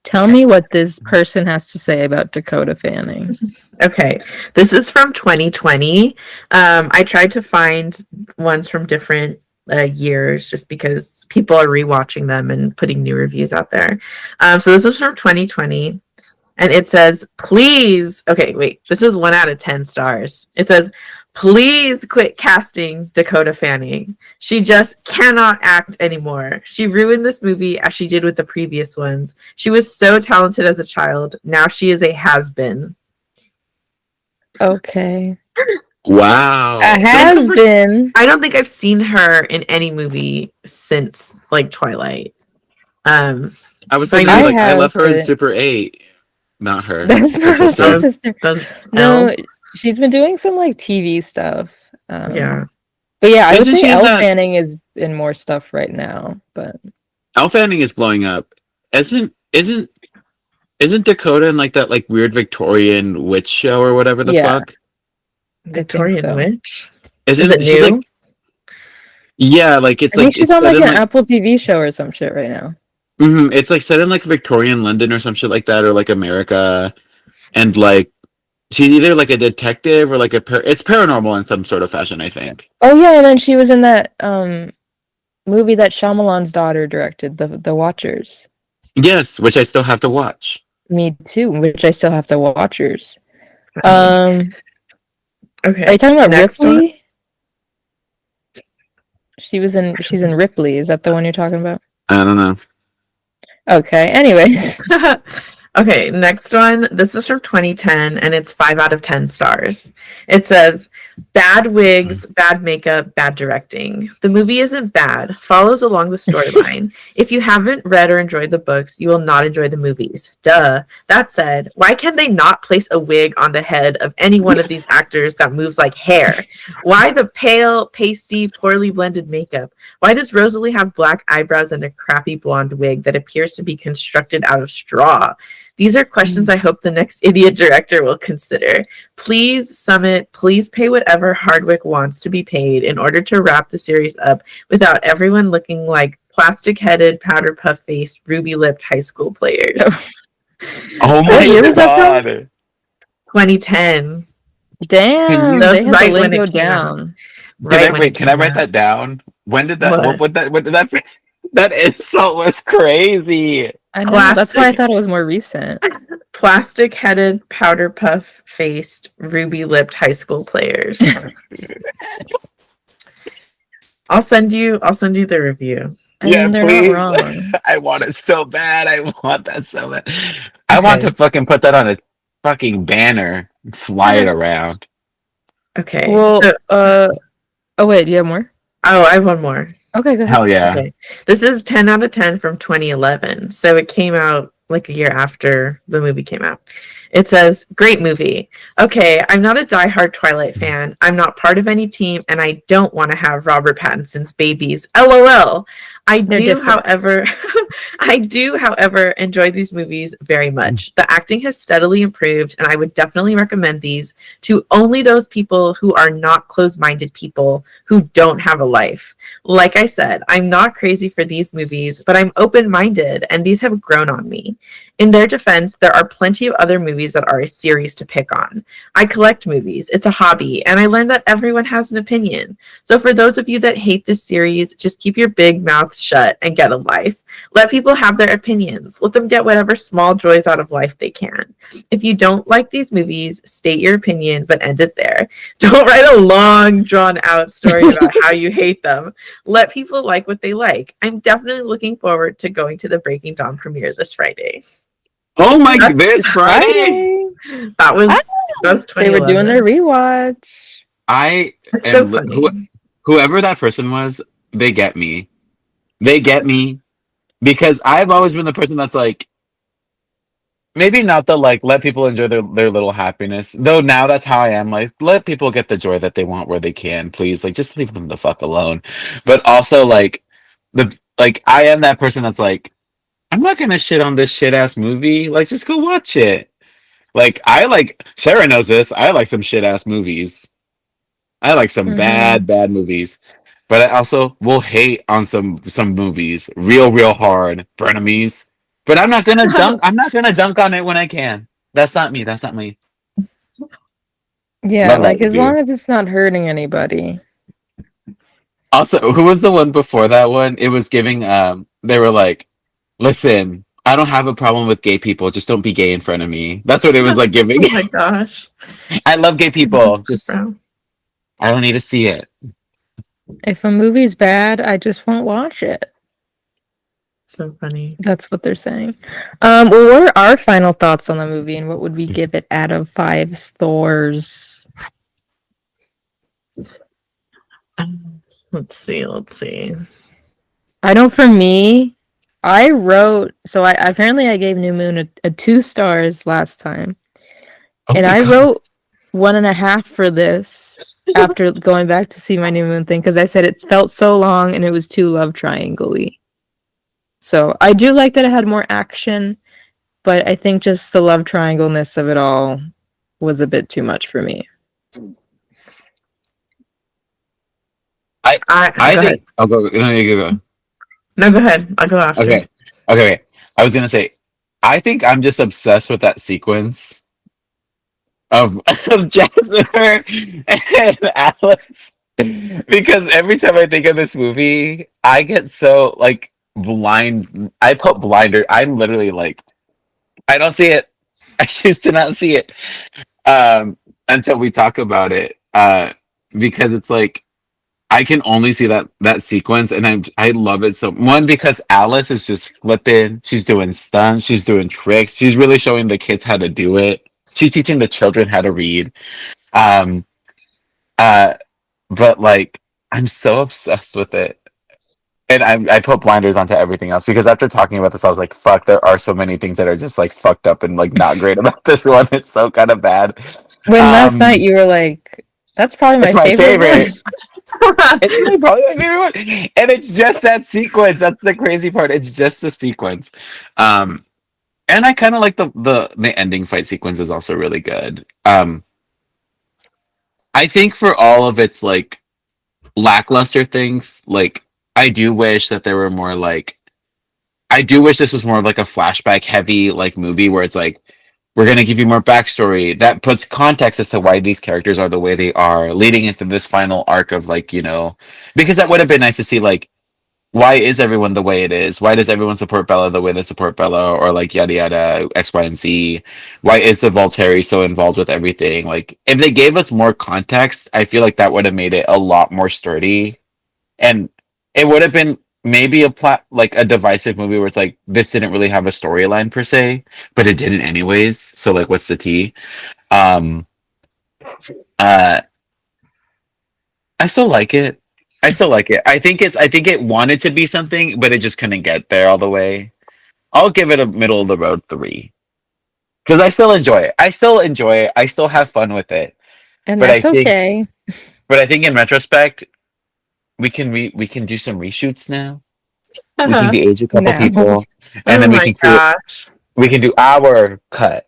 Tell me what this person has to say about Dakota Fanning. Okay, this is from 2020. I tried to find ones from different years just because people are rewatching them and putting new reviews out there. So this is from 2020, and it says, please, okay, wait, this is 1 out of 10 stars. It says, please quit casting Dakota Fanning. She just cannot act anymore. She ruined this movie as she did with the previous ones. She was so talented as a child. Now she is a has-been. Okay. Wow. A has-been. I don't think I've seen her in any movie since like Twilight. I was thinking I love her in Super 8. Not her. That's not her sister. No, No, she's been doing some like TV stuff. yeah. But yeah, I would Isn't say she in Elle that- Fanning is in more stuff right now. But Elle Fanning is blowing up. Isn't Dakota in like that like weird Victorian witch show or whatever the fuck? Victorian so. Witch. Is it she's new? like, yeah, like it's I think like she's it's on set like in, an like, Apple TV show or some shit right now. it's like set in like Victorian London or some shit like that, or like America, and like she's either like a detective or like it's paranormal in some sort of fashion, I think. Oh yeah, and then she was in that movie that Shyamalan's daughter directed, The Watchers. Yes, which I still have to watch. Me too, which I still have to watchers. Okay. Are you talking about Next Ripley? She's in Ripley. Is that the one you're talking about? I don't know. Okay. Anyways. Okay, next one. This is from 2010, and it's 5 out of 10 stars. It says, bad wigs, bad makeup, bad directing. The movie isn't bad, follows along the storyline. If you haven't read or enjoyed the books, you will not enjoy the movies. Duh. That said, why can they not place a wig on the head of any one of these actors that moves like hair? Why the pale, pasty, poorly blended makeup? Why does Rosalie have black eyebrows and a crappy blonde wig that appears to be constructed out of straw? These are questions I hope the next idiot director will consider. Please, Summit, please pay whatever Hardwick wants to be paid in order to wrap the series up without everyone looking like plastic-headed, powder-puff-faced, ruby-lipped high school players. Oh What year my was that from? god. 2010. Damn, That's they had right the when lingo it came out. down. Can I write that down? When did that What? what did that that insult was crazy. I know. That's why I thought it was more recent. Plastic-headed, powder-puff-faced, ruby-lipped high school players. I'll send you the review. I mean, they're please. not wrong. I want it so bad. I want that so bad. I want to fucking put that on a fucking banner and fly it around. Okay. Well, oh wait, do you have more? Oh, I have one more. Okay, go ahead. Hell yeah. Okay. This is 10 out of 10 from 2011. So it came out like a year after the movie came out. It says, great movie. Okay, I'm not a diehard Twilight fan. I'm not part of any team, and I don't want to have Robert Pattinson's babies. LOL. I do, however, enjoy these movies very much. The acting has steadily improved, and I would definitely recommend these to only those people who are not closed-minded people who don't have a life. Like I said, I'm not crazy for these movies, but I'm open-minded, and these have grown on me. In their defense, there are plenty of other movies that are a series to pick on. I collect movies. It's a hobby, and I learned that everyone has an opinion. So for those of you that hate this series, just keep your big mouths shut and get a life. Let people have their opinions. Let them get whatever small joys out of life they can. If you don't like these movies, state your opinion, but end it there. Don't write a long, drawn-out story about how you hate them. Let people like what they like. I'm definitely looking forward to going to the Breaking Dawn premiere this Friday. Oh my god, this Friday. That was They were doing their rewatch. It's so funny. Whoever that person was, they get me. They get me because I've always been the person that's like, maybe not the like let people enjoy their little happiness. Though now that's how I am. Like, let people get the joy that they want where they can, please. Like, just leave them the fuck alone. But also like I am that person that's like, I'm not gonna shit on this shit ass movie. Like, just go watch it. Like, Sarah knows this. I like some shit ass movies. I like some bad movies. But I also will hate on some movies real hard. Frenemies. But I'm not gonna dunk. I'm not gonna dunk on it when I can. That's not me. Yeah, Love like that as review. long as it's not hurting anybody. Also, who was the one before that one? It was giving. They were like, "Listen, I don't have a problem with gay people. Just don't be gay in front of me." That's what it was like giving. Oh my gosh. I love gay people. Just I don't need to see it. If a movie's bad, I just won't watch it. So funny. That's what they're saying. Well, what are our final thoughts on the movie, and what would we give it out of 5 stars? Let's see. I know for me, I wrote. So I gave New Moon a 2 stars last time, and I wrote 1.5 for this after going back to see my New Moon thing because I said it felt so long and it was too love triangle-y. So I do like that it had more action, but I think just the love triangle-ness of it all was a bit too much for me. I think I'll go. No, you go. No, go ahead. I'll go after. Okay. I was gonna say, I think I'm just obsessed with that sequence of Jasper and Alex because every time I think of this movie, I get so like blind. I put blinder. I'm literally like, I don't see it. I choose to not see it until we talk about it because it's like I can only see that sequence, and I love it so. One, because Alice is just flipping. She's doing stunts. She's doing tricks. She's really showing the kids how to do it. She's teaching the children how to read. But like, I'm so obsessed with it, and I put blinders onto everything else because after talking about this, I was like, "Fuck!" There are so many things that are just like fucked up and like not great about this one. It's so kind of bad. When last night you were like, "That's probably my favorite." It's probably my favorite one, and it's just that sequence. That's the crazy part. It's just the sequence. And I kind of like the ending fight sequence is also really good. I think for all of its like lackluster things, like I do wish that there were more like I do wish this was more of like a flashback heavy like movie where it's like we're gonna give you more backstory that puts context as to why these characters are the way they are, leading into this final arc of like, because that would have been nice to see like why is everyone the way it is? Why does everyone support Bella the way they support Bella, or like yada yada X, Y, and Z? Why is the Volteri so involved with everything? Like, if they gave us more context, I feel like that would have made it a lot more sturdy, and it would have been maybe a plot like a divisive movie where it's like this didn't really have a storyline per se, but it didn't anyways. So like, what's the tea? Um, uh, I still like it. I still like it. I think it wanted to be something, but it just couldn't get there all the way. I'll give it a middle of the road 3. Because I still enjoy it. I still enjoy it. I still have fun with it. And But that's I think okay. but I think in retrospect, we can do some reshoots now. We can de-age a couple No. people. And then gosh. we can do our cut.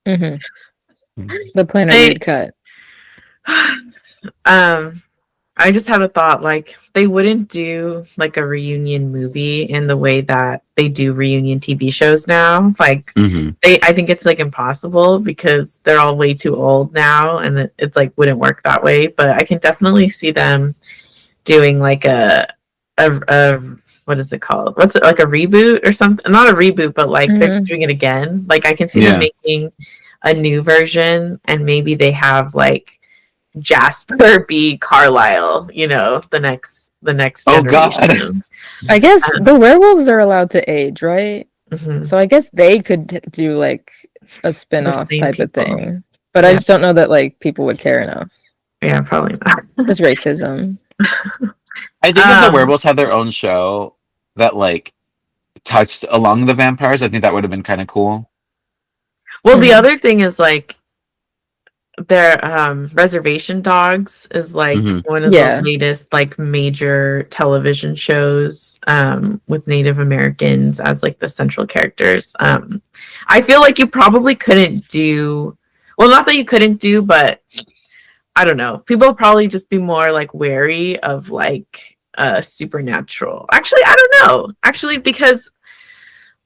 Hmm. The Planet They- Weed cut. I just have a thought, like they wouldn't do like a reunion movie in the way that they do reunion TV shows now. Like I think it's like impossible because they're all way too old now, and it's like wouldn't work that way. But I can definitely see them doing like a what is it called? What's it, like a reboot or something? Not a reboot, but like they're just doing it again. Like I can see them making a new version, and maybe they have like Jasper B. Carlisle, the next Oh, generation. God. I guess the werewolves are allowed to age, right? Mhm. So I guess they could do like a spin-off same type of people. thing. But I Yeah. just don't know that like people would care enough. Yeah, probably not. It's racism. I think if the werewolves had their own show that like touched along the vampires, I think that would have been kind of cool. Well, the other thing is like their Reservation Dogs is like one of the latest like major television shows with Native Americans as like the central characters. I feel like you probably couldn't do, well, not that you couldn't do, but I don't know. People would probably just be more like wary of like supernatural. Actually, I don't know. Actually, because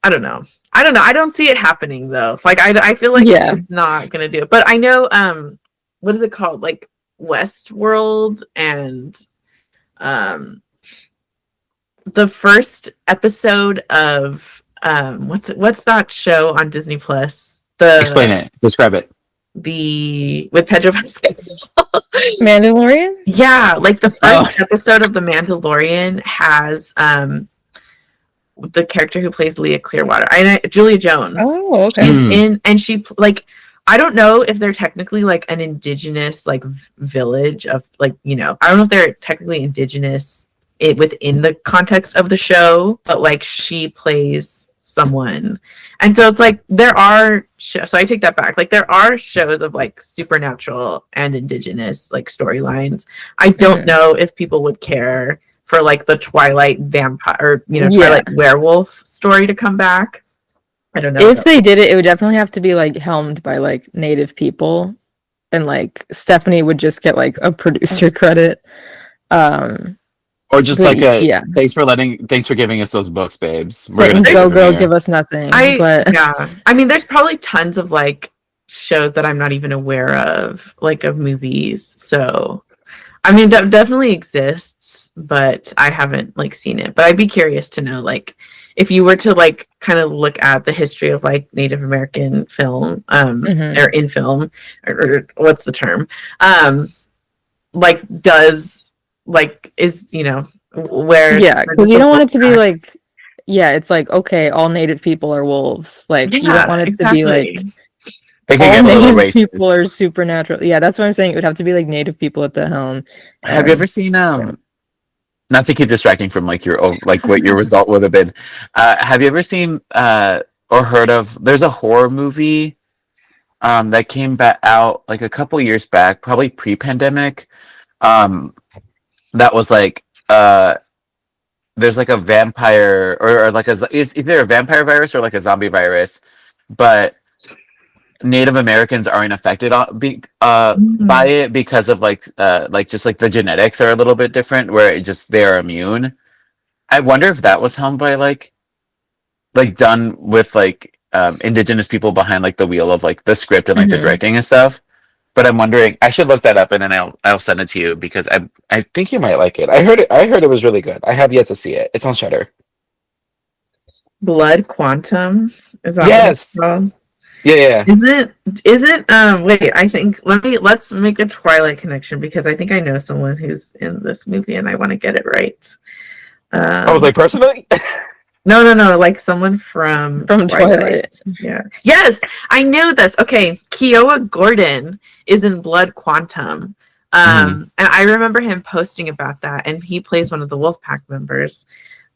I don't know. I don't see it happening though. Like I feel like it's not gonna do it. But I know what is it called? Like Westworld and the first episode of what's that show on Disney Plus? Explain it. Describe it. With Pedro Pascal. Mandalorian? Yeah, like the first episode of The Mandalorian has the character who plays Leah Clearwater, Julia Jones. Oh, okay. She's in, and she like, I don't know if they're technically like an indigenous like village of like, I don't know if they're technically indigenous within the context of the show, but like she plays someone, and so it's like there are so I take that back. Like there are shows of like supernatural and indigenous like storylines. I don't know if people would care for like the Twilight vampire, Twilight werewolf story to come back. I don't know. If they did it, it would definitely have to be like helmed by like native people, and like Stephanie would just get like a producer credit. Or just like thanks for giving us those books, babes. We're gonna go give us nothing. I mean, there's probably tons of like shows that I'm not even aware of, like of movies. So I mean, that definitely exists, but I haven't like seen it. But I'd be curious to know, like, if you were to like kind of look at the history of like Native American film, or in film, or what's the term? Like, does like is where? Yeah, because you don't want it to be like, it's like okay, all Native people are wolves. Like you don't want it to be like. All Native people are supernatural. Yeah, that's what I'm saying. It would have to be like Native people at the helm. Have you ever seen not to keep distracting from like your like what your result would have been? Have you ever seen or heard of? There's a horror movie that came back out like a couple years back, probably pre-pandemic. That was like there's like a vampire or like it's either a vampire virus or like a zombie virus but Native Americans aren't affected by it because of like just like the genetics are a little bit different, where it just they are immune. I wonder if that was helmed by like done with like indigenous people behind like the wheel of like the script and like the directing and stuff. But I'm wondering, I should look that up and then I'll send it to you because I think you might like it. I heard it was really good. I have yet to see it. It's on Shudder. Blood Quantum, is that Yes. what it's called? Yeah. Is it wait, I think let's make a Twilight connection because I think I know someone who's in this movie and I want to get it right. Like personally? No, like someone from Twilight. Yeah. Yes, I knew this. Okay, Kiowa Gordon is in Blood Quantum. And I remember him posting about that, and he plays one of the Wolfpack members.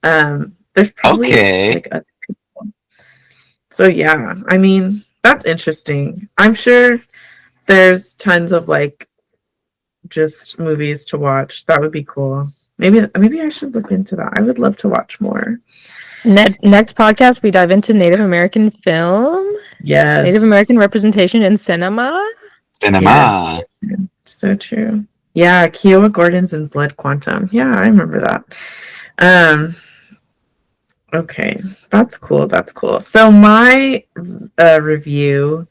There's probably like other people. So yeah, I mean, that's interesting. I'm sure there's tons of like just movies to watch. That would be cool. Maybe I should look into that. I would love to watch more. Next podcast, we dive into Native American film. Yes. Native American representation in cinema. Cinema. Yes. So true. Yeah, Kiowa Gordon's in Blood Quantum. Yeah, I remember that. Okay, that's cool. So my review,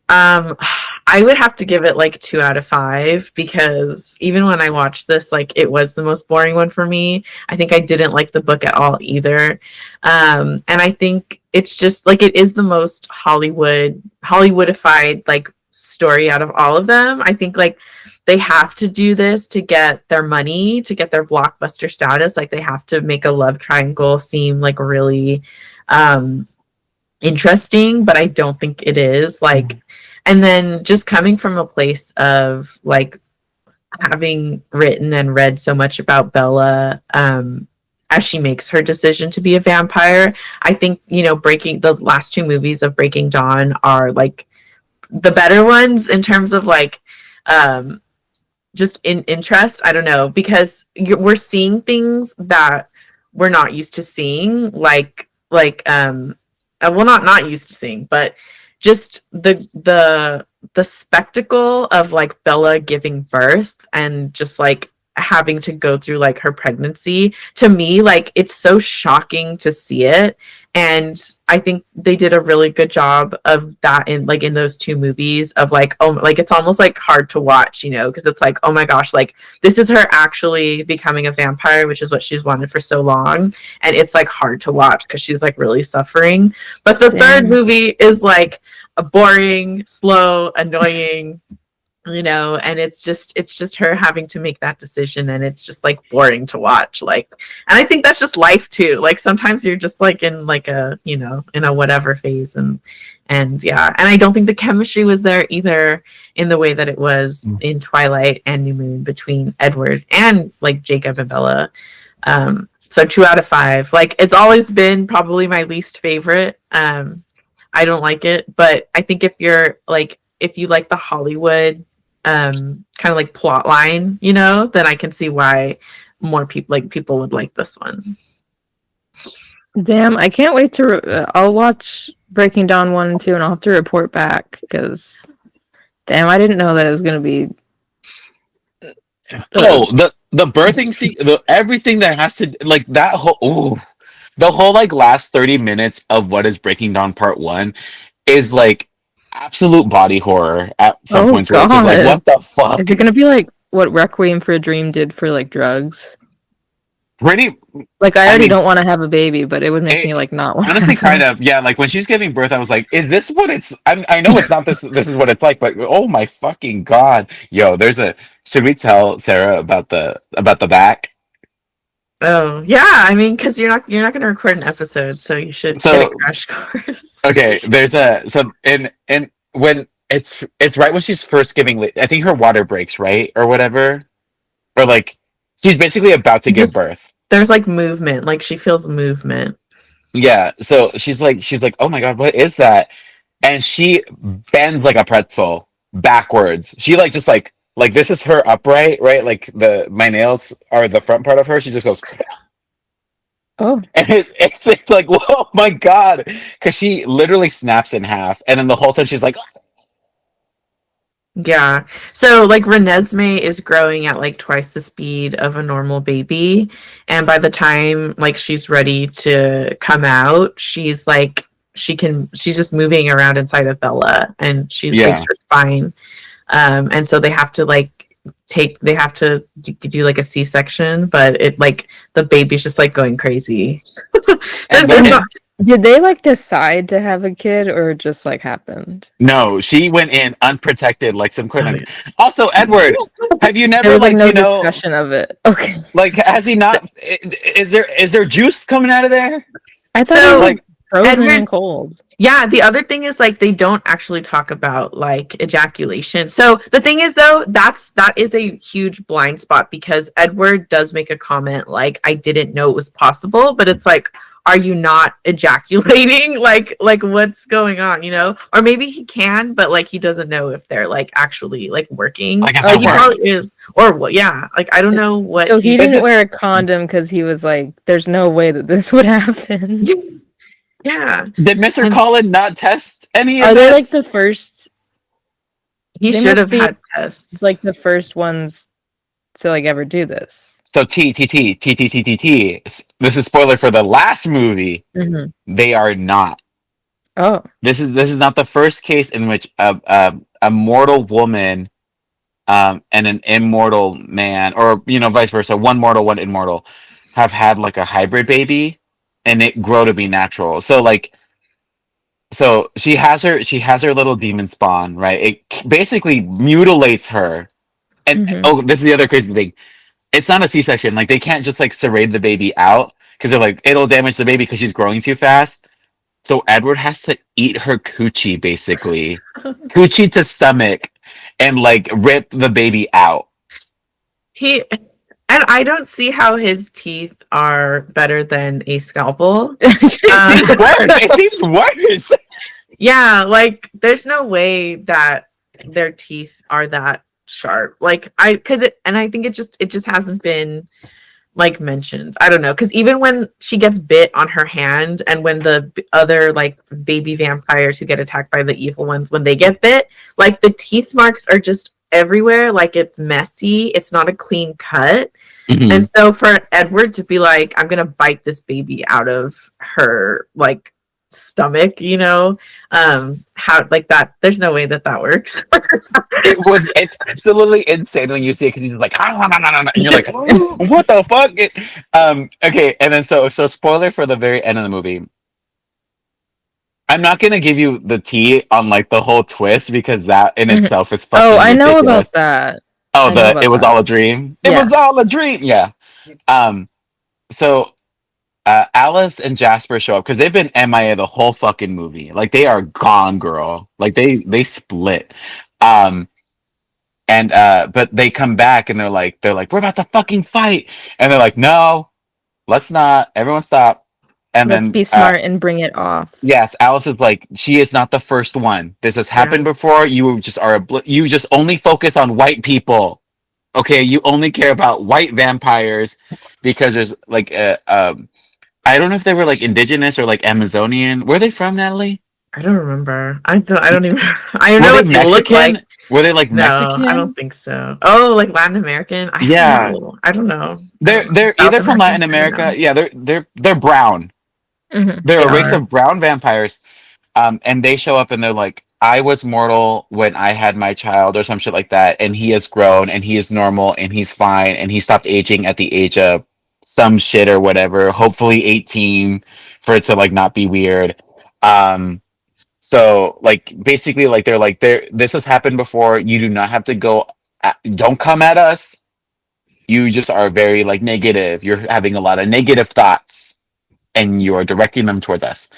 I would have to give it like 2 out of 5 because even when I watched this, like it was the most boring one for me. I think I didn't like the book at all either. And I think it's just like it is the most Hollywoodified like story out of all of them. I think like they have to do this to get their money, to get their blockbuster status. Like they have to make a love triangle seem like really interesting, but I don't think it is. Like, and then just coming from a place of like having written and read so much about Bella as she makes her decision to be a vampire, I think, you know, the last 2 movies of Breaking Dawn are like the better ones in terms of like just in interest. I don't know, because we're seeing things that we're not used to seeing, like well, not used to seeing, but just the spectacle of like Bella giving birth and just like having to go through like her pregnancy, to me, like it's so shocking to see it. And I think they did a really good job of that in those 2 movies of like, oh, like it's almost like hard to watch, you know, because it's like, oh my gosh, like this is her actually becoming a vampire, which is what she's wanted for so long, and it's like hard to watch because she's like really suffering. But the third movie is like a boring, slow, annoying, you know, and it's just her having to make that decision, and it's just like boring to watch. Like, and I think that's just life too. Like sometimes you're just like in like a, you know, in a whatever phase, and yeah, and I don't think the chemistry was there either in the way that it was in Twilight and New Moon between Edward and like Jacob and Bella. So 2 out of 5. Like it's always been probably my least favorite. I don't like it, but I think if you like the Hollywood kind of like plot line, you know, then I can see why more people would like this one. Damn, I can't wait to I'll watch Breaking Dawn 1 and 2 and I'll have to report back because damn, I didn't know that it was gonna be the birthing scene, everything that has to like that whole the whole like last 30 minutes of what is Breaking Dawn Part 1 is like absolute body horror at some points where it's just like, what the fuck? Is it gonna be like what Requiem for a Dream did for like drugs? Pretty like I already don't want to have a baby, but it would make me like not want honestly kind of, yeah, like when she's giving birth I was like, is this what it's I know it's not this is what it's like, but oh my fucking god. Yo, should we tell Sarah about the back? Oh yeah, I mean, because you're not going to record an episode, so you should get a crash course. Okay, there's and when it's right when she's first giving, I think her water breaks, right, or whatever, or like she's basically about to give birth. There's like movement, like she feels movement. Yeah, so she's like, oh my god, what is that? And she bends like a pretzel backwards. She like just like this is her upright, right? Like my nails are the front part of her. She just goes, Oh, And it's like, whoa, my God. Because she literally snaps in half. And then the whole time she's like, Yeah. So like Renesmee is growing at like twice the speed of a normal baby. And by the time like she's ready to come out, she's just moving around inside of Bella and she breaks yeah. her spine. And so they have to do like a C-section, but it like the baby's just like going crazy. And It's not- did they like decide to have a kid or it just like happened? no, she went in unprotected, like some kind of. Also, Edward, have you There never was like like no you know, discussion of it. Okay. like has he not? Is there juice coming out of there? I thought So, it was Like, frozen Edward- and cold. Yeah, the other thing is like they don't actually talk about like ejaculation. So the thing is though, that is a huge blind spot because Edward does make a comment like I didn't know it was possible, but it's like are you not ejaculating? Like what's going on, you know? Or maybe he can, but like he doesn't know if they're like actually like working. Like, if Like, they're he working. probably is. Or well, yeah, like I don't know what So he didn't wear a condom because he was like, "There's no way that this would happen." Yeah. did Mr. And- Collin not test any of Are they like this? the first, He They should must have be, had tests. like the first ones to like ever do this? So T. This is spoiler for the last movie. Mm-hmm. They are not. Oh, This is not the first case in which a mortal woman and an immortal man, or you know, vice versa, one mortal, one immortal, have had like a hybrid baby, and it grow to be natural. So like, so she has her little demon spawn, right? It basically mutilates her, and Mhm. oh, this is the other crazy thing. It's not a C-section. Like they can't just like serrate the baby out because they're like it'll damage the baby because she's growing too fast. So Edward has to eat her coochie, basically, coochie to stomach, and like rip the baby out. And I don't see how his teeth are better than a scalpel. It seems worse. It seems worse. Yeah, like there's no way that their teeth are that sharp. Like I think it just hasn't been like mentioned. I don't know, because even when she gets bit on her hand and when the other like baby vampires who get attacked by the evil ones, when they get bit, like the teeth marks are just everywhere. Like it's messy. It's not a clean cut. Mhm. And so for Edward to be like, I'm gonna bite this baby out of her like stomach, you know, how like that, there's no way that works. It's absolutely insane when you see it because he's just like, and you're like, what the fuck? Okay, and then so spoiler for the very end of the movie. I'm not gonna give you the tea on like the whole twist because that in itself is fucking oh, I know ridiculous. about that. Oh, I know about it was that. all a dream. It Yeah. was all a dream. Yeah. So Alice and Jasper show up because they've been MIA the whole fucking movie. Like they are gone, girl. Like they split. But they come back and they're like we're about to fucking fight, and they're like, no, let's not. Everyone stop. And Let's then be smart and bring it off. yes, Alice is like, she is not the first one. This has happened before. You just you just only focus on white people. Okay, you only care about white vampires because there's like I don't know if they were like indigenous or like Amazonian. Where are they from, Natalie? I don't remember. I don't even. I Were know they what they look Mexican? like. Were they like No, Mexican? I don't think so. Oh, like Latin American? Yeah. I don't know. They're South either from Latin American? I America. don't know. Yeah, they're brown. Mhm. They're a They race are. of brown vampires. And they show up and they're like, I was mortal when I had my child or some shit like that, and he has grown and he is normal and he's fine and he stopped aging at the age of some shit or whatever, hopefully 18 for it to like not be weird. So like basically like they're like this has happened before. You do not have to don't come at us. You just are very like negative. You're having a lot of negative thoughts and you're directing them towards us.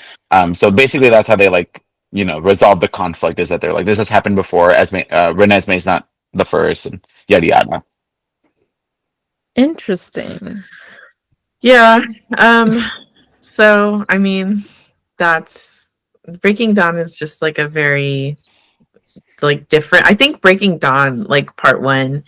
So basically that's how they like, you know, resolve the conflict, is that they're like, this has happened before. Renesmee is not the first, and yada yada. Interesting. Yeah. So I mean, that's Breaking Dawn is just like a very like different. I think Breaking Dawn, like part one,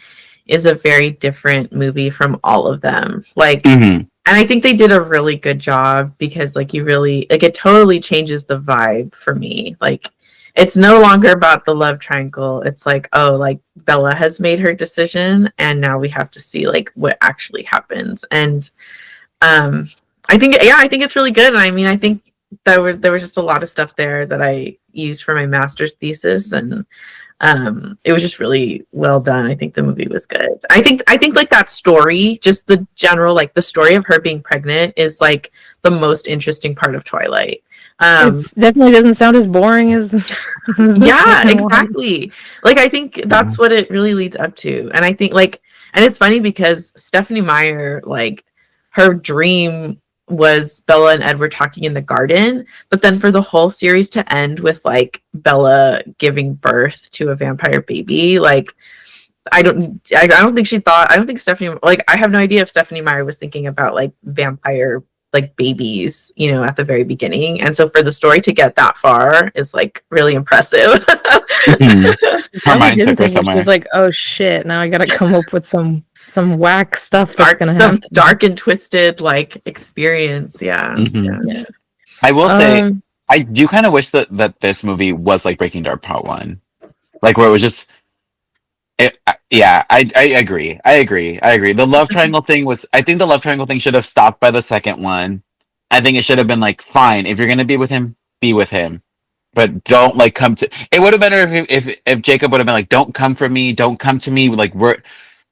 is a very different movie from all of them. Like Mm-hmm. And I think they did a really good job because like you really like it totally changes the vibe for me. Like it's no longer about the love triangle. It's like, oh, like Bella has made her decision and now we have to see like what actually happens. And I think it's really good. And I mean I think there was just a lot of stuff there that I used for my master's thesis, and it was just really well done. I think the movie was good. I think like that story, just the general like the story of her being pregnant is like the most interesting part of Twilight. It definitely doesn't sound as boring as yeah, exactly. Like I think that's what it really leads up to. And I think like, and it's funny because Stephenie Meyer, like her dream was Bella and Edward talking in the garden, but then for the whole series to end with like Bella giving birth to a vampire baby, like I don't think Stephenie, like I have no idea if Stephenie Meyer was thinking about like vampire like babies, you know, at the very beginning. And so for the story to get that far is like really impressive. Her mind took her She somewhere. was like, oh shit, now I gotta come up with some whack stuff that's gonna happen. Dark and twisted like experience. Yeah. Yeah. I will say I do kind of wish that this movie was like Breaking Dark Part 1. Like where it was just I agree. The love triangle thing was, I think the love triangle thing should have stopped by the second one. I think it should have been like, fine, if you're gonna be with him, be with him, but don't like come to. It would have been better if Jacob would have been like, don't come for me, don't come to me, like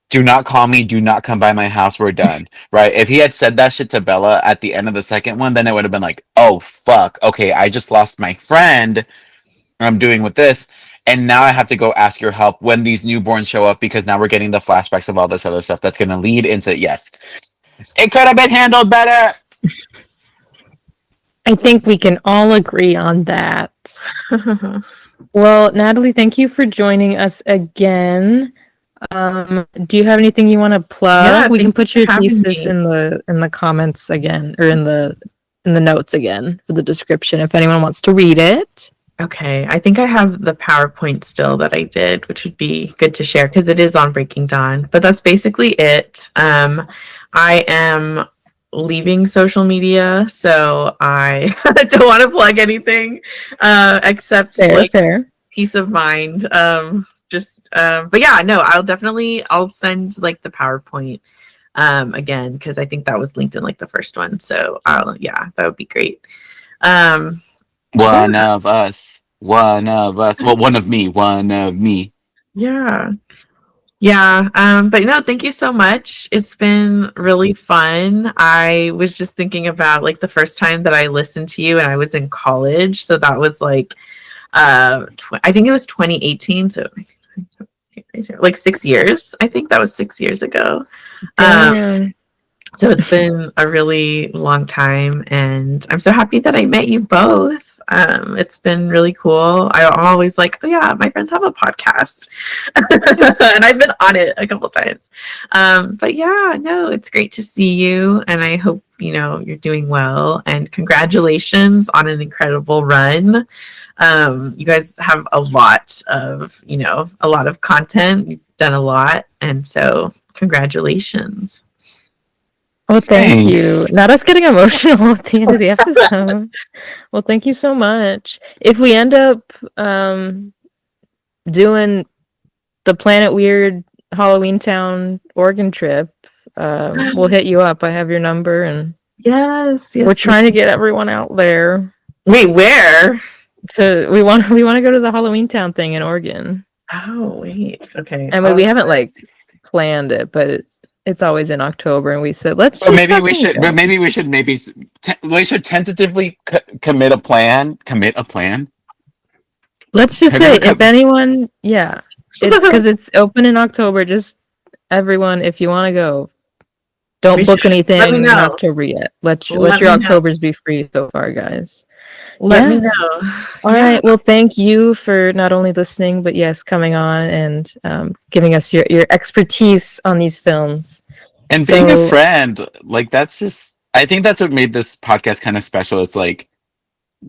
do not call me, do not come by my house, we're done. Right? If he had said that shit to Bella at the end of the second one, then it would have been like, oh fuck, okay, I just lost my friend. I'm doing with this. And now I have to go ask your help when these newborns show up, because now we're getting the flashbacks of all this other stuff that's going to lead into, yes, it could have been handled better. I think we can all agree on that. Well, Natalie, thank you for joining us again. Do you have anything you want to plug? Yeah, we can put your thesis me. in the comments again, or in the notes again for the description if anyone wants to read it. Okay, I think I have the PowerPoint still that I did, which would be good to share because it is on Breaking Dawn. But that's basically it. I am leaving social media, so I don't want to plug anything except fair. Peace of mind. But yeah, no, I'll send like the PowerPoint again because I think that was linked in like the first one. So that would be great. One of us. Well, one of me. Yeah. But no, thank you so much. It's been really fun. I was just thinking about like the first time that I listened to you and I was in college. So that was like, I think it was 2018. So like 6 years. I think that was 6 years ago. So it's been a really long time and I'm so happy that I met you both. It's been really cool. I'm always like, oh yeah, my friends have a podcast. And I've been on it a couple times. But yeah, no, it's great to see you. And I hope, you're doing well. And congratulations on an incredible run. You guys have a lot of content. You've done a lot. And so congratulations. Well, thank you. Not us getting emotional at the end of the episode. Well, thank you so much. If we end up doing the Planet Weird Halloween Town Oregon trip, we'll hit you up. I have your number, and yes, we're trying to get everyone out there. Wait, where? We want to go to the Halloween Town thing in Oregon. Oh, wait. Okay. I mean, we haven't planned it, but it's always in October, and we said maybe we should tentatively commit a plan. Let's just say if anyone, it's because it's open in October. Just everyone, if you want to go, don't book anything in October yet. Let your Octobers be free so far, guys. Let me know. All right. Well, thank you for not only listening, but coming on and giving us your expertise on these films. And being a friend, that's just, I think that's what made this podcast kind of special. It's like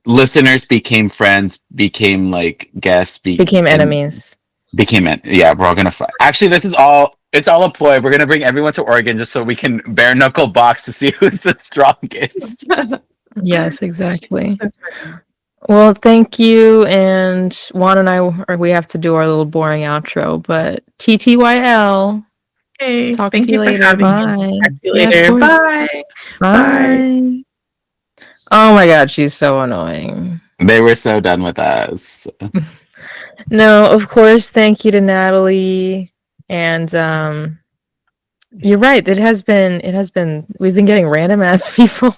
listeners became friends, became guests, became enemies. We're all gonna fight. Actually, this is all It's all a ploy. We're gonna bring everyone to Oregon just so we can bare knuckle box to see who's the strongest. Yes, exactly. Well, thank you. And Juan and we have to do our little boring outro, but TTYL. Hey, Talk thank to you you later. for having Bye. me. Talk to you Yeah, of later. course. Bye. Bye. Oh my God, she's so annoying. They were so done with us. No, of course, thank you to Natalie. And you're right. We've been getting random ass people.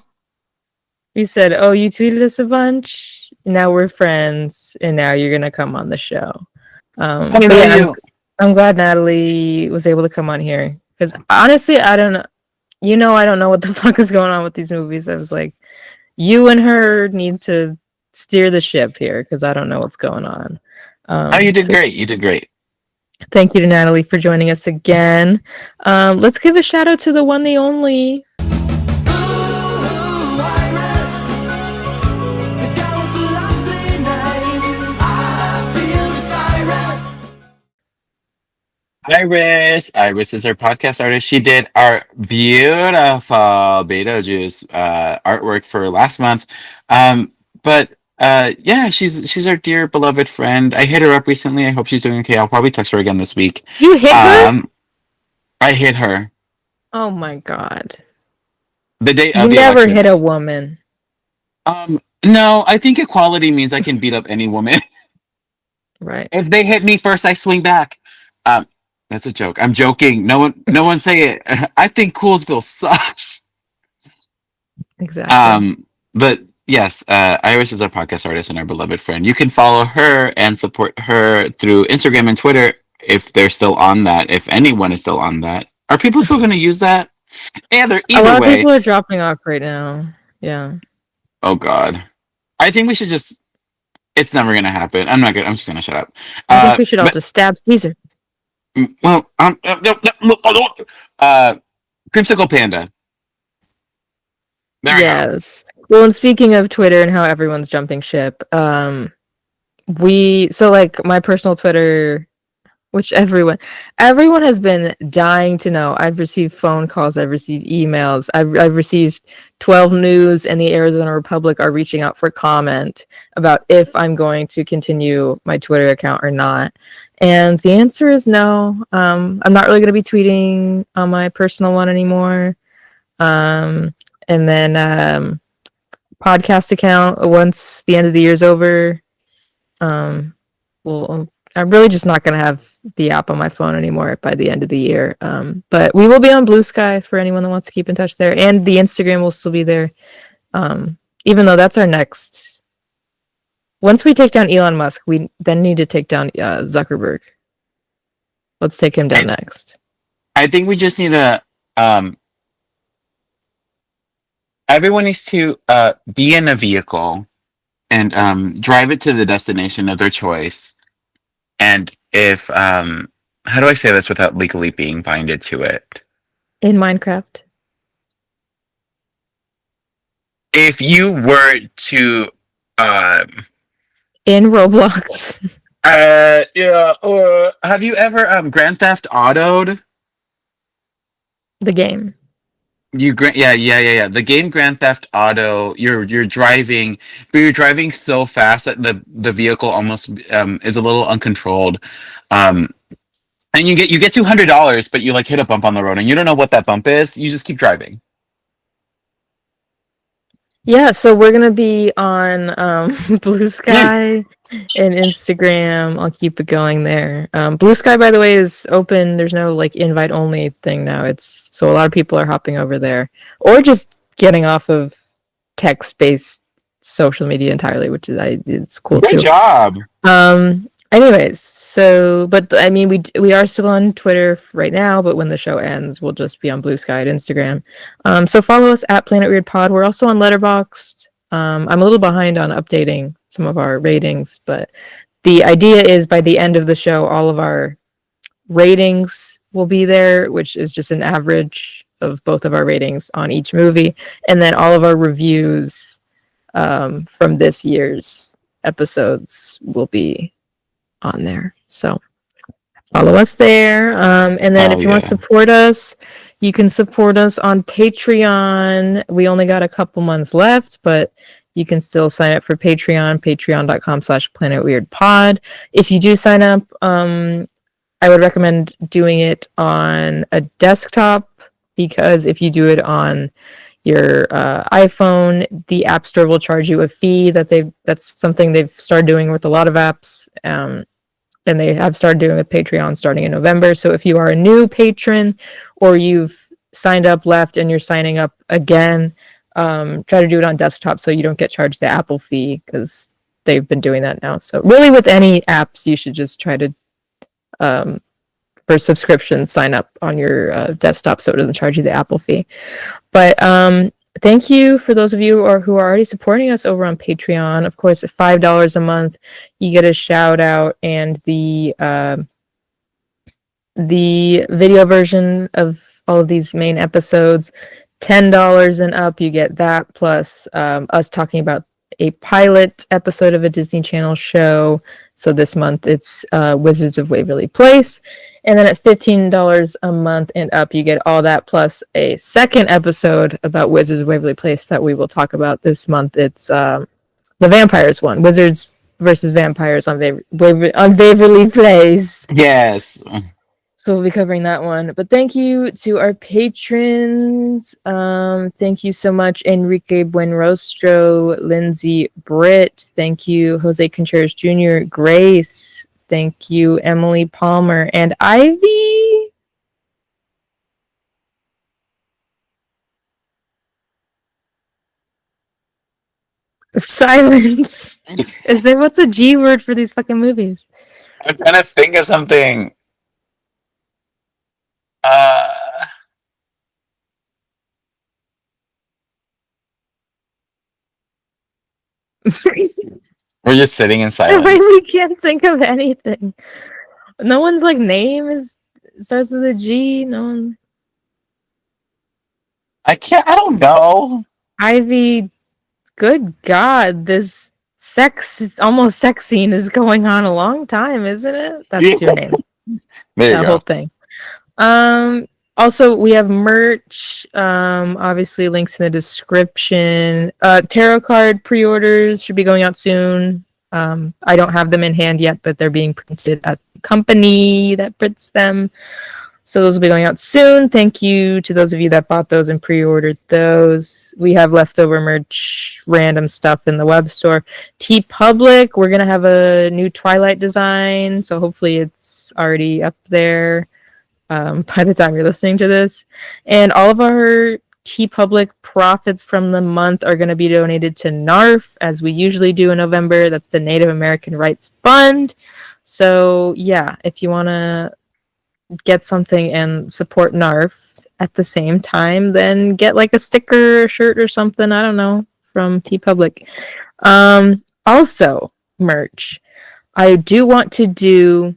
We said, "Oh, you tweeted us a bunch. Now we're friends, and now you're gonna come on the show." But yeah, I'm glad Natalie was able to come on here because honestly, I don't know. I don't know what the fuck is going on with these movies. I was like, you and her need to steer the ship here because I don't know what's going on. You did great. You did great. Thank you to Natalie for joining us again. Let's give a shout out to the one, the only. Iris. Iris is our podcast artist. She did our beautiful Beetlejuice artwork for last month. Yeah, she's our dear beloved friend. I hit her up recently. I hope she's doing okay. I'll probably text her again this week. You hit her? I hit her. Oh my God. The day you of the never election. hit a woman. No, I think equality means I can beat up any woman. Right. If they hit me first, I swing back. That's a joke. I'm joking. No one say it. I think Coolsville sucks. Exactly. But yes, Iris is our podcast artist and our beloved friend. You can follow her and support her through Instagram and Twitter if they're still on that. If anyone is still on that, are people still going to use that? Either a lot way, of people are dropping off right now. Yeah. Oh God, I think we should just. It's never going to happen. I'm just going to shut up. I think we should all just stab Caesar. Well, Creamsicle Panda. There yes. Well, and speaking of Twitter and how everyone's jumping ship, my personal Twitter, which everyone has been dying to know. I've received phone calls, I've received emails, I've received 12 News and the Arizona Republic are reaching out for comment about if I'm going to continue my Twitter account or not. And the answer is no. I'm not really going to be tweeting on my personal one anymore. And then podcast account once the end of the year is over. I'm really just not going to have the app on my phone anymore by the end of the year. But we will be on Blue Sky for anyone that wants to keep in touch there, and the Instagram will still be there. Even though that's our next. Once we take down Elon Musk, we then need to take down Zuckerberg. Let's take him down next. I think we just need to. Everyone needs to be in a vehicle and drive it to the destination of their choice. And if how do I say this without legally being binded to it? In Minecraft. If you were to in Roblox. Yeah, or have you ever Grand Theft Auto'd? The game. Yeah. The game Grand Theft Auto, you're driving, but you're driving so fast that the vehicle almost is a little uncontrolled. And you get $200, but you like hit a bump on the road and you don't know what that bump is. You just keep driving. Yeah, so we're gonna be on Blue Sky and Instagram. I'll keep it going there. Blue Sky, by the way, is open. There's no like invite only thing now. It's so a lot of people are hopping over there or just getting off of text-based social media entirely, which is it's cool too. Good job. Anyways, but I mean, we are still on Twitter right now, but when the show ends, we'll just be on Blue Sky and Instagram. So follow us at Planet Weird Pod. We're also on Letterboxd. I'm a little behind on updating some of our ratings, but the idea is by the end of the show, all of our ratings will be there, which is just an average of both of our ratings on each movie, and then all of our reviews from this year's episodes will be on there. So follow us there. And then Oh, if you want to yeah. support us, you can support us on Patreon. We only got a couple months left, but you can still sign up for Patreon, patreon.com/planetweirdpod. If you do sign up, I would recommend doing it on a desktop, because if you do it on your iPhone, the App Store will charge you a fee. That's something they've started doing with a lot of apps. And they have started doing with Patreon starting in November. So if you are a new patron, or you've signed up, left, and you're signing up again, try to do it on desktop so you don't get charged the Apple fee, because they've been doing that now. So really, with any apps, you should just try to, for subscriptions, sign up on your desktop so it doesn't charge you the Apple fee. But thank you for those of you who are already supporting us over on Patreon. Of course, at $5 a month, you get a shout out, and the video version of all of these main episodes. $10 and up, you get that, plus us talking about a pilot episode of a Disney Channel show. So this month it's Wizards of Waverly Place. And then at $15 a month and up, you get all that plus a second episode about Wizards of Waverly Place that we will talk about this month. It's the Vampires one, Wizards versus Vampires on Waverly Place. Yes. So we'll be covering that one. But thank you to our patrons. Thank you so much, Enrique Buenrostro, Lindsay Britt. Thank you, Jose Contreras Jr., Grace. Thank you, Emily Palmer, and Ivy. Silence. What's a G word for these fucking movies? I'm trying to think of something. We're just sitting in I silence. really can't think of anything. No one's like name starts with a G. No one. I don't know. Ivy. Good God, this almost sex scene is going on a long time, isn't it? That's your name. There you That go. whole thing. Also, we have merch. Obviously, links in the description. Tarot card pre-orders should be going out soon. I don't have them in hand yet, but they're being printed at the company that prints them. So those will be going out soon. Thank you to those of you that bought those and pre-ordered those. We have leftover merch, random stuff in the web store. TeePublic, we're going to have a new Twilight design. So hopefully it's already up there by the time you're listening to this. And all of our TeePublic profits from the month are going to be donated to NARF, as we usually do in November. That's the Native American Rights Fund. So yeah, if you want to get something and support NARF at the same time, then get like a sticker or shirt or something, I don't know, from TeePublic. Also, merch. I do want to do,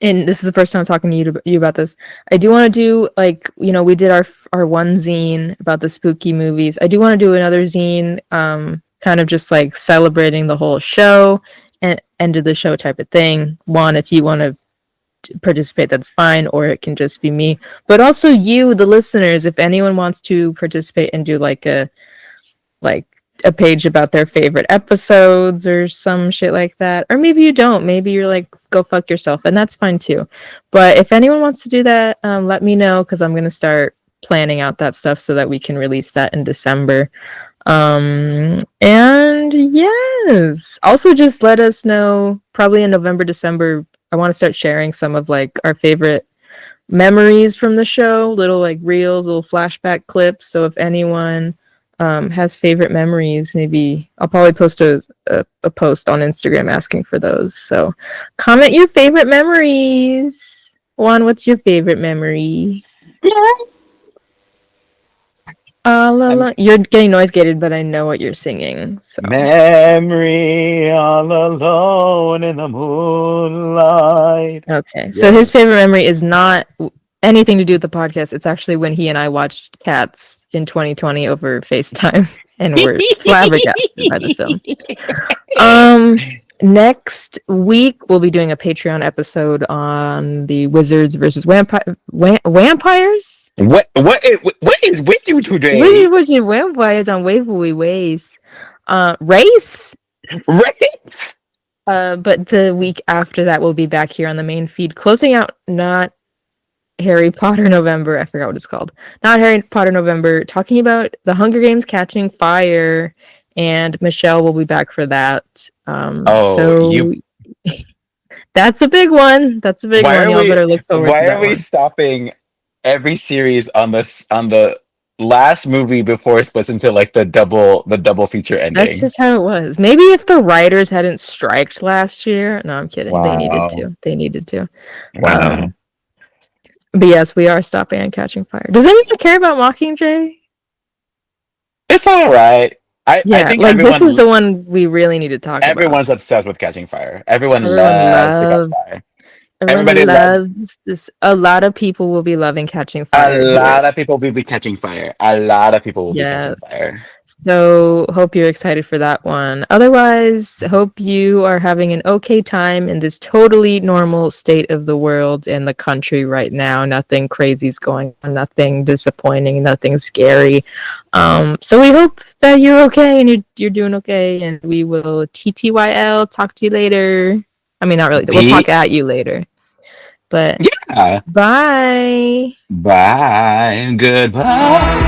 and this is the first time I'm talking to you about this. I do want to do, like, we did our one zine about the spooky movies. I do want to do another zine, kind of just like celebrating the whole show and end of the show type of thing. One, if you want to participate, that's fine, or it can just be me. But also you, the listeners, if anyone wants to participate and do like a page about their favorite episodes or some shit like that, or maybe you don't, maybe you're like, go fuck yourself, and that's fine too. But if anyone wants to do that, let me know, because I'm gonna start planning out that stuff so that we can release that in December. And yes, also just let us know, probably in November, December, I want to start sharing some of like our favorite memories from the show, little like reels, little flashback clips. So if anyone has favorite memories, maybe I'll probably post a post on Instagram asking for those. So comment your favorite memories. Juan, what's your favorite memory? You're getting noise gated, but I know what you're singing. So. Memory all alone in the moonlight. Okay, so his favorite memory is not anything to do with the podcast. It's actually when he and I watched Cats in 2020 over FaceTime, and were flabbergasted by the film. Next week, we'll be doing a Patreon episode on the Wizards versus vampires. What is with you today? Wizards versus vampires on Waverly Ways. Race? Right? But the week after that, we'll be back here on the main feed, closing out Not Harry Potter November. I forgot what it's called. Not Harry Potter November, talking about the Hunger Games catching fire. And Michelle will be back for that. That's a big one. That's a big one. Y'all better look forward to that. Why are we stopping every series on the last movie before it splits into like the double feature ending? That's just how it was. Maybe if the writers hadn't striked last year. No, I'm kidding. Wow. They needed to. Wow. But yes, we are stopping on Catching Fire. Does anyone care about Mockingjay? It's all right. I think like this is the one we really need to talk about. Everyone's obsessed with Catching Fire. Everyone loves to catch fire. Everybody loves this. A lot of people will be loving Catching Fire. A lot of people will be catching fire. A lot of people will be catching fire. So hope you're excited for that one. Otherwise, hope you are having an okay time in this totally normal state of the world and the country right now. Nothing crazy is going on. Nothing disappointing. Nothing scary. So we hope that you're okay and you're doing okay. And we will TTYL talk to you later. I mean, not really. We'll talk at you later. But yeah. Bye. Bye. Goodbye.